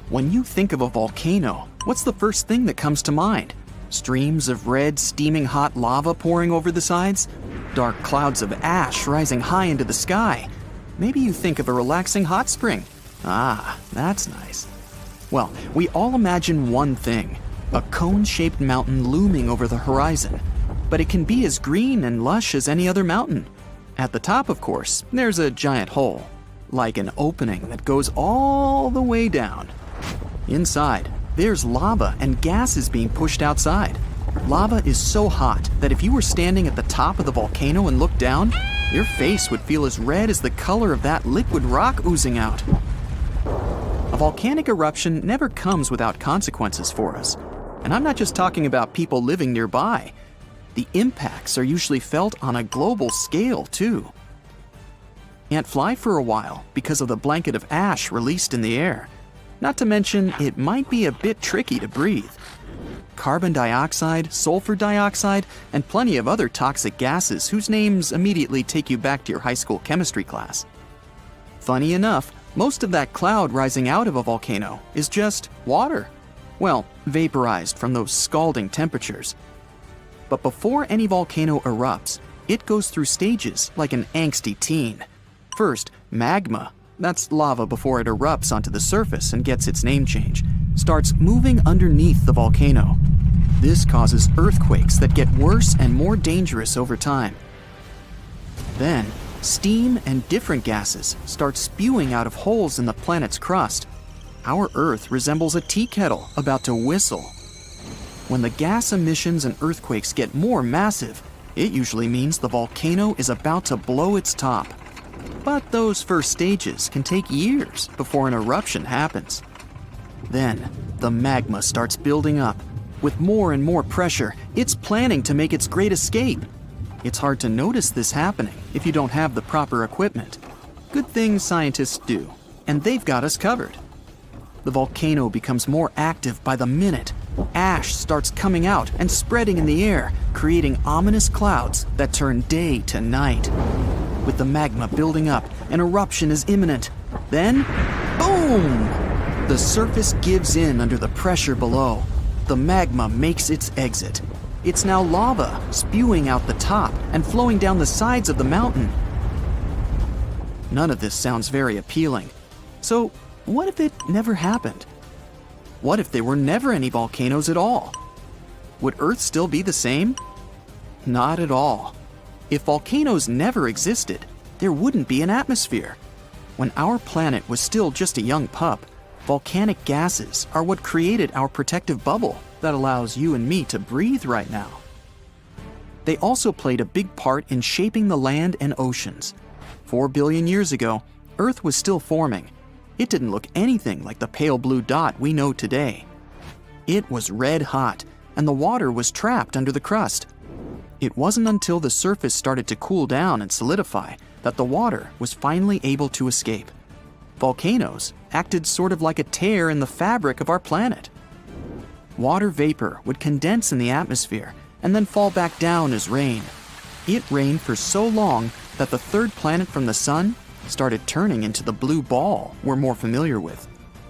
When you think of a volcano, what's the first thing that comes to mind? Streams of red, steaming hot lava pouring over the sides? Dark clouds of ash rising high into the sky? Maybe you think of a relaxing hot spring. Ah, that's nice. Well, we all imagine one thing, a cone-shaped mountain looming over the horizon. But it can be as green and lush as any other mountain. At the top, of course, there's a giant hole, like an opening that goes all the way down. Inside, there's lava and gases being pushed outside. Lava is so hot that if you were standing at the top of the volcano and looked down, your face would feel as red as the color of that liquid rock oozing out. A volcanic eruption never comes without consequences for us. And I'm not just talking about people living nearby. The impacts are usually felt on a global scale, too. Can't fly for a while because of the blanket of ash released in the air. Not to mention, it might be a bit tricky to breathe. Carbon dioxide, sulfur dioxide, and plenty of other toxic gases whose names immediately take you back to your high school chemistry class. Funny enough, most of that cloud rising out of a volcano is just water. Well, vaporized from those scalding temperatures. But before any volcano erupts, it goes through stages like an angsty teen. First, magma, that's lava before it erupts onto the surface and gets its name change, starts moving underneath the volcano. This causes earthquakes that get worse and more dangerous over time. Then, steam and different gases start spewing out of holes in the planet's crust. Our Earth resembles a tea kettle about to whistle. When the gas emissions and earthquakes get more massive, it usually means the volcano is about to blow its top. But those first stages can take years before an eruption happens. Then, the magma starts building up. With more and more pressure, it's planning to make its great escape. It's hard to notice this happening if you don't have the proper equipment. Good things scientists do, and they've got us covered. The volcano becomes more active by the minute. Ash starts coming out and spreading in the air, creating ominous clouds that turn day to night. With the magma building up, an eruption is imminent. Then, boom! The surface gives in under the pressure below. The magma makes its exit. It's now lava, spewing out the top and flowing down the sides of the mountain. None of this sounds very appealing. So, what if it never happened? What if there were never any volcanoes at all? Would Earth still be the same? Not at all. If volcanoes never existed, there wouldn't be an atmosphere. When our planet was still just a young pup, volcanic gases are what created our protective bubble that allows you and me to breathe right now. They also played a big part in shaping the land and oceans. 4 billion years ago, Earth was still forming. it didn't look anything like the pale blue dot we know today. It was red hot, and the water was trapped under the crust. It wasn't until the surface started to cool down and solidify that the water was finally able to escape. Volcanoes acted sort of like a tear in the fabric of our planet. Water vapor would condense in the atmosphere and then fall back down as rain. It rained for so long that the third planet from the sun started turning into the blue ball we're more familiar with.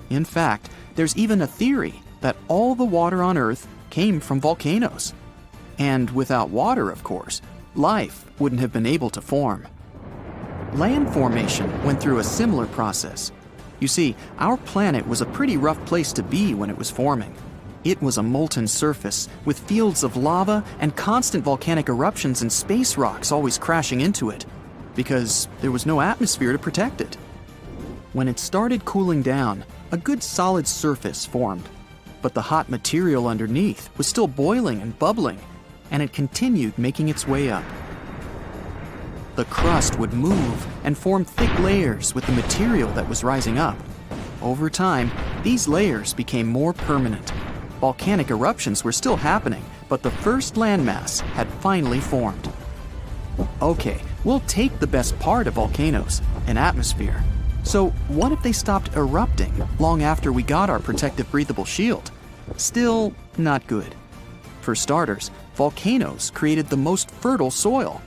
In fact, there's even a theory that all the water on Earth came from volcanoes. And without water, of course, life wouldn't have been able to form. Land formation went through a similar process. You see, our planet was a pretty rough place to be when it was forming. It was a molten surface with fields of lava and constant volcanic eruptions and space rocks always crashing into it, because there was no atmosphere to protect it. When it started cooling down, a good solid surface formed, but the hot material underneath was still boiling and bubbling, and it continued making its way up. The crust would move and form thick layers with the material that was rising up. Over time, these layers became more permanent. Volcanic eruptions were still happening, but the first landmass had finally formed. Okay, we'll take the best part of volcanoes, an atmosphere. So what if they stopped erupting long after we got our protective breathable shield? Still not good. For starters, volcanoes created the most fertile soil.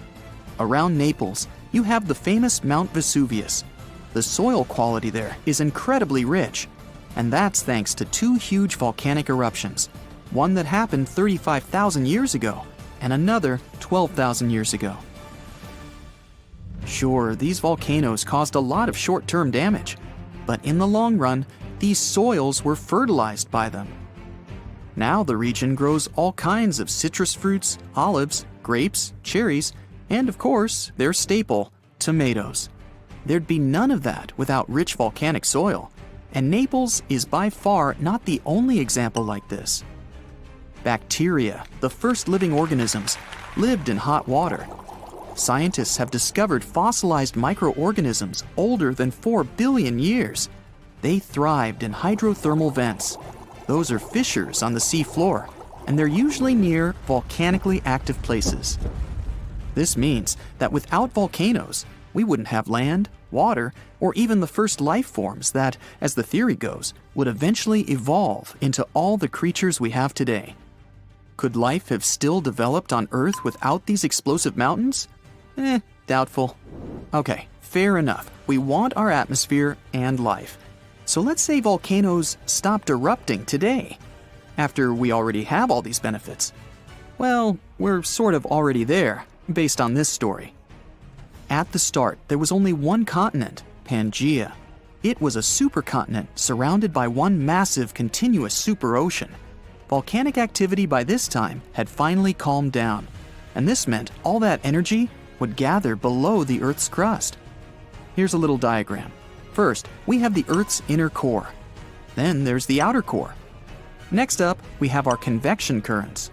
Around Naples, you have the famous Mount Vesuvius. The soil quality there is incredibly rich, and that's thanks to two huge volcanic eruptions, one that happened 35,000 years ago and another 12,000 years ago. Sure, these volcanoes caused a lot of short-term damage, but in the long run, these soils were fertilized by them. Now the region grows all kinds of citrus fruits, olives, grapes, cherries, and of course, their staple, tomatoes. There'd be none of that without rich volcanic soil, and Naples is by far not the only example like this. Bacteria, the first living organisms, lived in hot water. Scientists have discovered fossilized microorganisms older than 4 billion years. They thrived in hydrothermal vents. Those are fissures on the sea floor, and they're usually near volcanically active places. This means that without volcanoes, we wouldn't have land, water, or even the first life forms that, as the theory goes, would eventually evolve into all the creatures we have today. Could life have still developed on Earth without these explosive mountains? Doubtful. Okay, fair enough. We want our atmosphere and life. So let's say volcanoes stopped erupting today, after we already have all these benefits. Well, we're sort of already there, based on this story. At the start, there was only one continent, Pangaea. It was a supercontinent surrounded by one massive continuous superocean. Volcanic activity by this time had finally calmed down, and this meant all that energy would gather below the Earth's crust. Here's a little diagram. First, we have the Earth's inner core. Then there's the outer core. Next up, we have our convection currents.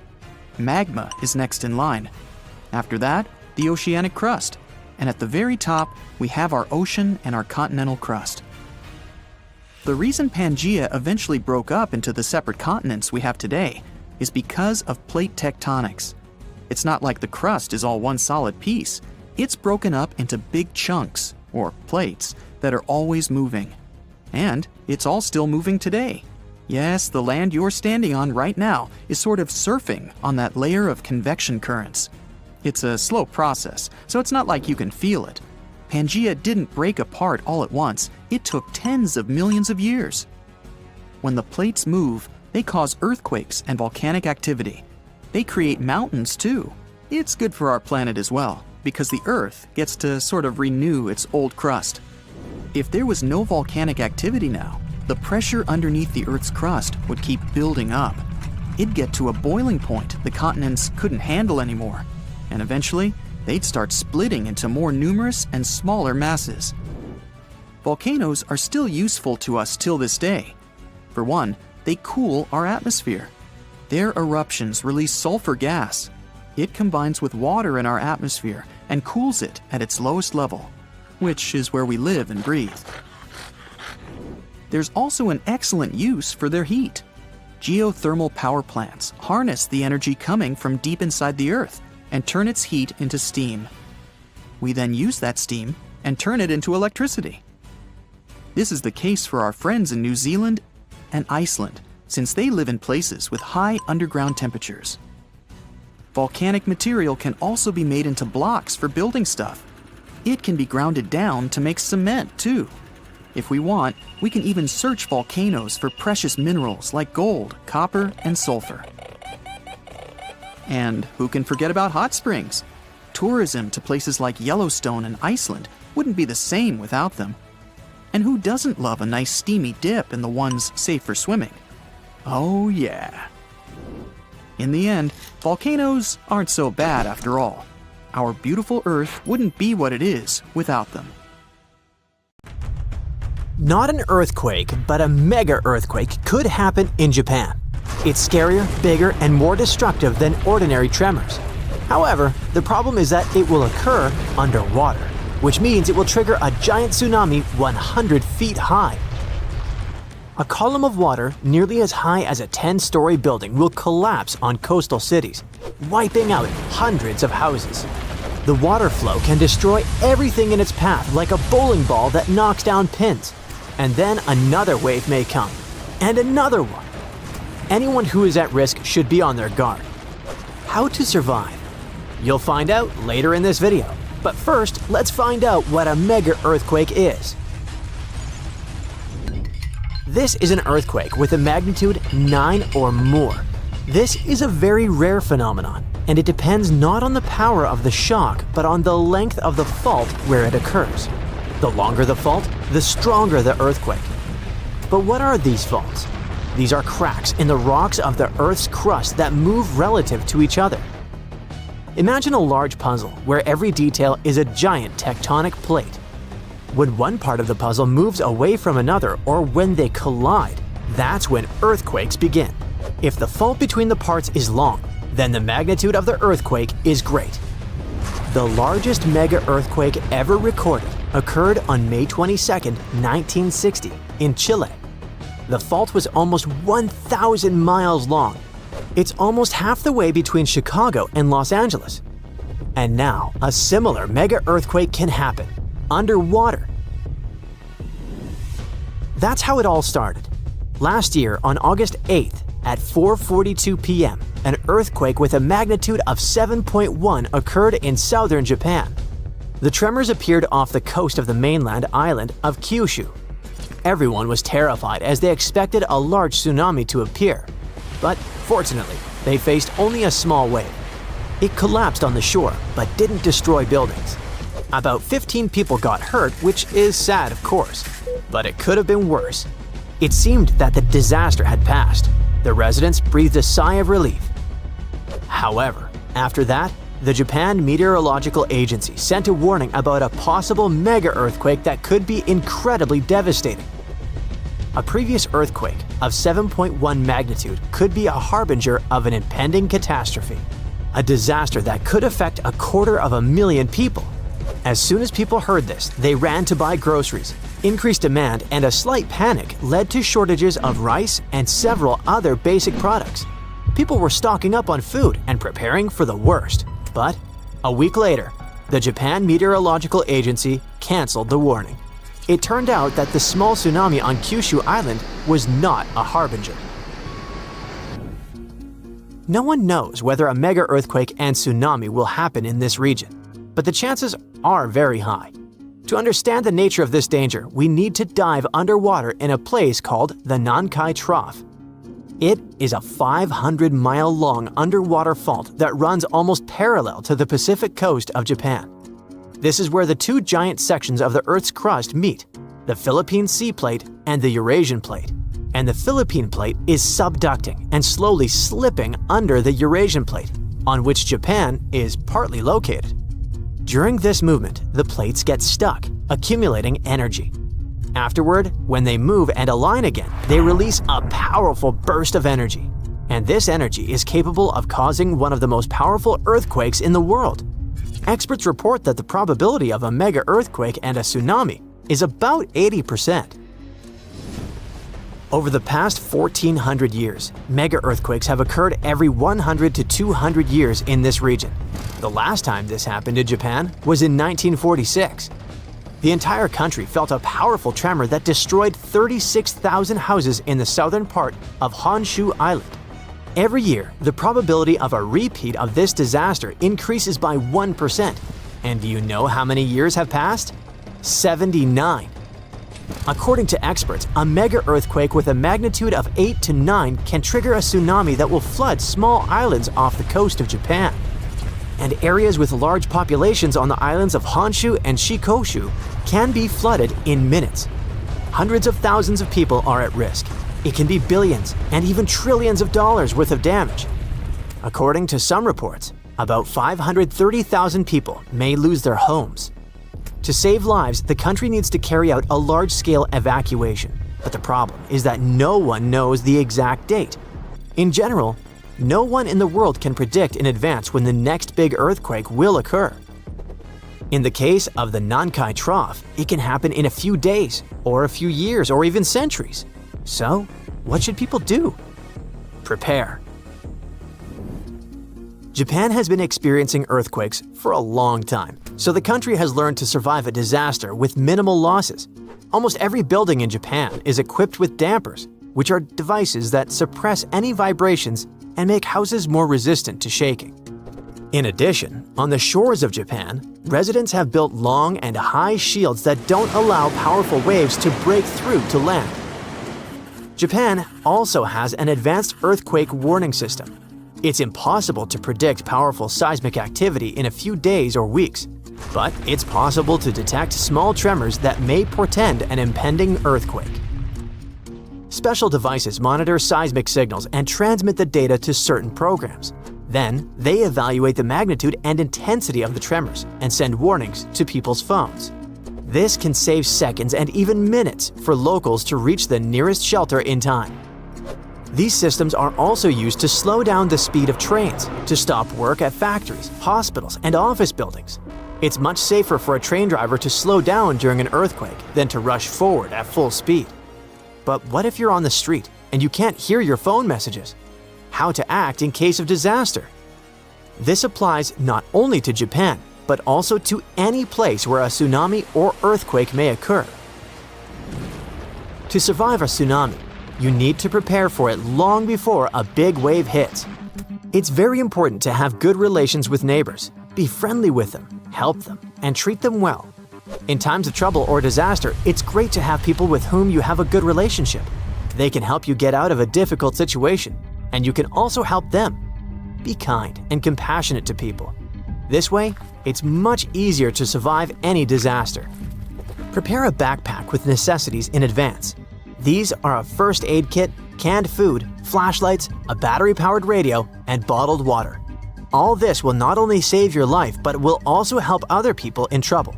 Magma is next in line. After that, the oceanic crust. And at the very top, we have our ocean and our continental crust. The reason Pangaea eventually broke up into the separate continents we have today is because of plate tectonics. It's not like the crust is all one solid piece. It's broken up into big chunks, or plates, that are always moving. And it's all still moving today. Yes, the land you're standing on right now is sort of surfing on that layer of convection currents. It's a slow process, so it's not like you can feel it. Pangaea didn't break apart all at once. It took tens of millions of years. When the plates move, they cause earthquakes and volcanic activity. They create mountains too. It's good for our planet as well, because the Earth gets to sort of renew its old crust. If there was no volcanic activity now, the pressure underneath the Earth's crust would keep building up. It'd get to a boiling point the continents couldn't handle anymore. And eventually, they'd start splitting into more numerous and smaller masses. Volcanoes are still useful to us till this day. For one, they cool our atmosphere. Their eruptions release sulfur gas. It combines with water in our atmosphere and cools it at its lowest level, which is where we live and breathe. there's also an excellent use for their heat. Geothermal power plants harness the energy coming from deep inside the Earth and turn its heat into steam. We then use that steam and turn it into electricity. This is the case for our friends in New Zealand and Iceland, since they live in places with high underground temperatures. Volcanic material can also be made into blocks for building stuff. It can be grounded down to make cement, too. If we want, we can even search volcanoes for precious minerals like gold, copper, and sulfur. And who can forget about hot springs? Tourism to places like Yellowstone and Iceland wouldn't be the same without them. And who doesn't love a nice steamy dip in the ones safe for swimming? Oh yeah. In the end, volcanoes aren't so bad after all. Our beautiful Earth wouldn't be what it is without them. Not an earthquake, but a mega earthquake could happen in Japan. It's scarier, bigger, and more destructive than ordinary tremors. However, the problem is that it will occur underwater, which means it will trigger a giant tsunami 100 feet high. A column of water nearly as high as a 10-story building will collapse on coastal cities, wiping out hundreds of houses. The water flow can destroy everything in its path like a bowling ball that knocks down pins. And then another wave may come, and another one. Anyone who is at risk should be on their guard. How to survive? You'll find out later in this video. But first, let's find out what a mega earthquake is. This is an earthquake with a magnitude 9 or more. This is a very rare phenomenon, and it depends not on the power of the shock, but on the length of the fault where it occurs. The longer the fault, the stronger the earthquake. But what are these faults? These are cracks in the rocks of the Earth's crust that move relative to each other. Imagine a large puzzle where every detail is a giant tectonic plate. When one part of the puzzle moves away from another or when they collide, that's when earthquakes begin. If the fault between the parts is long, then the magnitude of the earthquake is great. The largest mega earthquake ever recorded occurred on May 22, 1960, in Chile. The fault was almost 1,000 miles long. It's almost half the way between Chicago and Los Angeles. And now, a similar mega earthquake can happen, underwater. That's how it all started. Last year, on August 8th, at 4:42 p.m., an earthquake with a magnitude of 7.1 occurred in southern Japan. The tremors appeared off the coast of the mainland island of Kyushu. Everyone was terrified as they expected a large tsunami to appear. But fortunately, they faced only a small wave. It collapsed on the shore, but didn't destroy buildings. About 15 people got hurt, which is sad, of course. But it could have been worse. It seemed that the disaster had passed. The residents breathed a sigh of relief. However, after that, the Japan Meteorological Agency sent a warning about a possible mega-earthquake that could be incredibly devastating. A previous earthquake of 7.1 magnitude could be a harbinger of an impending catastrophe, a disaster that could affect 250,000 people. As soon as people heard this, they ran to buy groceries. Increased demand and a slight panic led to shortages of rice and several other basic products. People were stocking up on food and preparing for the worst. But a week later, the Japan Meteorological Agency canceled the warning. It turned out that the small tsunami on Kyushu Island was not a harbinger. No one knows whether a mega earthquake and tsunami will happen in this region, but the chances are very high. To understand the nature of this danger, we need to dive underwater in a place called the Nankai Trough. It is a 500-mile-long underwater fault that runs almost parallel to the Pacific coast of Japan. This is where the two giant sections of the Earth's crust meet, the Philippine Sea Plate and the Eurasian Plate. And the Philippine Plate is subducting and slowly slipping under the Eurasian Plate, on which Japan is partly located. During this movement, the plates get stuck, accumulating energy. Afterward, when they move and align again, they release a powerful burst of energy. And this energy is capable of causing one of the most powerful earthquakes in the world. Experts report that the probability of a mega earthquake and a tsunami is about 80%. Over the past 1,400 years, mega-earthquakes have occurred every 100 to 200 years in this region. The last time this happened in Japan was in 1946. The entire country felt a powerful tremor that destroyed 36,000 houses in the southern part of Honshu Island. Every year, the probability of a repeat of this disaster increases by 1%. And do you know how many years have passed? 79. According to experts, a mega-earthquake with a magnitude of 8 to 9 can trigger a tsunami that will flood small islands off the coast of Japan. And areas with large populations on the islands of Honshu and Shikoku can be flooded in minutes. Hundreds of thousands of people are at risk. It can be billions and even trillions of dollars worth of damage. According to some reports, about 530,000 people may lose their homes. To save lives, the country needs to carry out a large-scale evacuation. But the problem is that no one knows the exact date. In general, no one in the world can predict in advance when the next big earthquake will occur. In the case of the Nankai Trough, it can happen in a few days, or a few years, or even centuries. So, what should people do? Prepare. Japan has been experiencing earthquakes for a long time, so the country has learned to survive a disaster with minimal losses. Almost every building in Japan is equipped with dampers, which are devices that suppress any vibrations and make houses more resistant to shaking. In addition, on the shores of Japan, residents have built long and high shields that don't allow powerful waves to break through to land. Japan also has an advanced earthquake warning system. It's impossible to predict powerful seismic activity in a few days or weeks, but it's possible to detect small tremors that may portend an impending earthquake. Special devices monitor seismic signals and transmit the data to certain programs. Then, they evaluate the magnitude and intensity of the tremors and send warnings to people's phones. This can save seconds and even minutes for locals to reach the nearest shelter in time. These systems are also used to slow down the speed of trains, to stop work at factories, hospitals, and office buildings. It's much safer for a train driver to slow down during an earthquake than to rush forward at full speed. But what if you're on the street and you can't hear your phone messages? How to act in case of disaster? This applies not only to Japan, but also to any place where a tsunami or earthquake may occur. To survive a tsunami, you need to prepare for it long before a big wave hits. It's very important to have good relations with neighbors. Be friendly with them, help them, and treat them well. In times of trouble or disaster, it's great to have people with whom you have a good relationship. They can help you get out of a difficult situation, and you can also help them. Be kind and compassionate to people. This way, it's much easier to survive any disaster. Prepare a backpack with necessities in advance. These are a first aid kit, canned food, flashlights, a battery-powered radio, and bottled water. All this will not only save your life, but will also help other people in trouble.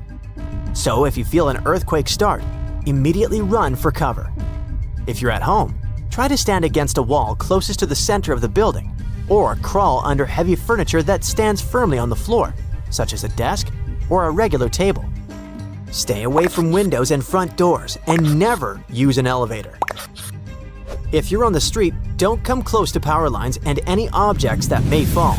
So if you feel an earthquake start, immediately run for cover. If you're at home, try to stand against a wall closest to the center of the building, or crawl under heavy furniture that stands firmly on the floor, such as a desk or a regular table. Stay away from windows and front doors, and never use an elevator. If you're on the street, don't come close to power lines and any objects that may fall.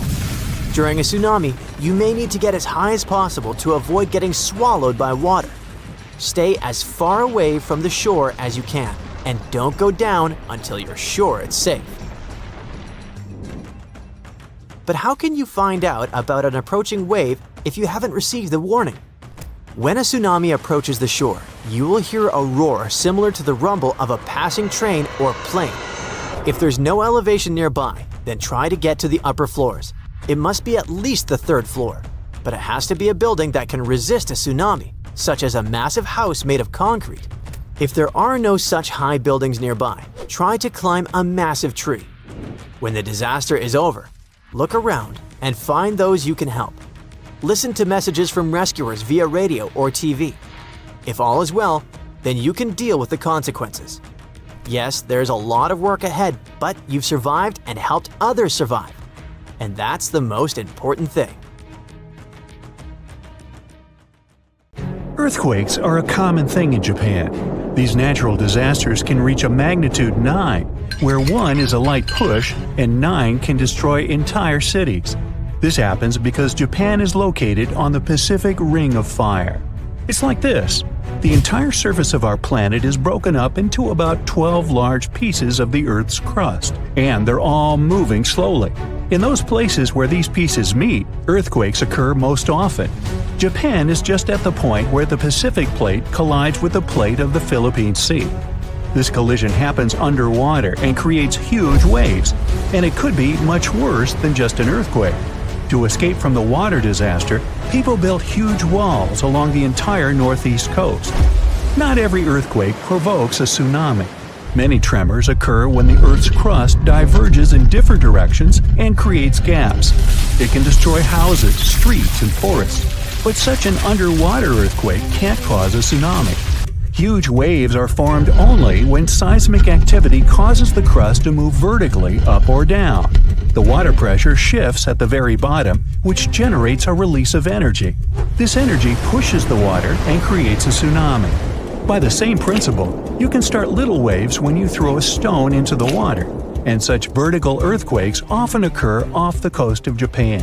During a tsunami, you may need to get as high as possible to avoid getting swallowed by water. Stay as far away from the shore as you can, and don't go down until you're sure it's safe. But how can you find out about an approaching wave if you haven't received the warning? When a tsunami approaches the shore, you will hear a roar similar to the rumble of a passing train or plane. If there's no elevation nearby, then try to get to the upper floors. It must be at least the third floor, but it has to be a building that can resist a tsunami, such as a massive house made of concrete. If there are no such high buildings nearby, try to climb a massive tree. When the disaster is over, look around and find those you can help. Listen to messages from rescuers via radio or TV. If all is well, then you can deal with the consequences. Yes, there's a lot of work ahead, but you've survived and helped others survive. And that's the most important thing. Earthquakes are a common thing in Japan. These natural disasters can reach a magnitude 9, where 1 is a light push and 9 can destroy entire cities. This happens because Japan is located on the Pacific Ring of Fire. It's like this. The entire surface of our planet is broken up into about 12 large pieces of the Earth's crust, and they're all moving slowly. In those places where these pieces meet, earthquakes occur most often. Japan is just at the point where the Pacific Plate collides with the plate of the Philippine Sea. This collision happens underwater and creates huge waves, and it could be much worse than just an earthquake. To escape from the water disaster, people built huge walls along the entire northeast coast. Not every earthquake provokes a tsunami. Many tremors occur when the Earth's crust diverges in different directions and creates gaps. It can destroy houses, streets, and forests. But such an underwater earthquake can't cause a tsunami. Huge waves are formed only when seismic activity causes the crust to move vertically up or down. The water pressure shifts at the very bottom, which generates a release of energy. This energy pushes the water and creates a tsunami. By the same principle, you can start little waves when you throw a stone into the water, and such vertical earthquakes often occur off the coast of Japan.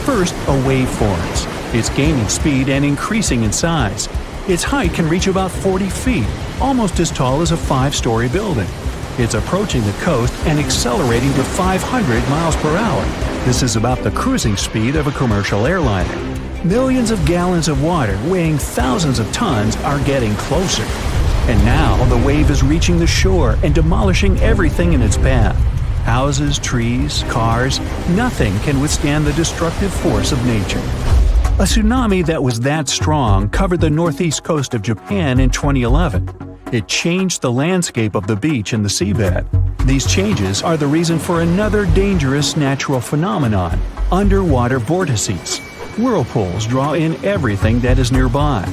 First, a wave forms. It's gaining speed and increasing in size. Its height can reach about 40 feet, almost as tall as a 5-story building. It's approaching the coast and accelerating to 500 miles per hour. This is about the cruising speed of a commercial airliner. Millions of gallons of water weighing thousands of tons are getting closer. And now the wave is reaching the shore and demolishing everything in its path. Houses, trees, cars, nothing can withstand the destructive force of nature. A tsunami that was that strong covered the northeast coast of Japan in 2011. It changed the landscape of the beach and the seabed. These changes are the reason for another dangerous natural phenomenon: underwater vortices. Whirlpools draw in everything that is nearby.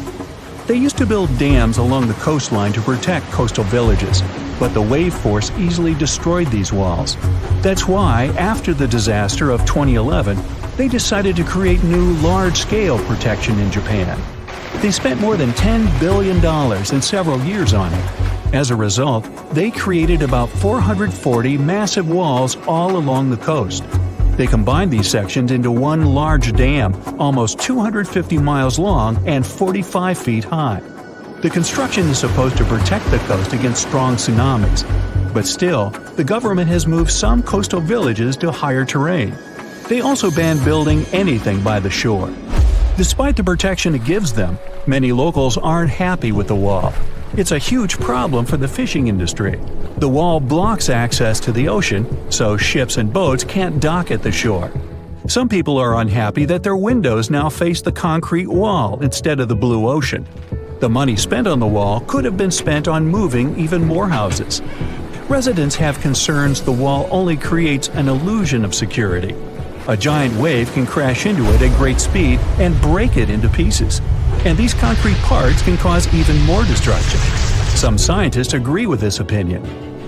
They used to build dams along the coastline to protect coastal villages, but the wave force easily destroyed these walls. That's why, after the disaster of 2011, they decided to create new large-scale protection in Japan. They spent more than $10 billion in several years on it. As a result, they created about 440 massive walls all along the coast. They combined these sections into one large dam, almost 250 miles long and 45 feet high. The construction is supposed to protect the coast against strong tsunamis. But still, the government has moved some coastal villages to higher terrain. They also ban building anything by the shore. Despite the protection it gives them, many locals aren't happy with the wall. It's a huge problem for the fishing industry. The wall blocks access to the ocean, so ships and boats can't dock at the shore. Some people are unhappy that their windows now face the concrete wall instead of the blue ocean. The money spent on the wall could have been spent on moving even more houses. Residents have concerns the wall only creates an illusion of security. A giant wave can crash into it at great speed and break it into pieces. And these concrete parts can cause even more destruction. Some scientists agree with this opinion.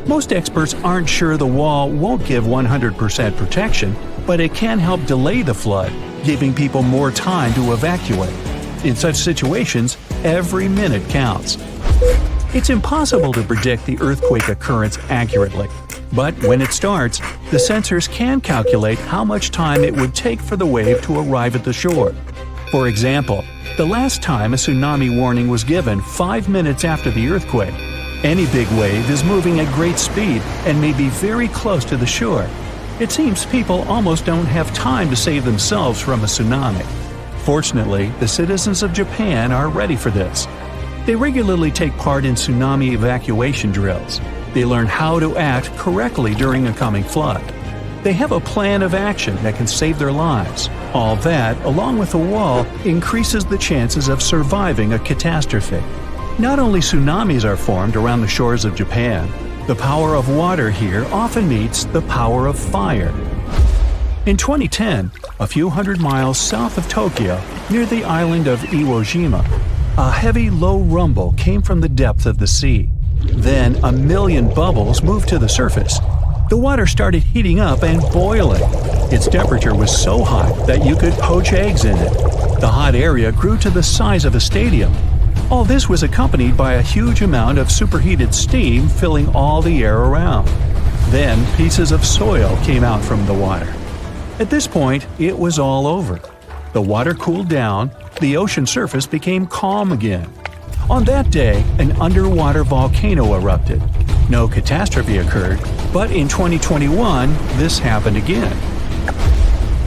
Most experts aren't sure the wall won't give 100% protection, but it can help delay the flood, giving people more time to evacuate. In such situations, every minute counts. It's impossible to predict the earthquake occurrence accurately. But when it starts, the sensors can calculate how much time it would take for the wave to arrive at the shore. For example, the last time a tsunami warning was given 5 minutes after the earthquake. Any big wave is moving at great speed and may be very close to the shore. It seems people almost don't have time to save themselves from a tsunami. Fortunately, the citizens of Japan are ready for this. They regularly take part in tsunami evacuation drills. They learn how to act correctly during a coming flood. They have a plan of action that can save their lives. All that, along with a wall, increases the chances of surviving a catastrophe. Not only tsunamis are formed around the shores of Japan, the power of water here often meets the power of fire. In 2010, a few hundred miles south of Tokyo, near the island of Iwo Jima, a heavy, low rumble came from the depth of the sea. Then a million bubbles moved to the surface. The water started heating up and boiling. Its temperature was so high that you could poach eggs in it. The hot area grew to the size of a stadium. All this was accompanied by a huge amount of superheated steam filling all the air around. Then pieces of soil came out from the water. At this point, it was all over. The water cooled down, the ocean surface became calm again. On that day, an underwater volcano erupted. No catastrophe occurred, but in 2021, this happened again.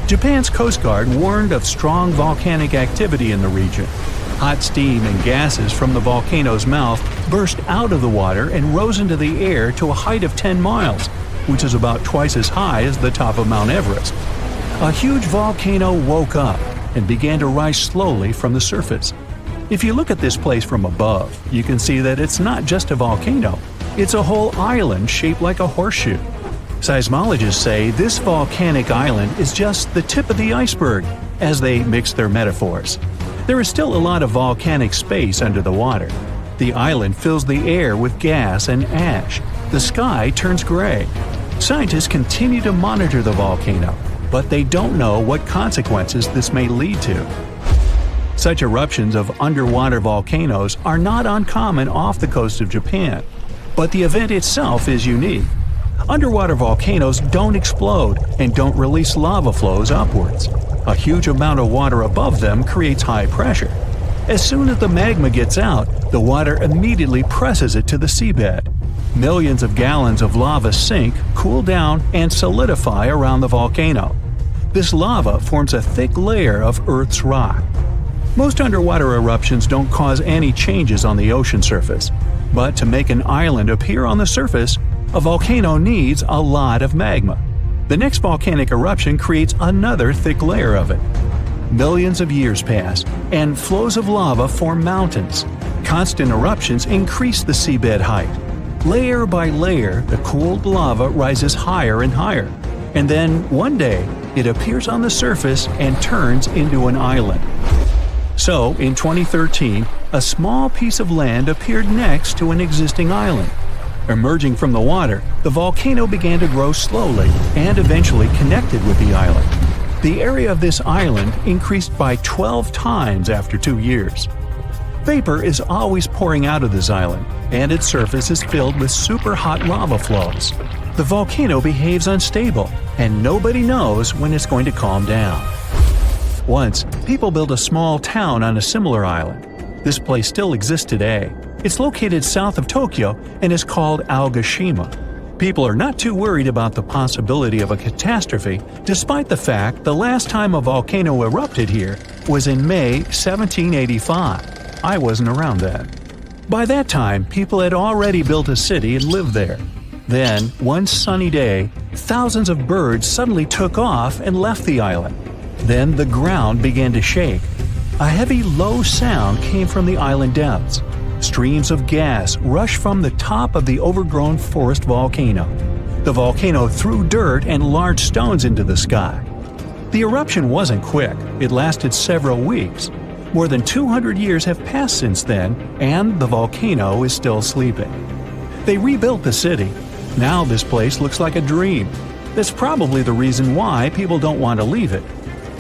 Japan's Coast Guard warned of strong volcanic activity in the region. Hot steam and gases from the volcano's mouth burst out of the water and rose into the air to a height of 10 miles, which is about twice as high as the top of Mount Everest. A huge volcano woke up and began to rise slowly from the surface. If you look at this place from above, you can see that it's not just a volcano, it's a whole island shaped like a horseshoe. Seismologists say this volcanic island is just the tip of the iceberg, as they mix their metaphors. There is still a lot of volcanic space under the water. The island fills the air with gas and ash. The sky turns gray. Scientists continue to monitor the volcano, but they don't know what consequences this may lead to. Such eruptions of underwater volcanoes are not uncommon off the coast of Japan, but the event itself is unique. Underwater volcanoes don't explode and don't release lava flows upwards. A huge amount of water above them creates high pressure. As soon as the magma gets out, the water immediately presses it to the seabed. Millions of gallons of lava sink, cool down, and solidify around the volcano. This lava forms a thick layer of Earth's rock. Most underwater eruptions don't cause any changes on the ocean surface, but to make an island appear on the surface, a volcano needs a lot of magma. The next volcanic eruption creates another thick layer of it. Millions of years pass, and flows of lava form mountains. Constant eruptions increase the seabed height. Layer by layer, the cooled lava rises higher and higher, and then one day it appears on the surface and turns into an island. So, in 2013, a small piece of land appeared next to an existing island. Emerging from the water, the volcano began to grow slowly and eventually connected with the island. The area of this island increased by 12 times after 2 years. Vapor is always pouring out of this island, and its surface is filled with super hot lava flows. The volcano behaves unstable, and nobody knows when it's going to calm down. Once, people built a small town on a similar island. This place still exists today. It's located south of Tokyo and is called Aogashima. People are not too worried about the possibility of a catastrophe, despite the fact the last time a volcano erupted here was in May 1785. I wasn't around then. By that time, people had already built a city and lived there. Then, one sunny day, thousands of birds suddenly took off and left the island. Then the ground began to shake. A heavy, low sound came from the island depths. Streams of gas rushed from the top of the overgrown forest volcano. The volcano threw dirt and large stones into the sky. The eruption wasn't quick. It lasted several weeks. More than 200 years have passed since then, and the volcano is still sleeping. They rebuilt the city. Now this place looks like a dream. That's probably the reason why people don't want to leave it.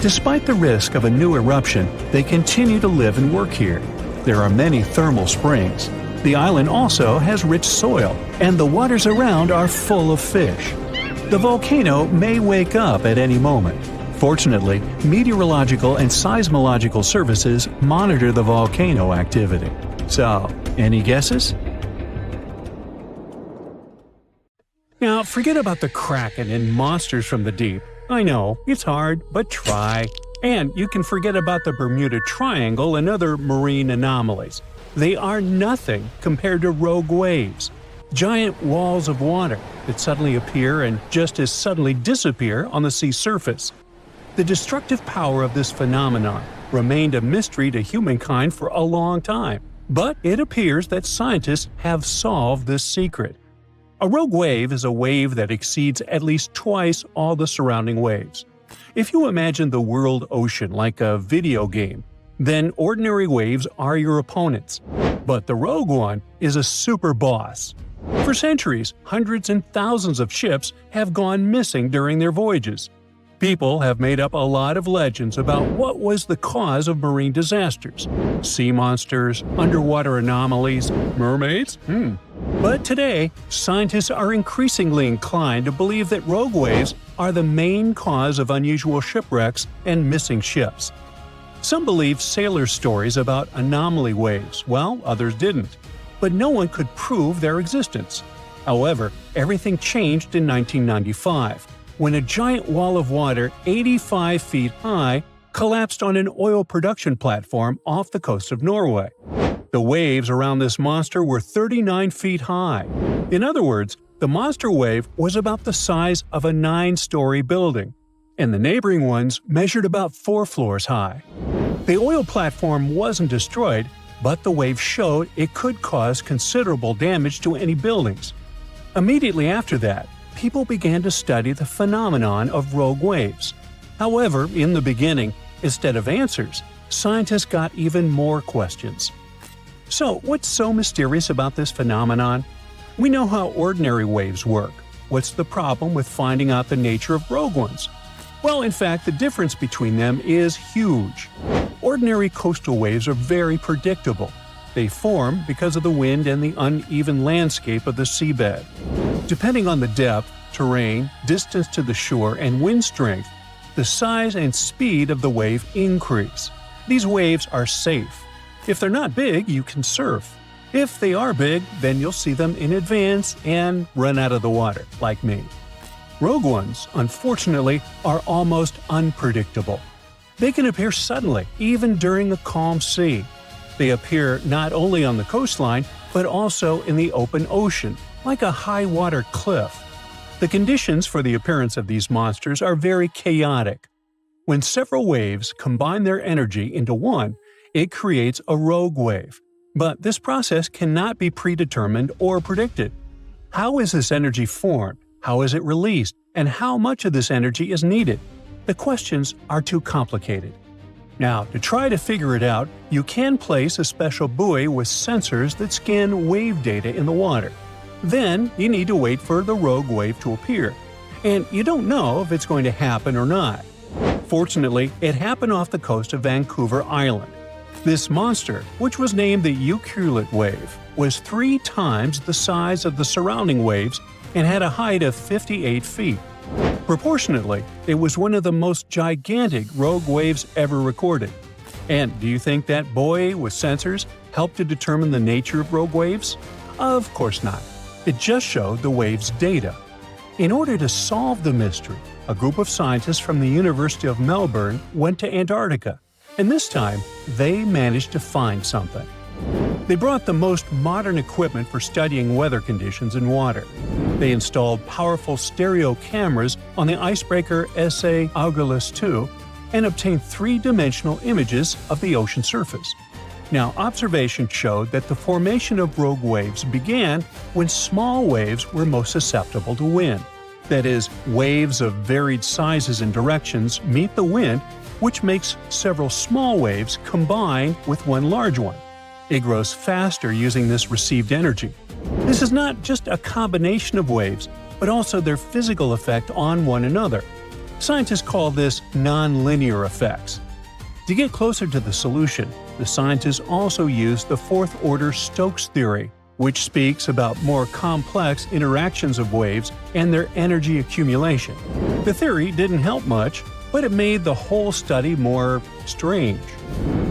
Despite the risk of a new eruption, they continue to live and work here. There are many thermal springs. The island also has rich soil, and the waters around are full of fish. The volcano may wake up at any moment. Fortunately, meteorological and seismological services monitor the volcano activity. So, any guesses? Now, forget about the Kraken and monsters from the deep. I know, it's hard, but try. And you can forget about the Bermuda Triangle and other marine anomalies. They are nothing compared to rogue waves. Giant walls of water that suddenly appear and just as suddenly disappear on the sea surface. The destructive power of this phenomenon remained a mystery to humankind for a long time, but it appears that scientists have solved this secret. A rogue wave is a wave that exceeds at least twice all the surrounding waves. If you imagine the world ocean like a video game, then ordinary waves are your opponents. But the rogue one is a super boss. For centuries, hundreds and thousands of ships have gone missing during their voyages. People have made up a lot of legends about what was the cause of marine disasters. Sea monsters, underwater anomalies, mermaids? But today, scientists are increasingly inclined to believe that rogue waves are the main cause of unusual shipwrecks and missing ships. Some believe sailors' stories about anomaly waves, while others didn't. But no one could prove their existence. However, everything changed in 1995, when a giant wall of water 85 feet high collapsed on an oil production platform off the coast of Norway. The waves around this monster were 39 feet high. In other words, the monster wave was about the size of a 9-story building, and the neighboring ones measured about 4 floors high. The oil platform wasn't destroyed, but the wave showed it could cause considerable damage to any buildings. Immediately after that, people began to study the phenomenon of rogue waves. However, in the beginning, instead of answers, scientists got even more questions. So, what's so mysterious about this phenomenon? We know how ordinary waves work. What's the problem with finding out the nature of rogue ones? Well, in fact, the difference between them is huge. Ordinary coastal waves are very predictable. They form because of the wind and the uneven landscape of the seabed. Depending on the depth, terrain, distance to the shore, and wind strength, the size and speed of the wave increase. These waves are safe. If they're not big, you can surf. If they are big, then you'll see them in advance and run out of the water, like me. Rogue ones, unfortunately, are almost unpredictable. They can appear suddenly, even during a calm sea. They appear not only on the coastline, but also in the open ocean, like a high-water cliff. The conditions for the appearance of these monsters are very chaotic. When several waves combine their energy into one, it creates a rogue wave. But this process cannot be predetermined or predicted. How is this energy formed? How is it released? And how much of this energy is needed? The questions are too complicated. Now, to try to figure it out, you can place a special buoy with sensors that scan wave data in the water. Then, you need to wait for the rogue wave to appear. And you don't know if it's going to happen or not. Fortunately, it happened off the coast of Vancouver Island. This monster, which was named the Erupted wave, was 3 times the size of the surrounding waves and had a height of 58 feet. Proportionately, it was one of the most gigantic rogue waves ever recorded. And do you think that buoy with sensors helped to determine the nature of rogue waves? Of course not. It just showed the wave's data. In order to solve the mystery, a group of scientists from the University of Melbourne went to Antarctica, and this time they managed to find something. They brought the most modern equipment for studying weather conditions in water. They installed powerful stereo cameras on the icebreaker SA Augustus II and obtained 3-dimensional images of the ocean surface. Now, observation showed that the formation of rogue waves began when small waves were most susceptible to wind. That is, waves of varied sizes and directions meet the wind, which makes several small waves combine with one large one. It grows faster using this received energy. This is not just a combination of waves, but also their physical effect on one another. Scientists call this nonlinear effects. To get closer to the solution, the scientists also used the fourth-order Stokes theory, which speaks about more complex interactions of waves and their energy accumulation. The theory didn't help much, but it made the whole study more strange.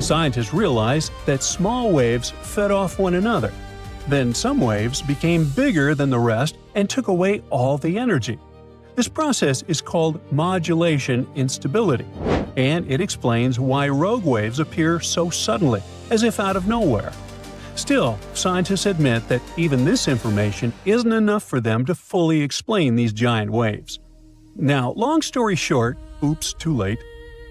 Scientists realized that small waves fed off one another. Then some waves became bigger than the rest and took away all the energy. This process is called modulation instability, and it explains why rogue waves appear so suddenly, as if out of nowhere. Still, scientists admit that even this information isn't enough for them to fully explain these giant waves. Now, long story short, oops, too late,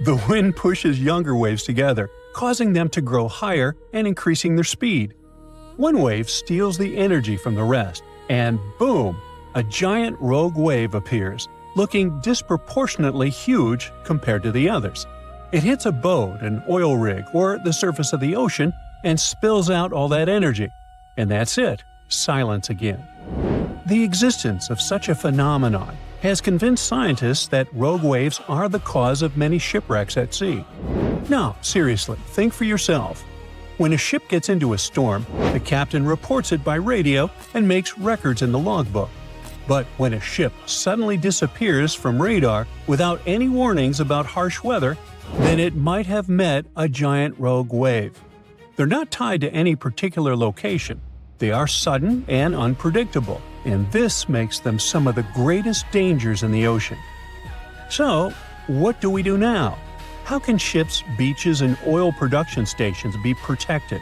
the wind pushes younger waves together, causing them to grow higher and increasing their speed. One wave steals the energy from the rest, and boom, a giant rogue wave appears, looking disproportionately huge compared to the others. It hits a boat, an oil rig, or the surface of the ocean and spills out all that energy. And that's it, silence again. The existence of such a phenomenon has convinced scientists that rogue waves are the cause of many shipwrecks at sea. Now, seriously, think for yourself. When a ship gets into a storm, the captain reports it by radio and makes records in the logbook. But when a ship suddenly disappears from radar without any warnings about harsh weather, then it might have met a giant rogue wave. They're not tied to any particular location. They are sudden and unpredictable, and this makes them some of the greatest dangers in the ocean. So, what do we do now? How can ships, beaches, and oil production stations be protected?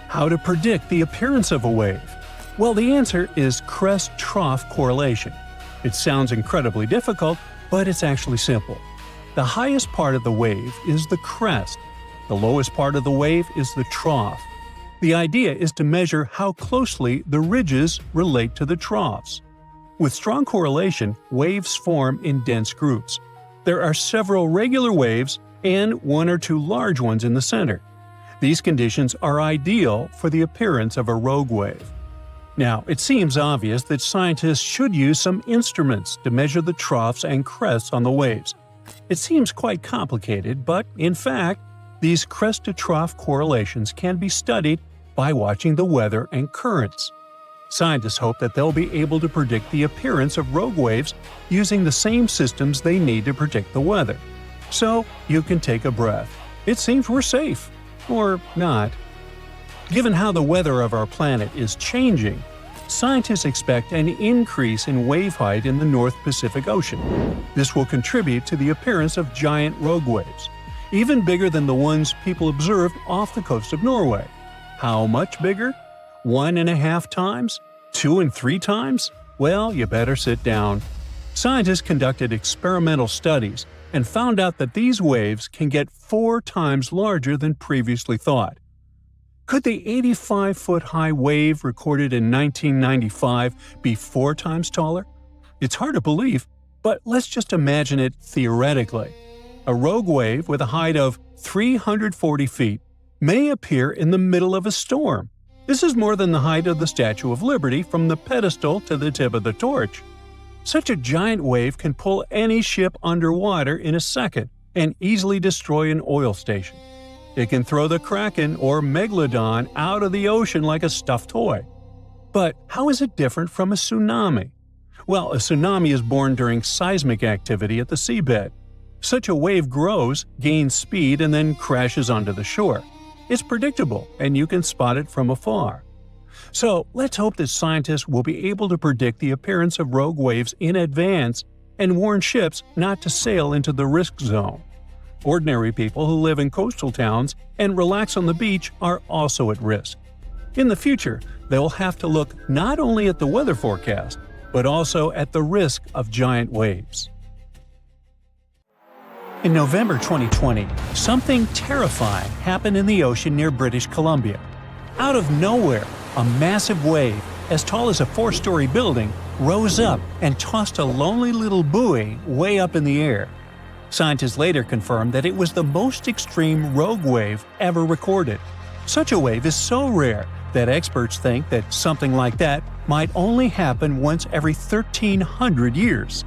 How to predict the appearance of a wave? Well, the answer is crest-trough correlation. It sounds incredibly difficult, but it's actually simple. The highest part of the wave is the crest. The lowest part of the wave is the trough. The idea is to measure how closely the ridges relate to the troughs. With strong correlation, waves form in dense groups. There are several regular waves and one or two large ones in the center. These conditions are ideal for the appearance of a rogue wave. Now, it seems obvious that scientists should use some instruments to measure the troughs and crests on the waves. It seems quite complicated, but in fact, these crest-to-trough correlations can be studied by watching the weather and currents. Scientists hope that they'll be able to predict the appearance of rogue waves using the same systems they need to predict the weather. So, you can take a breath. It seems we're safe. Or not. Given how the weather of our planet is changing, scientists expect an increase in wave height in the North Pacific Ocean. This will contribute to the appearance of giant rogue waves, even bigger than the ones people observed off the coast of Norway. How much bigger? 1.5 times? 2 and 3 times? Well, you better sit down. Scientists conducted experimental studies and found out that these waves can get 4 times larger than previously thought. Could the 85-foot-high wave recorded in 1995 be 4 times taller? It's hard to believe, but let's just imagine it theoretically. A rogue wave with a height of 340 feet may appear in the middle of a storm. This is more than the height of the Statue of Liberty from the pedestal to the tip of the torch. Such a giant wave can pull any ship underwater in a second and easily destroy an oil station. It can throw the Kraken or Megalodon out of the ocean like a stuffed toy. But how is it different from a tsunami? Well, a tsunami is born during seismic activity at the seabed. Such a wave grows, gains speed, and then crashes onto the shore. It's predictable, and you can spot it from afar. So let's hope that scientists will be able to predict the appearance of rogue waves in advance and warn ships not to sail into the risk zone. Ordinary people who live in coastal towns and relax on the beach are also at risk. In the future, they will have to look not only at the weather forecast, but also at the risk of giant waves. In November 2020, something terrifying happened in the ocean near British Columbia. Out of nowhere, a massive wave, as tall as a 4-story building, rose up and tossed a lonely little buoy way up in the air. Scientists later confirmed that it was the most extreme rogue wave ever recorded. Such a wave is so rare that experts think that something like that might only happen once every 1,300 years.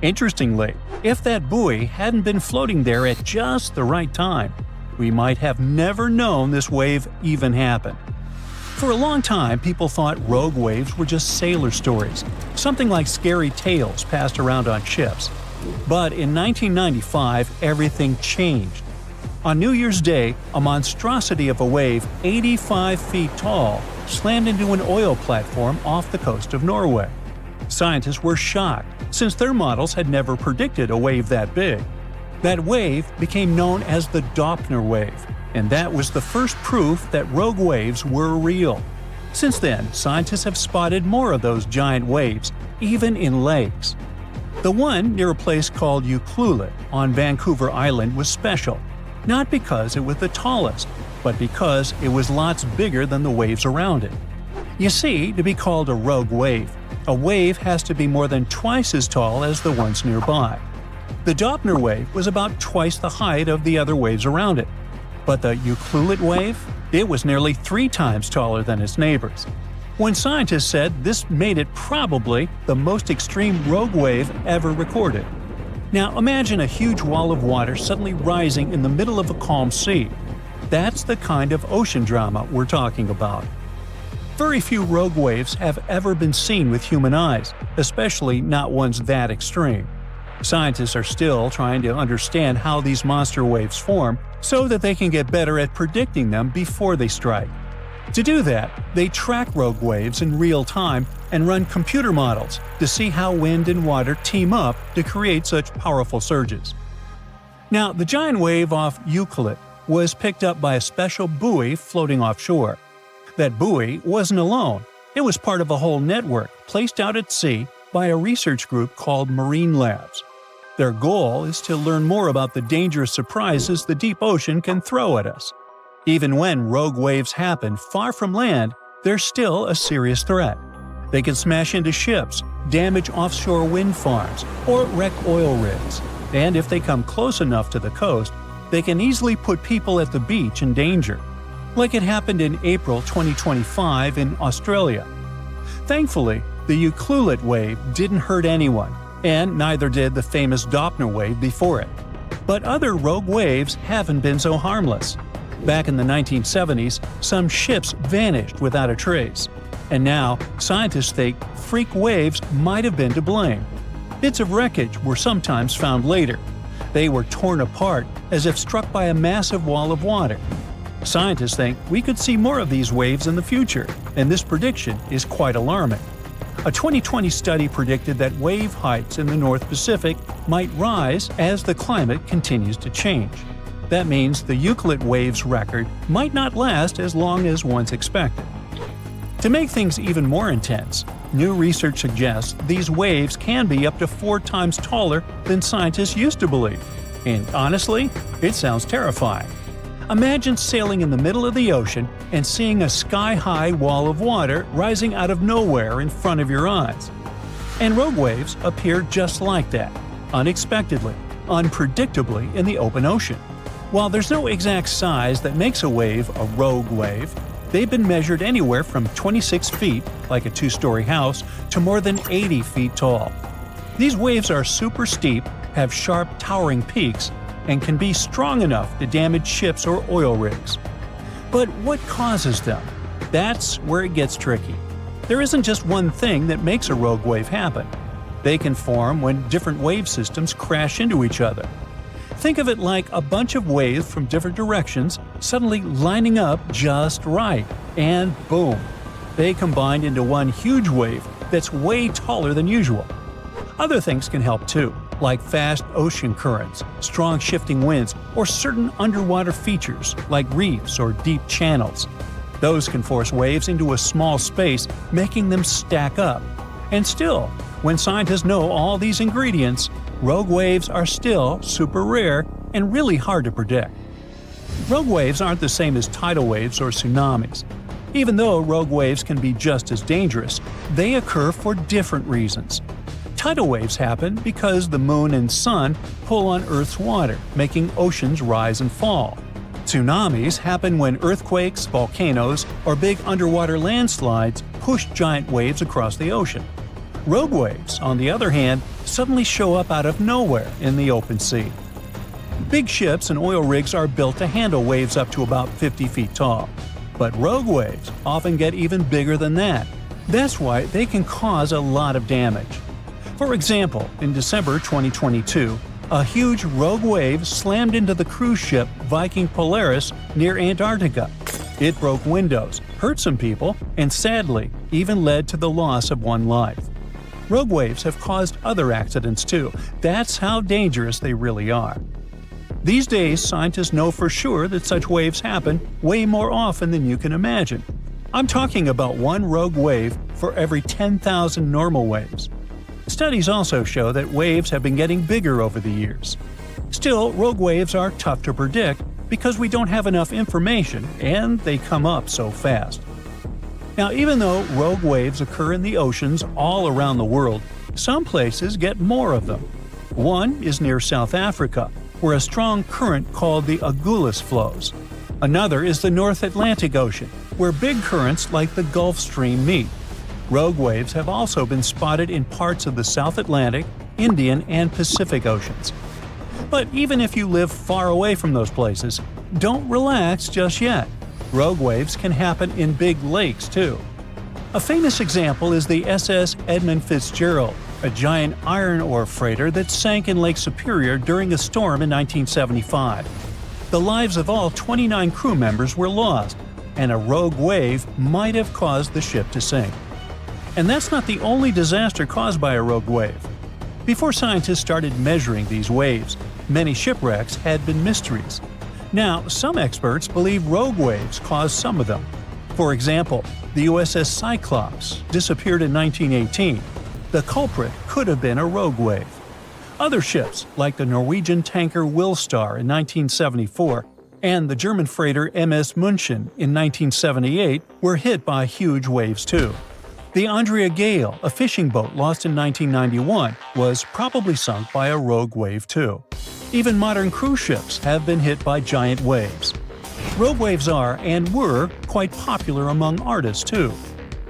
Interestingly, if that buoy hadn't been floating there at just the right time, we might have never known this wave even happened. For a long time, people thought rogue waves were just sailor stories, something like scary tales passed around on ships. But in 1995, everything changed. On New Year's Day, a monstrosity of a wave 85 feet tall slammed into an oil platform off the coast of Norway. Scientists were shocked, since their models had never predicted a wave that big. That wave became known as the Doppler wave, and that was the first proof that rogue waves were real. Since then, scientists have spotted more of those giant waves, even in lakes. The one near a place called Ucluelet on Vancouver Island was special, not because it was the tallest, but because it was lots bigger than the waves around it. You see, to be called a rogue wave, a wave has to be more than twice as tall as the ones nearby. The Doppler wave was about twice the height of the other waves around it. But the Ucluelet wave? It was nearly 3 times taller than its neighbors. When scientists said this made it probably the most extreme rogue wave ever recorded. Now imagine a huge wall of water suddenly rising in the middle of a calm sea. That's the kind of ocean drama we're talking about. Very few rogue waves have ever been seen with human eyes, especially not ones that extreme. Scientists are still trying to understand how these monster waves form so that they can get better at predicting them before they strike. To do that, they track rogue waves in real time and run computer models to see how wind and water team up to create such powerful surges. Now, the giant wave off Euclid was picked up by a special buoy floating offshore. That buoy wasn't alone. It was part of a whole network placed out at sea by a research group called Marine Labs. Their goal is to learn more about the dangerous surprises the deep ocean can throw at us. Even when rogue waves happen far from land, they're still a serious threat. They can smash into ships, damage offshore wind farms, or wreck oil rigs. And if they come close enough to the coast, they can easily put people at the beach in danger, like it happened in April 2025 in Australia. Thankfully, the Euclid wave didn't hurt anyone, and neither did the famous Doppler wave before it. But other rogue waves haven't been so harmless. Back in the 1970s, some ships vanished without a trace. And now, scientists think freak waves might have been to blame. Bits of wreckage were sometimes found later. They were torn apart as if struck by a massive wall of water. Scientists think we could see more of these waves in the future, and this prediction is quite alarming. A 2020 study predicted that wave heights in the North Pacific might rise as the climate continues to change. That means the Euclid waves record might not last as long as once expected. To make things even more intense, new research suggests these waves can be up to 4 times taller than scientists used to believe. And honestly, it sounds terrifying. Imagine sailing in the middle of the ocean and seeing a sky-high wall of water rising out of nowhere in front of your eyes. And rogue waves appear just like that, unexpectedly, unpredictably in the open ocean. While there's no exact size that makes a wave a rogue wave, they've been measured anywhere from 26 feet, like a 2-story house, to more than 80 feet tall. These waves are super steep, have sharp, towering peaks, and can be strong enough to damage ships or oil rigs. But what causes them? That's where it gets tricky. There isn't just one thing that makes a rogue wave happen. They can form when different wave systems crash into each other. Think of it like a bunch of waves from different directions suddenly lining up just right, and boom, they combined into one huge wave that's way taller than usual. Other things can help too, like fast ocean currents, strong shifting winds, or certain underwater features like reefs or deep channels. Those can force waves into a small space, making them stack up. And still, when scientists know all these ingredients, rogue waves are still super rare and really hard to predict. Rogue waves aren't the same as tidal waves or tsunamis. Even though rogue waves can be just as dangerous, they occur for different reasons. Tidal waves happen because the moon and sun pull on Earth's water, making oceans rise and fall. Tsunamis happen when earthquakes, volcanoes, or big underwater landslides push giant waves across the ocean. Rogue waves, on the other hand, suddenly show up out of nowhere in the open sea. Big ships and oil rigs are built to handle waves up to about 50 feet tall. But rogue waves often get even bigger than that. That's why they can cause a lot of damage. For example, in December 2022, a huge rogue wave slammed into the cruise ship Viking Polaris near Antarctica. It broke windows, hurt some people, and sadly, even led to the loss of one life. Rogue waves have caused other accidents too. That's how dangerous they really are. These days, scientists know for sure that such waves happen way more often than you can imagine. I'm talking about one rogue wave for every 10,000 normal waves. Studies also show that waves have been getting bigger over the years. Still, rogue waves are tough to predict because we don't have enough information and they come up so fast. Now, even though rogue waves occur in the oceans all around the world, some places get more of them. One is near South Africa, where a strong current called the Agulhas flows. Another is the North Atlantic Ocean, where big currents like the Gulf Stream meet. Rogue waves have also been spotted in parts of the South Atlantic, Indian, and Pacific Oceans. But even if you live far away from those places, don't relax just yet. Rogue waves can happen in big lakes too. A famous example is the SS Edmund Fitzgerald, a giant iron ore freighter that sank in Lake Superior during a storm in 1975. The lives of all 29 crew members were lost, and a rogue wave might have caused the ship to sink. And that's not the only disaster caused by a rogue wave. Before scientists started measuring these waves, many shipwrecks had been mysteries. Now, some experts believe rogue waves caused some of them. For example, the USS Cyclops disappeared in 1918. The culprit could have been a rogue wave. Other ships, like the Norwegian tanker Wilstar in 1974 and the German freighter MS München in 1978, were hit by huge waves too. The Andrea Gale, a fishing boat lost in 1991, was probably sunk by a rogue wave too. Even modern cruise ships have been hit by giant waves. Rogue waves are, and were, quite popular among artists too.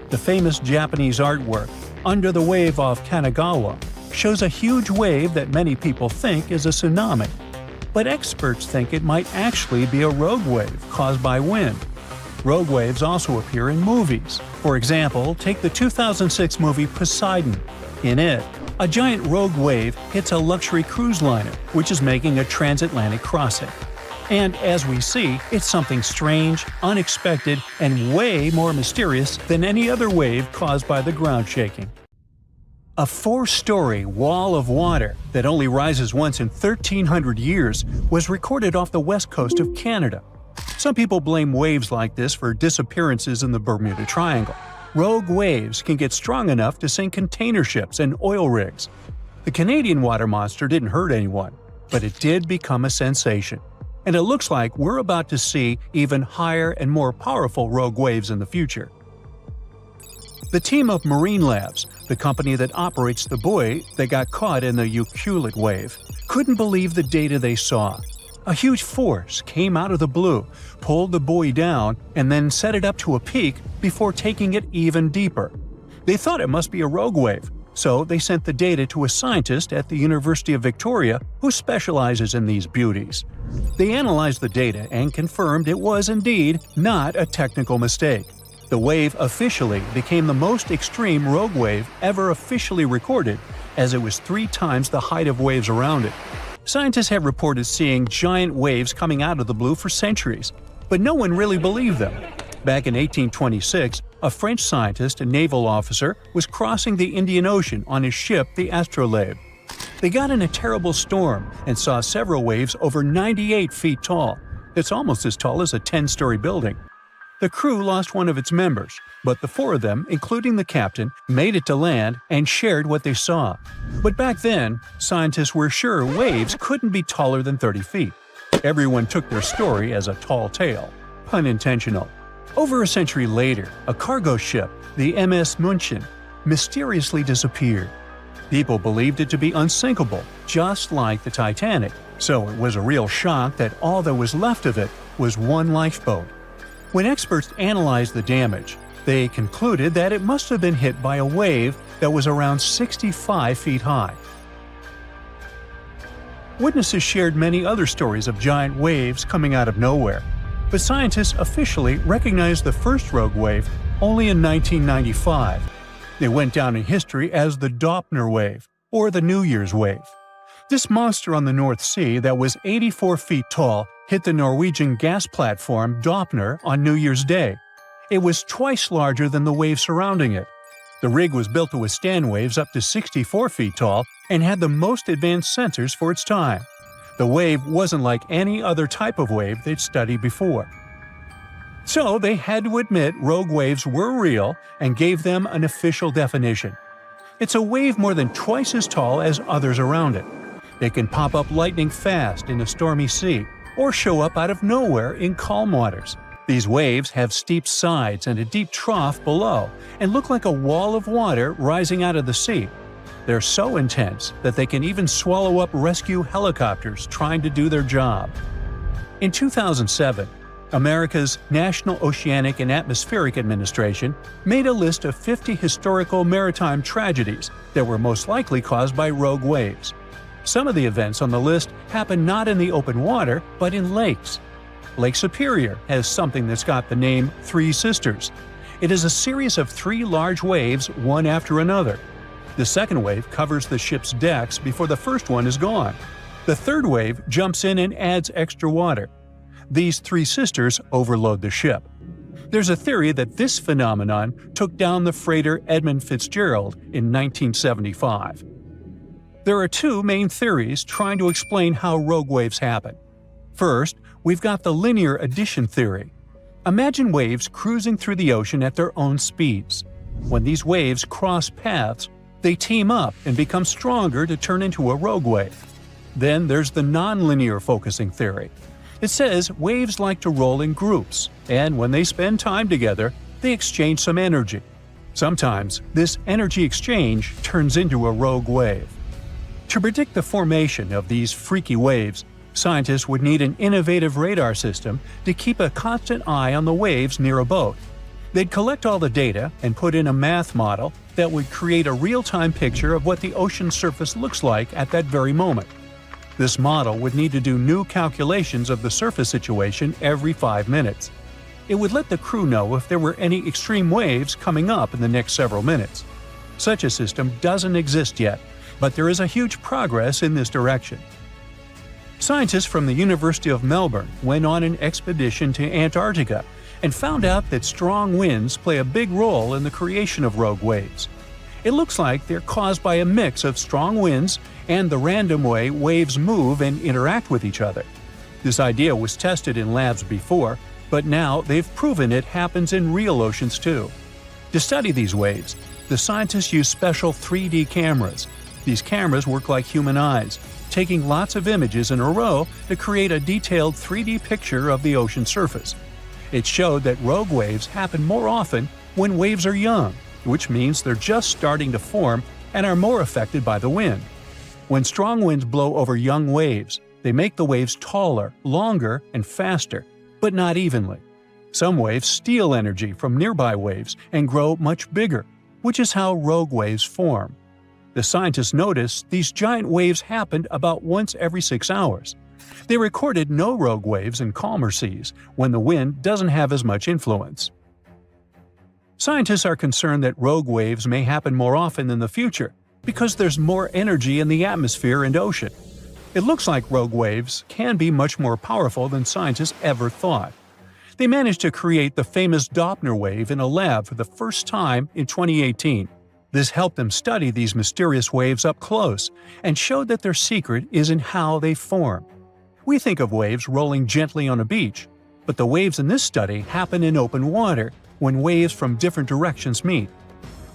The famous Japanese artwork, Under the Wave off Kanagawa, shows a huge wave that many people think is a tsunami. But experts think it might actually be a rogue wave caused by wind. Rogue waves also appear in movies. For example, take the 2006 movie Poseidon. In it, a giant rogue wave hits a luxury cruise liner, which is making a transatlantic crossing. And as we see, it's something strange, unexpected, and way more mysterious than any other wave caused by the ground shaking. A 4-story wall of water that only rises once in 1,300 years was recorded off the west coast of Canada. Some people blame waves like this for disappearances in the Bermuda Triangle. Rogue waves can get strong enough to sink container ships and oil rigs. The Canadian water monster didn't hurt anyone, but it did become a sensation. And it looks like we're about to see even higher and more powerful rogue waves in the future. The team of Marine Labs, the company that operates the buoy that got caught in the Euclid wave, couldn't believe the data they saw. A huge force came out of the blue, pulled the buoy down, and then set it up to a peak before taking it even deeper. They thought it must be a rogue wave, so they sent the data to a scientist at the University of Victoria who specializes in these beauties. They analyzed the data and confirmed it was indeed not a technical mistake. The wave officially became the most extreme rogue wave ever officially recorded, as it was 3 times the height of waves around it. Scientists have reported seeing giant waves coming out of the blue for centuries, but no one really believed them. Back in 1826, a French scientist and naval officer was crossing the Indian Ocean on his ship, the Astrolabe. They got in a terrible storm and saw several waves over 98 feet tall. It's almost as tall as a 10-story building. The crew lost one of its members, but the 4 of them, including the captain, made it to land and shared what they saw. But back then, scientists were sure waves couldn't be taller than 30 feet. Everyone took their story as a tall tale. Pun intentional. Over a century later, a cargo ship, the MS München, mysteriously disappeared. People believed it to be unsinkable, just like the Titanic, so it was a real shock that all that was left of it was one lifeboat. When experts analyzed the damage, they concluded that it must have been hit by a wave that was around 65 feet high. Witnesses shared many other stories of giant waves coming out of nowhere, but scientists officially recognized the first rogue wave only in 1995. It went down in history as the Doppler wave, or the New Year's wave. This monster on the North Sea that was 84 feet tall hit the Norwegian gas platform Doppler on New Year's Day. It was twice larger than the wave surrounding it. The rig was built to withstand waves up to 64 feet tall and had the most advanced sensors for its time. The wave wasn't like any other type of wave they'd studied before. So they had to admit rogue waves were real and gave them an official definition. It's a wave more than twice as tall as others around it. It can pop up lightning fast in a stormy sea, or show up out of nowhere in calm waters. These waves have steep sides and a deep trough below, and look like a wall of water rising out of the sea. They're so intense that they can even swallow up rescue helicopters trying to do their job. In 2007, America's National Oceanic and Atmospheric Administration made a list of 50 historical maritime tragedies that were most likely caused by rogue waves. Some of the events on the list happened not in the open water, but in lakes. Lake Superior has something that's got the name Three Sisters. It is a series of 3 large waves, one after another. The second wave covers the ship's decks before the first one is gone. The third wave jumps in and adds extra water. These 3 sisters overload the ship. There's a theory that this phenomenon took down the freighter Edmund Fitzgerald in 1975. There are 2 main theories trying to explain how rogue waves happen. First, we've got the linear addition theory. Imagine waves cruising through the ocean at their own speeds. When these waves cross paths, they team up and become stronger to turn into a rogue wave. Then there's the nonlinear focusing theory. It says waves like to roll in groups, and when they spend time together, they exchange some energy. Sometimes, this energy exchange turns into a rogue wave. To predict the formation of these freaky waves, scientists would need an innovative radar system to keep a constant eye on the waves near a boat. They'd collect all the data and put in a math model that would create a real-time picture of what the ocean surface looks like at that very moment. This model would need to do new calculations of the surface situation every 5 minutes. It would let the crew know if there were any extreme waves coming up in the next several minutes. Such a system doesn't exist yet, but there is a huge progress in this direction. Scientists from the University of Melbourne went on an expedition to Antarctica and found out that strong winds play a big role in the creation of rogue waves. It looks like they're caused by a mix of strong winds and the random way waves move and interact with each other. This idea was tested in labs before, but now they've proven it happens in real oceans too. To study these waves, the scientists use special 3D cameras. These cameras work like human eyes, taking lots of images in a row to create a detailed 3D picture of the ocean surface. It showed that rogue waves happen more often when waves are young, which means they're just starting to form and are more affected by the wind. When strong winds blow over young waves, they make the waves taller, longer, and faster, but not evenly. Some waves steal energy from nearby waves and grow much bigger, which is how rogue waves form. The scientists noticed these giant waves happened about once every 6 hours. They recorded no rogue waves in calmer seas, when the wind doesn't have as much influence. Scientists are concerned that rogue waves may happen more often in the future because there's more energy in the atmosphere and ocean. It looks like rogue waves can be much more powerful than scientists ever thought. They managed to create the famous Doppler wave in a lab for the first time in 2018. This helped them study these mysterious waves up close and showed that their secret is in how they form. We think of waves rolling gently on a beach, but the waves in this study happen in open water when waves from different directions meet.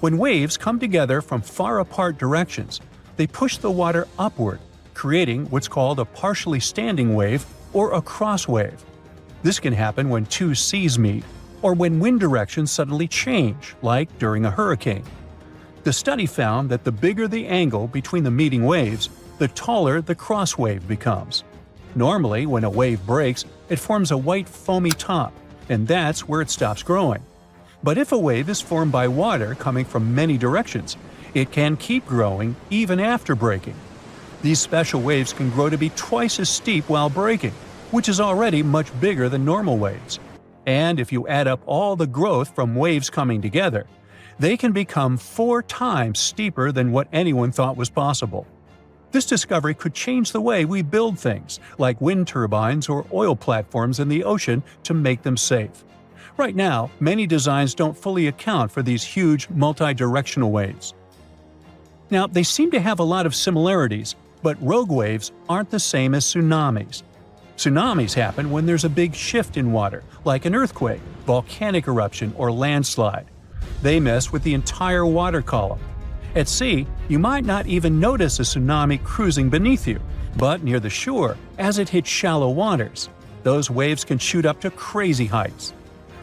When waves come together from far apart directions, they push the water upward, creating what's called a partially standing wave or a cross wave. This can happen when 2 seas meet, or when wind directions suddenly change, like during a hurricane. The study found that the bigger the angle between the meeting waves, the taller the cross wave becomes. Normally, when a wave breaks, it forms a white foamy top, and that's where it stops growing. But if a wave is formed by water coming from many directions, it can keep growing even after breaking. These special waves can grow to be twice as steep while breaking, which is already much bigger than normal waves. And if you add up all the growth from waves coming together, they can become 4 times steeper than what anyone thought was possible. This discovery could change the way we build things, like wind turbines or oil platforms in the ocean, to make them safe. Right now, many designs don't fully account for these huge multi-directional waves. Now, they seem to have a lot of similarities, but rogue waves aren't the same as tsunamis. Tsunamis happen when there's a big shift in water, like an earthquake, volcanic eruption, or landslide. They mess with the entire water column. At sea, you might not even notice a tsunami cruising beneath you, but near the shore, as it hits shallow waters, those waves can shoot up to crazy heights.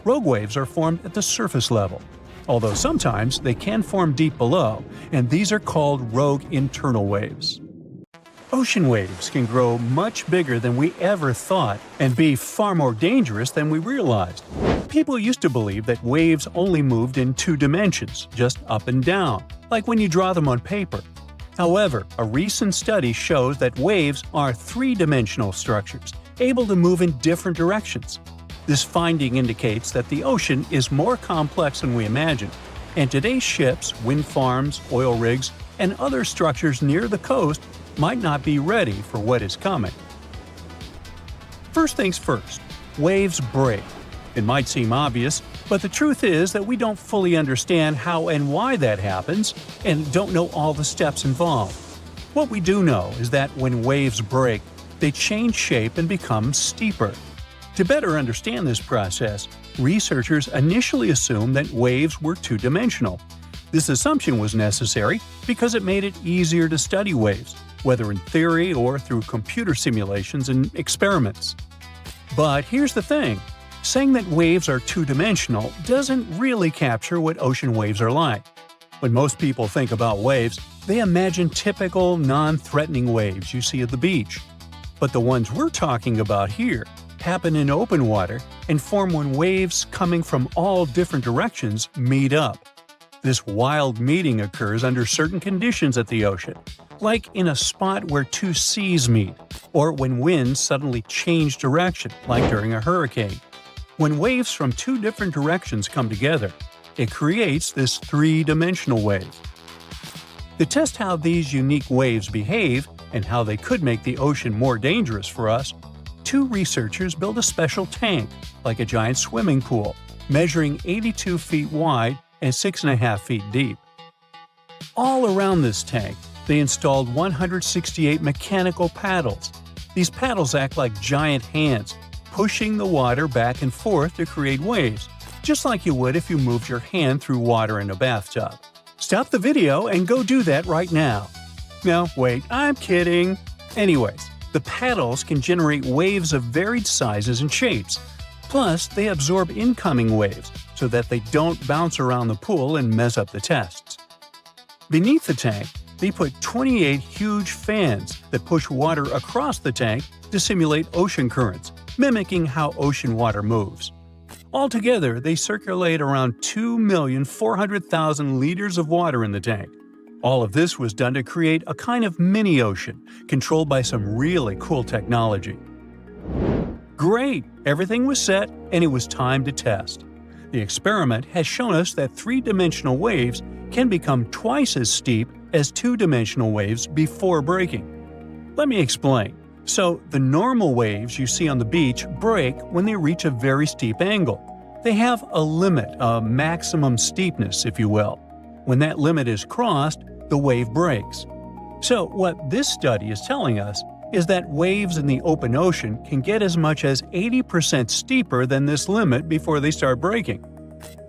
Rogue waves are formed at the surface level, although sometimes they can form deep below, and these are called rogue internal waves. Ocean waves can grow much bigger than we ever thought and be far more dangerous than we realized. People used to believe that waves only moved in two dimensions, just up and down, like when you draw them on paper. However, a recent study shows that waves are three-dimensional structures, able to move in different directions. This finding indicates that the ocean is more complex than we imagined, and today's ships, wind farms, oil rigs, and other structures near the coast might not be ready for what is coming. First things first, waves break. It might seem obvious, but the truth is that we don't fully understand how and why that happens and don't know all the steps involved. What we do know is that when waves break, they change shape and become steeper. To better understand this process, researchers initially assumed that waves were two-dimensional. This assumption was necessary because it made it easier to study waves, whether in theory or through computer simulations and experiments. But here's the thing. Saying that waves are two-dimensional doesn't really capture what ocean waves are like. When most people think about waves, they imagine typical, non-threatening waves you see at the beach. But the ones we're talking about here happen in open water and form when waves coming from all different directions meet up. This wild meeting occurs under certain conditions at the ocean, like in a spot where two seas meet, or when winds suddenly change direction, like during a hurricane. When waves from two different directions come together, it creates this three-dimensional wave. To test how these unique waves behave and how they could make the ocean more dangerous for us, two researchers built a special tank, like a giant swimming pool, measuring 82 feet wide and 6.5 feet deep. All around this tank, they installed 168 mechanical paddles. These paddles act like giant hands, pushing the water back and forth to create waves, just like you would if you moved your hand through water in a bathtub. Stop the video and go do that right now. No, wait, I'm kidding. Anyways, the paddles can generate waves of varied sizes and shapes. Plus, they absorb incoming waves so that they don't bounce around the pool and mess up the tests. Beneath the tank, they put 28 huge fans that push water across the tank to simulate ocean currents, mimicking how ocean water moves. Altogether, they circulate around 2,400,000 liters of water in the tank. All of this was done to create a kind of mini-ocean, controlled by some really cool technology. Great! Everything was set, and it was time to test. The experiment has shown us that three-dimensional waves can become twice as steep as two-dimensional waves before breaking. Let me explain. So, the normal waves you see on the beach break when they reach a very steep angle. They have a limit, a maximum steepness, if you will. When that limit is crossed, the wave breaks. So, what this study is telling us is that waves in the open ocean can get as much as 80% steeper than this limit before they start breaking.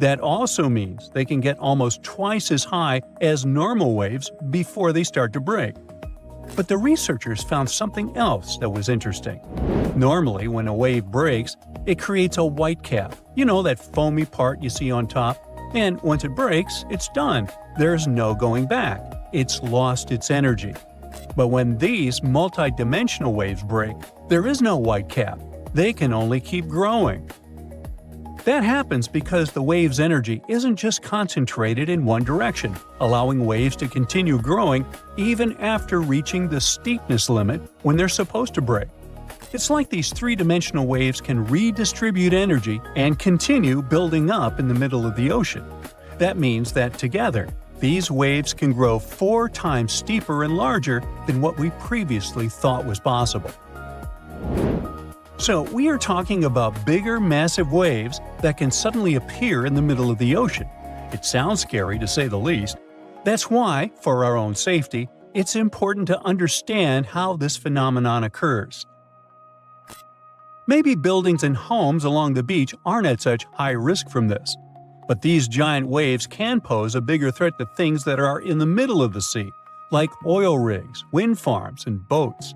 That also means they can get almost twice as high as normal waves before they start to break. But the researchers found something else that was interesting. Normally, when a wave breaks, it creates a white cap, that foamy part you see on top, and once it breaks, it's done. There's no going back. It's lost its energy. But when these multi-dimensional waves break, there is no white cap. They can only keep growing. That happens because the wave's energy isn't just concentrated in one direction, allowing waves to continue growing even after reaching the steepness limit when they're supposed to break. It's like these three-dimensional waves can redistribute energy and continue building up in the middle of the ocean. That means that together, these waves can grow 4 times steeper and larger than what we previously thought was possible. So, we are talking about bigger, massive waves that can suddenly appear in the middle of the ocean. It sounds scary to say the least. That's why, for our own safety, it's important to understand how this phenomenon occurs. Maybe buildings and homes along the beach aren't at such high risk from this. But these giant waves can pose a bigger threat to things that are in the middle of the sea, like oil rigs, wind farms, and boats.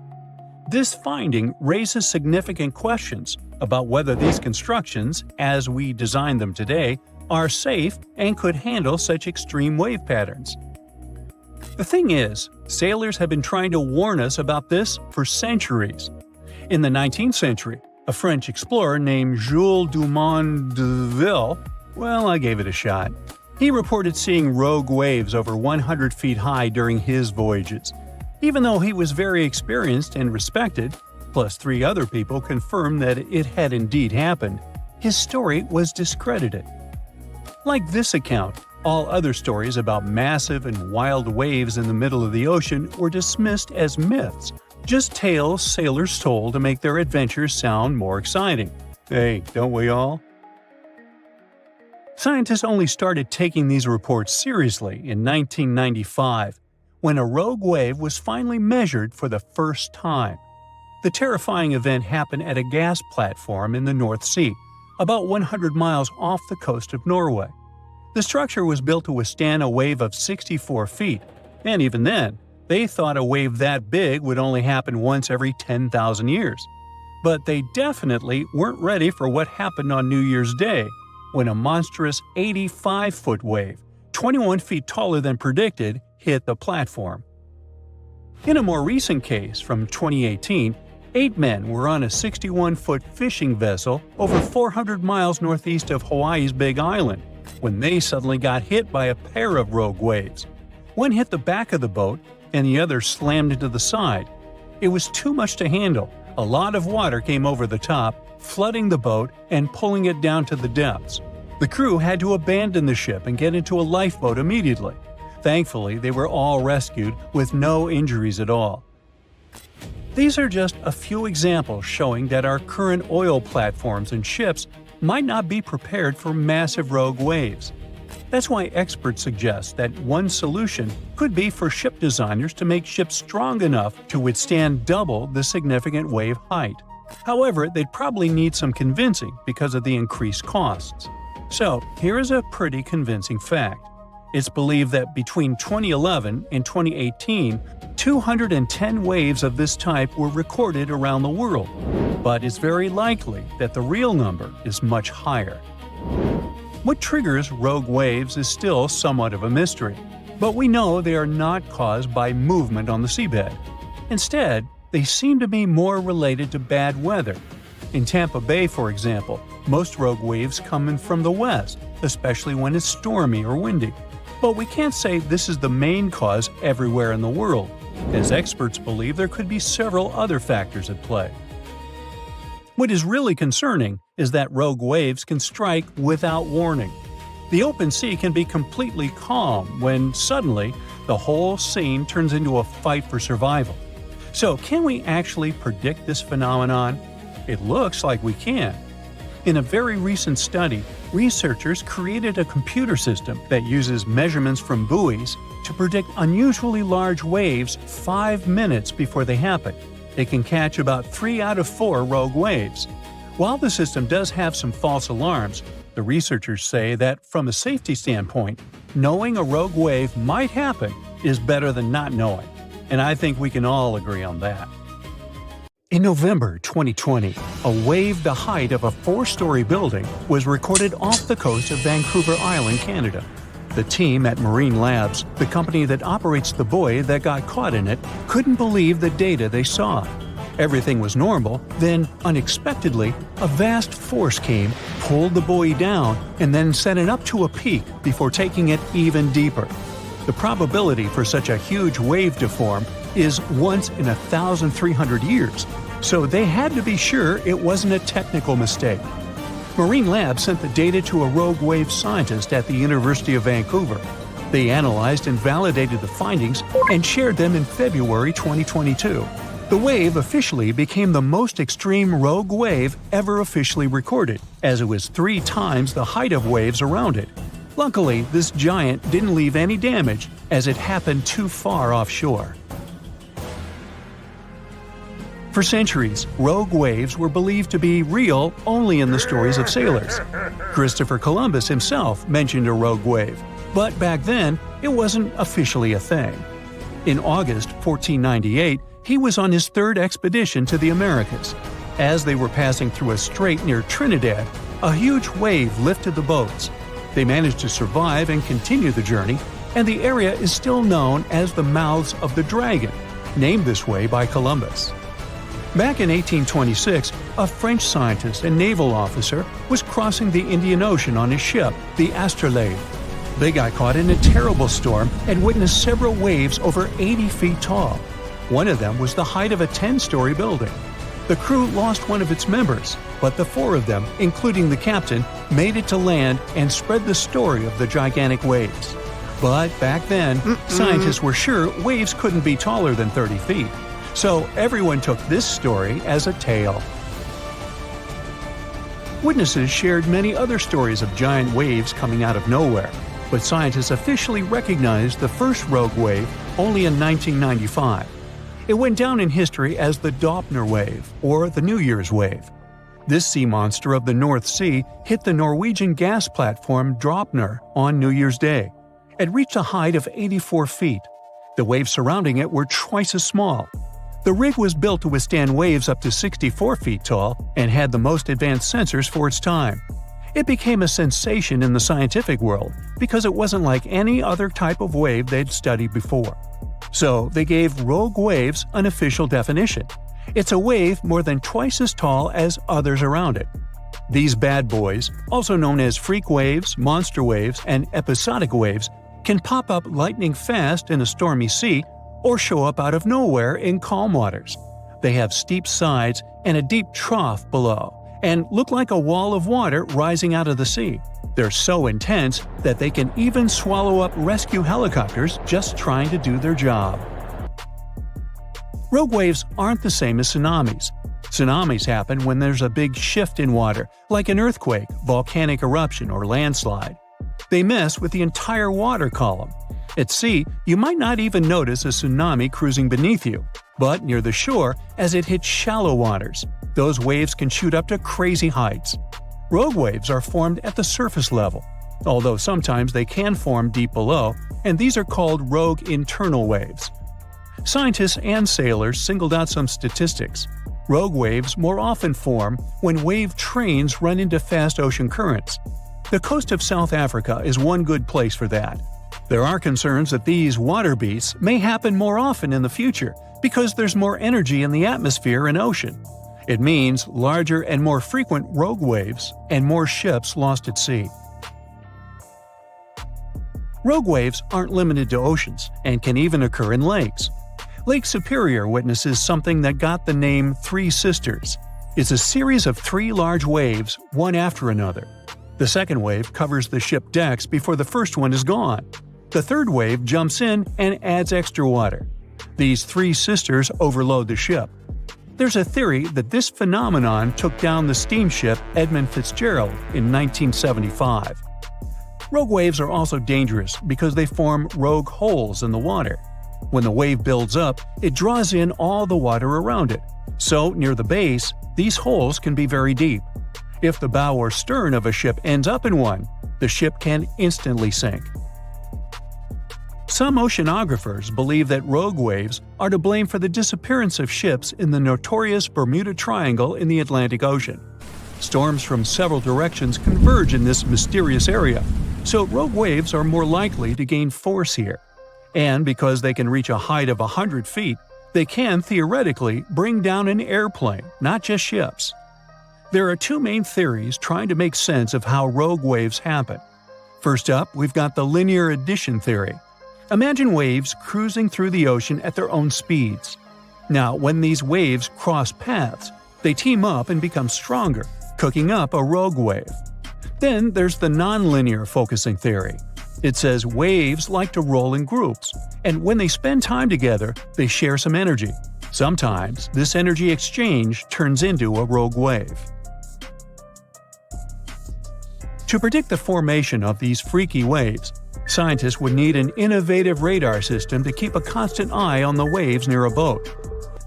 This finding raises significant questions about whether these constructions, as we design them today, are safe and could handle such extreme wave patterns. The thing is, sailors have been trying to warn us about this for centuries. In the 19th century, a French explorer named Jules Dumont d'Urville, well, I gave it a shot. He reported seeing rogue waves over 100 feet high during his voyages. Even though he was very experienced and respected, plus 3 other people confirmed that it had indeed happened, his story was discredited. Like this account, all other stories about massive and wild waves in the middle of the ocean were dismissed as myths, just tales sailors told to make their adventures sound more exciting. Hey, don't we all? Scientists only started taking these reports seriously in 1995, when a rogue wave was finally measured for the first time. The terrifying event happened at a gas platform in the North Sea, about 100 miles off the coast of Norway. The structure was built to withstand a wave of 64 feet, and even then, they thought a wave that big would only happen once every 10,000 years. But they definitely weren't ready for what happened on New Year's Day, when a monstrous 85-foot wave, 21 feet taller than predicted, hit the platform. In a more recent case from 2018, 8 men were on a 61-foot fishing vessel over 400 miles northeast of Hawaii's Big Island, when they suddenly got hit by a pair of rogue waves. One hit the back of the boat, and the other slammed into the side. It was too much to handle. A lot of water came over the top, flooding the boat and pulling it down to the depths. The crew had to abandon the ship and get into a lifeboat immediately. Thankfully, they were all rescued with no injuries at all. These are just a few examples showing that our current oil platforms and ships might not be prepared for massive rogue waves. That's why experts suggest that one solution could be for ship designers to make ships strong enough to withstand double the significant wave height. However, they'd probably need some convincing because of the increased costs. So, here is a pretty convincing fact. It's believed that between 2011 and 2018, 210 waves of this type were recorded around the world, but it's very likely that the real number is much higher. What triggers rogue waves is still somewhat of a mystery, but we know they are not caused by movement on the seabed. Instead, they seem to be more related to bad weather. In Tampa Bay, for example, most rogue waves come in from the west, especially when it's stormy or windy. But we can't say this is the main cause everywhere in the world, as experts believe there could be several other factors at play. What is really concerning is that rogue waves can strike without warning. The open sea can be completely calm when suddenly the whole scene turns into a fight for survival. So, can we actually predict this phenomenon? It looks like we can. In a very recent study, researchers created a computer system that uses measurements from buoys to predict unusually large waves 5 minutes before they happen. It can catch about 3 out of 4 rogue waves. While the system does have some false alarms, the researchers say that from a safety standpoint, knowing a rogue wave might happen is better than not knowing. And I think we can all agree on that. In November 2020, a wave the height of a 4-story building was recorded off the coast of Vancouver Island, Canada. The team at Marine Labs, the company that operates the buoy that got caught in it, couldn't believe the data they saw. Everything was normal, then, unexpectedly, a vast force came, pulled the buoy down, and then sent it up to a peak before taking it even deeper. The probability for such a huge wave to form is once in 1,300 years, so they had to be sure it wasn't a technical mistake. Marine Labs sent the data to a rogue wave scientist at the University of Vancouver. They analyzed and validated the findings and shared them in February 2022. The wave officially became the most extreme rogue wave ever officially recorded, as it was 3 times the height of waves around it. Luckily, this giant didn't leave any damage, as it happened too far offshore. For centuries, rogue waves were believed to be real only in the stories of sailors. Christopher Columbus himself mentioned a rogue wave, but back then, it wasn't officially a thing. In August 1498, he was on his 3rd expedition to the Americas. As they were passing through a strait near Trinidad, a huge wave lifted the boats. They managed to survive and continue the journey, and the area is still known as the Mouths of the Dragon, named this way by Columbus. Back in 1826, a French scientist and naval officer was crossing the Indian Ocean on his ship, the Astrolabe. They got caught in a terrible storm and witnessed several waves over 80 feet tall. One of them was the height of a 10-story building. The crew lost one of its members, but the four of them, including the captain, made it to land and spread the story of the gigantic waves. But back then, scientists were sure waves couldn't be taller than 30 feet. So everyone took this story as a tale. Witnesses shared many other stories of giant waves coming out of nowhere, but scientists officially recognized the first rogue wave only in 1995. It went down in history as the Doppler wave, or the New Year's wave. This sea monster of the North Sea hit the Norwegian gas platform Draupner on New Year's Day. It reached a height of 84 feet. The waves surrounding it were twice as small. The rig was built to withstand waves up to 64 feet tall and had the most advanced sensors for its time. It became a sensation in the scientific world because it wasn't like any other type of wave they'd studied before. So they gave rogue waves an official definition. It's a wave more than twice as tall as others around it. These bad boys, also known as freak waves, monster waves, and episodic waves, can pop up lightning fast in a stormy sea or show up out of nowhere in calm waters. They have steep sides and a deep trough below, and look like a wall of water rising out of the sea. They're so intense that they can even swallow up rescue helicopters just trying to do their job. Rogue waves aren't the same as tsunamis. Tsunamis happen when there's a big shift in water, like an earthquake, volcanic eruption, or landslide. They mess with the entire water column. At sea, you might not even notice a tsunami cruising beneath you, but near the shore, as it hits shallow waters, those waves can shoot up to crazy heights. Rogue waves are formed at the surface level, although sometimes they can form deep below, and these are called rogue internal waves. Scientists and sailors singled out some statistics. Rogue waves more often form when wave trains run into fast ocean currents. The coast of South Africa is one good place for that. There are concerns that these water beasts may happen more often in the future because there's more energy in the atmosphere and ocean. It means larger and more frequent rogue waves and more ships lost at sea. Rogue waves aren't limited to oceans and can even occur in lakes. Lake Superior witnesses something that got the name Three Sisters. It's a series of three large waves, one after another. The second wave covers the ship decks before the first one is gone. The third wave jumps in and adds extra water. These three sisters overload the ship. There's a theory that this phenomenon took down the steamship Edmund Fitzgerald in 1975. Rogue waves are also dangerous because they form rogue holes in the water. When the wave builds up, it draws in all the water around it. So, near the base, these holes can be very deep. If the bow or stern of a ship ends up in one, the ship can instantly sink. Some oceanographers believe that rogue waves are to blame for the disappearance of ships in the notorious Bermuda Triangle in the Atlantic Ocean. Storms from several directions converge in this mysterious area, so rogue waves are more likely to gain force here. And because they can reach a height of 100 feet, they can theoretically bring down an airplane, not just ships. There are two main theories trying to make sense of how rogue waves happen. First up, we've got the linear addition theory. Imagine waves cruising through the ocean at their own speeds. Now, when these waves cross paths, they team up and become stronger, cooking up a rogue wave. Then there's the nonlinear focusing theory. It says waves like to roll in groups, and when they spend time together, they share some energy. Sometimes, this energy exchange turns into a rogue wave. To predict the formation of these freaky waves, scientists would need an innovative radar system to keep a constant eye on the waves near a boat.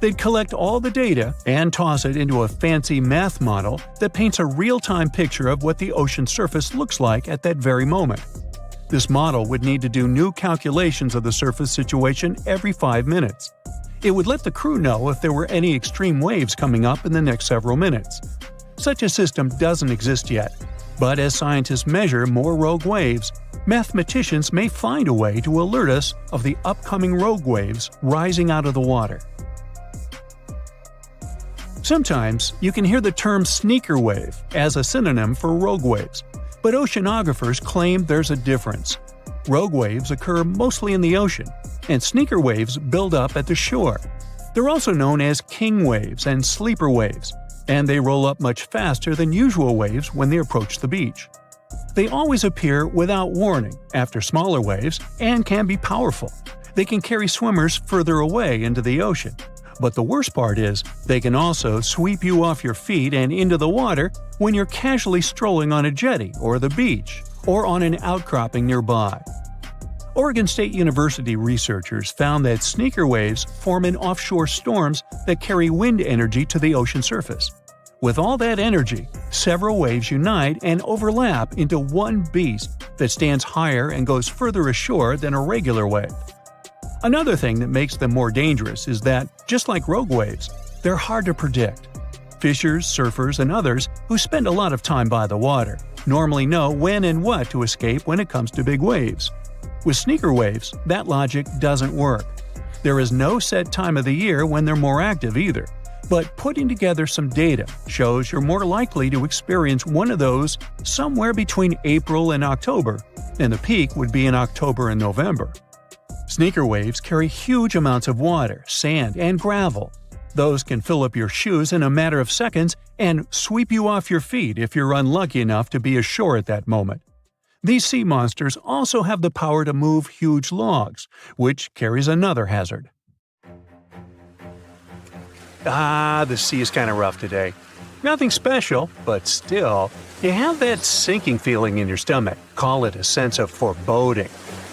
They'd collect all the data and toss it into a fancy math model that paints a real-time picture of what the ocean surface looks like at that very moment. This model would need to do new calculations of the surface situation every 5 minutes. It would let the crew know if there were any extreme waves coming up in the next several minutes. Such a system doesn't exist yet, but as scientists measure more rogue waves, mathematicians may find a way to alert us of the upcoming rogue waves rising out of the water. Sometimes you can hear the term sneaker wave as a synonym for rogue waves, but oceanographers claim there's a difference. Rogue waves occur mostly in the ocean, and sneaker waves build up at the shore. They're also known as king waves and sleeper waves, and they roll up much faster than usual waves when they approach the beach. They always appear without warning after smaller waves and can be powerful. They can carry swimmers further away into the ocean. But the worst part is, they can also sweep you off your feet and into the water when you're casually strolling on a jetty or the beach, or on an outcropping nearby. Oregon State University researchers found that sneaker waves form in offshore storms that carry wind energy to the ocean surface. With all that energy, several waves unite and overlap into one beast that stands higher and goes further ashore than a regular wave. Another thing that makes them more dangerous is that, just like rogue waves, they're hard to predict. Fishers, surfers, and others who spend a lot of time by the water normally know when and what to escape when it comes to big waves. With sneaker waves, that logic doesn't work. There is no set time of the year when they're more active either, but putting together some data shows you're more likely to experience one of those somewhere between April and October, and the peak would be in October and November. Sneaker waves carry huge amounts of water, sand, and gravel. Those can fill up your shoes in a matter of seconds and sweep you off your feet if you're unlucky enough to be ashore at that moment. These sea monsters also have the power to move huge logs, which carries another hazard. The sea is kind of rough today. Nothing special, but still, you have that sinking feeling in your stomach. Call it a sense of foreboding.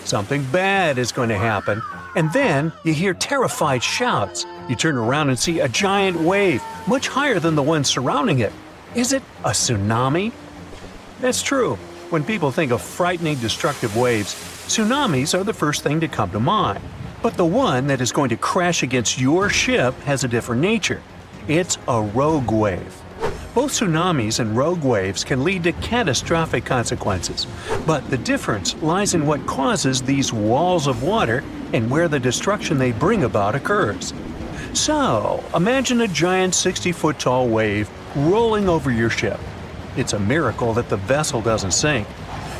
Something bad is going to happen, and then you hear terrified shouts. You turn around and see a giant wave, much higher than the one surrounding it. Is it a tsunami? That's true. When people think of frightening, destructive waves, tsunamis are the first thing to come to mind. But the one that is going to crash against your ship has a different nature. It's a rogue wave. Both tsunamis and rogue waves can lead to catastrophic consequences, but the difference lies in what causes these walls of water and where the destruction they bring about occurs. So, imagine a giant 60-foot-tall wave rolling over your ship. It's a miracle that the vessel doesn't sink.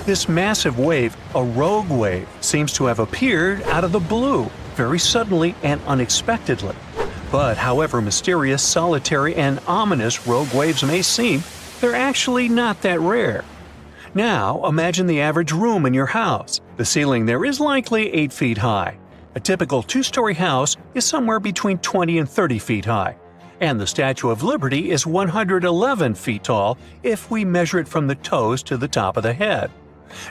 This massive wave, a rogue wave, seems to have appeared out of the blue, very suddenly and unexpectedly. But however mysterious, solitary, and ominous rogue waves may seem, they're actually not that rare. Now, imagine the average room in your house. The ceiling there is likely 8 feet high. A typical 2-story house is somewhere between 20 and 30 feet high. And the Statue of Liberty is 111 feet tall if we measure it from the toes to the top of the head.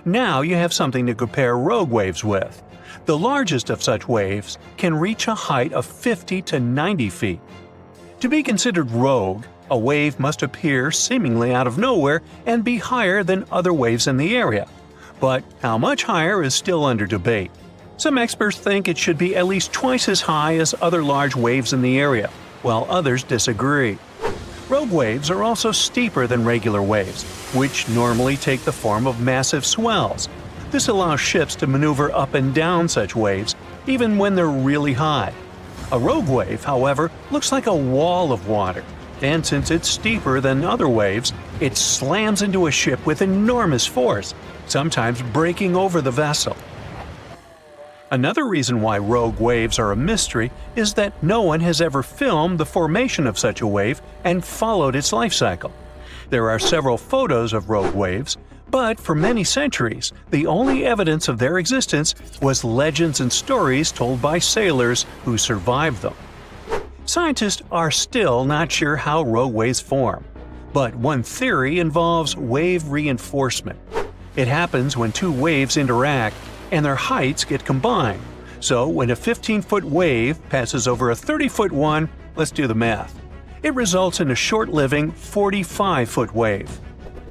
Now you have something to compare rogue waves with. The largest of such waves can reach a height of 50 to 90 feet. To be considered rogue, a wave must appear seemingly out of nowhere and be higher than other waves in the area. But how much higher is still under debate. Some experts think it should be at least twice as high as other large waves in the area, while others disagree. Rogue waves are also steeper than regular waves, which normally take the form of massive swells. This allows ships to maneuver up and down such waves, even when they're really high. A rogue wave, however, looks like a wall of water, and since it's steeper than other waves, it slams into a ship with enormous force, sometimes breaking over the vessel. Another reason why rogue waves are a mystery is that no one has ever filmed the formation of such a wave and followed its life cycle. There are several photos of rogue waves, but for many centuries, the only evidence of their existence was legends and stories told by sailors who survived them. Scientists are still not sure how rogue waves form, but one theory involves wave reinforcement. It happens when two waves interact and their heights get combined. So when a 15-foot wave passes over a 30-foot one, let's do the math. It results in a short-living 45-foot wave.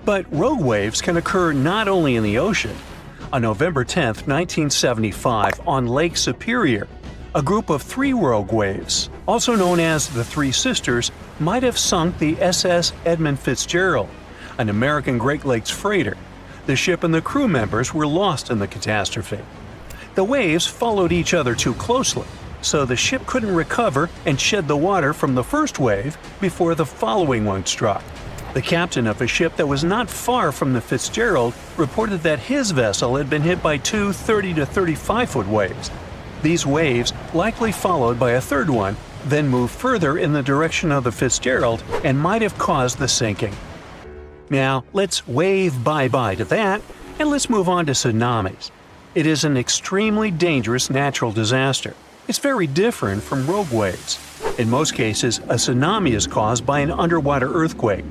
But rogue waves can occur not only in the ocean. On November 10, 1975, on Lake Superior, a group of 3 rogue waves, also known as the Three Sisters, might have sunk the SS Edmund Fitzgerald, an American Great Lakes freighter. The ship and the crew members were lost in the catastrophe. The waves followed each other too closely, so the ship couldn't recover and shed the water from the first wave before the following one struck. The captain of a ship that was not far from the Fitzgerald reported that his vessel had been hit by two 30 to 35-foot waves. These waves, likely followed by a third one, then moved further in the direction of the Fitzgerald and might have caused the sinking. Now, let's wave bye-bye to that, and let's move on to tsunamis. It is an extremely dangerous natural disaster. It's very different from rogue waves. In most cases, a tsunami is caused by an underwater earthquake.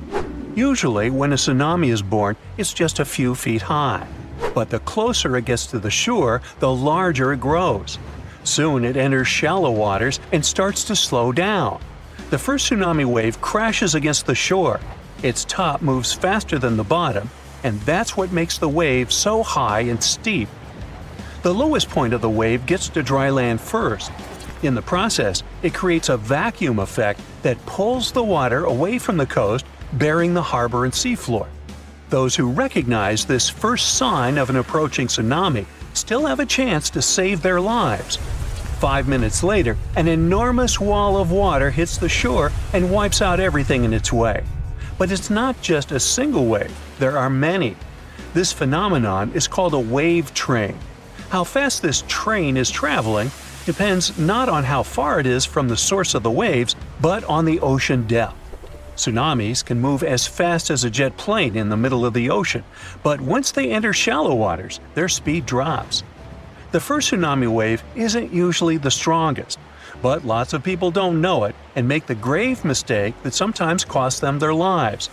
Usually, when a tsunami is born, it's just a few feet high. But the closer it gets to the shore, the larger it grows. Soon it enters shallow waters and starts to slow down. The first tsunami wave crashes against the shore. Its top moves faster than the bottom, and that's what makes the wave so high and steep. The lowest point of the wave gets to dry land first. In the process, it creates a vacuum effect that pulls the water away from the coast, bearing the harbor and seafloor. Those who recognize this first sign of an approaching tsunami still have a chance to save their lives. 5 minutes later, an enormous wall of water hits the shore and wipes out everything in its way. But it's not just a single wave, there are many. This phenomenon is called a wave train. How fast this train is traveling depends not on how far it is from the source of the waves, but on the ocean depth. Tsunamis can move as fast as a jet plane in the middle of the ocean, but once they enter shallow waters, their speed drops. The first tsunami wave isn't usually the strongest, but lots of people don't know it and make the grave mistake that sometimes costs them their lives.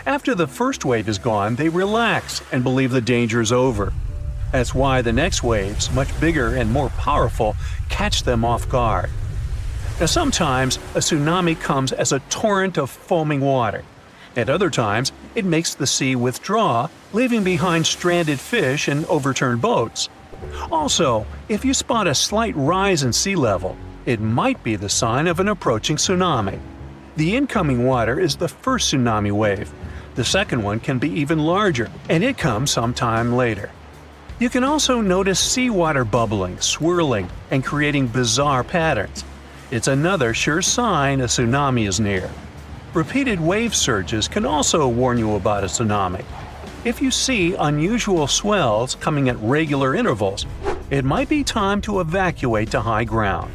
After the first wave is gone, they relax and believe the danger is over. That's why the next waves, much bigger and more powerful, catch them off guard. Now sometimes a tsunami comes as a torrent of foaming water. At other times, it makes the sea withdraw, leaving behind stranded fish and overturned boats. Also, if you spot a slight rise in sea level, it might be the sign of an approaching tsunami. The incoming water is the first tsunami wave. The second one can be even larger, and it comes sometime later. You can also notice seawater bubbling, swirling, and creating bizarre patterns. It's another sure sign a tsunami is near. Repeated wave surges can also warn you about a tsunami. If you see unusual swells coming at regular intervals, it might be time to evacuate to high ground.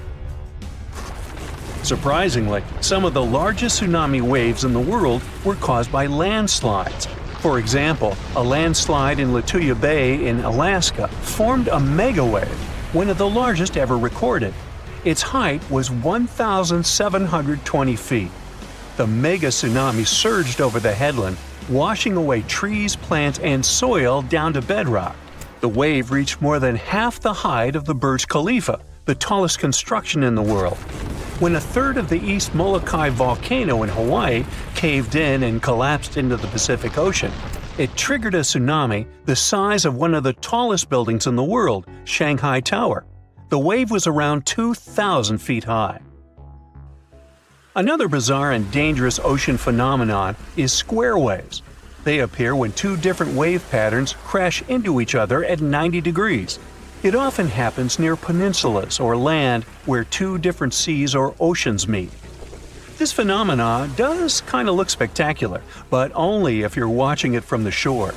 Surprisingly, some of the largest tsunami waves in the world were caused by landslides. For example, a landslide in Lituya Bay in Alaska formed a megawave, one of the largest ever recorded. Its height was 1,720 feet. The mega tsunami surged over the headland, washing away trees, plants, and soil down to bedrock. The wave reached more than half the height of the Burj Khalifa, the tallest construction in the world. When a third of the East Molokai volcano in Hawaii caved in and collapsed into the Pacific Ocean, it triggered a tsunami the size of one of the tallest buildings in the world, Shanghai Tower. The wave was around 2,000 feet high. Another bizarre and dangerous ocean phenomenon is square waves. They appear when two different wave patterns crash into each other at 90 degrees. It often happens near peninsulas or land where two different seas or oceans meet. This phenomenon does kind of look spectacular, but only if you're watching it from the shore.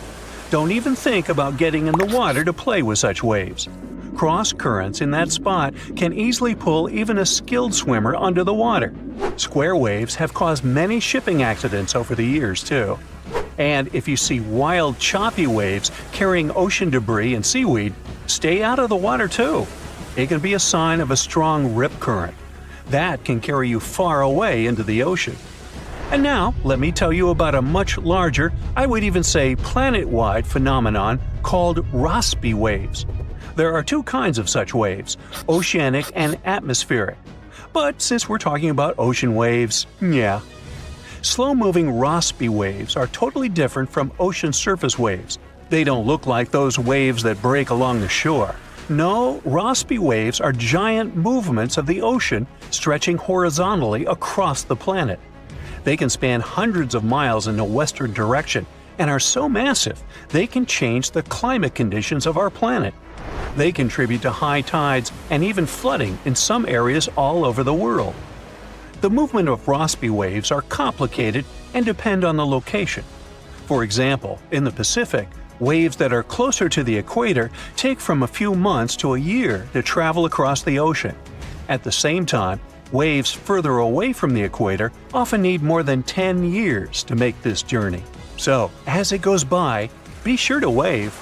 Don't even think about getting in the water to play with such waves. Cross currents in that spot can easily pull even a skilled swimmer under the water. Square waves have caused many shipping accidents over the years, too. And if you see wild, choppy waves carrying ocean debris and seaweed, stay out of the water, too. It can be a sign of a strong rip current. That can carry you far away into the ocean. And now, let me tell you about a much larger, I would even say planet-wide phenomenon called Rossby waves. There are two kinds of such waves, oceanic and atmospheric. But since we're talking about ocean waves, yeah. Slow-moving Rossby waves are totally different from ocean surface waves. They don't look like those waves that break along the shore. No, Rossby waves are giant movements of the ocean stretching horizontally across the planet. They can span hundreds of miles in a western direction and are so massive they can change the climate conditions of our planet. They contribute to high tides and even flooding in some areas all over the world. The movement of Rossby waves are complicated and depend on the location. For example, in the Pacific, waves that are closer to the equator take from a few months to a year to travel across the ocean. At the same time, waves further away from the equator often need more than 10 years to make this journey. So, as it goes by, be sure to wave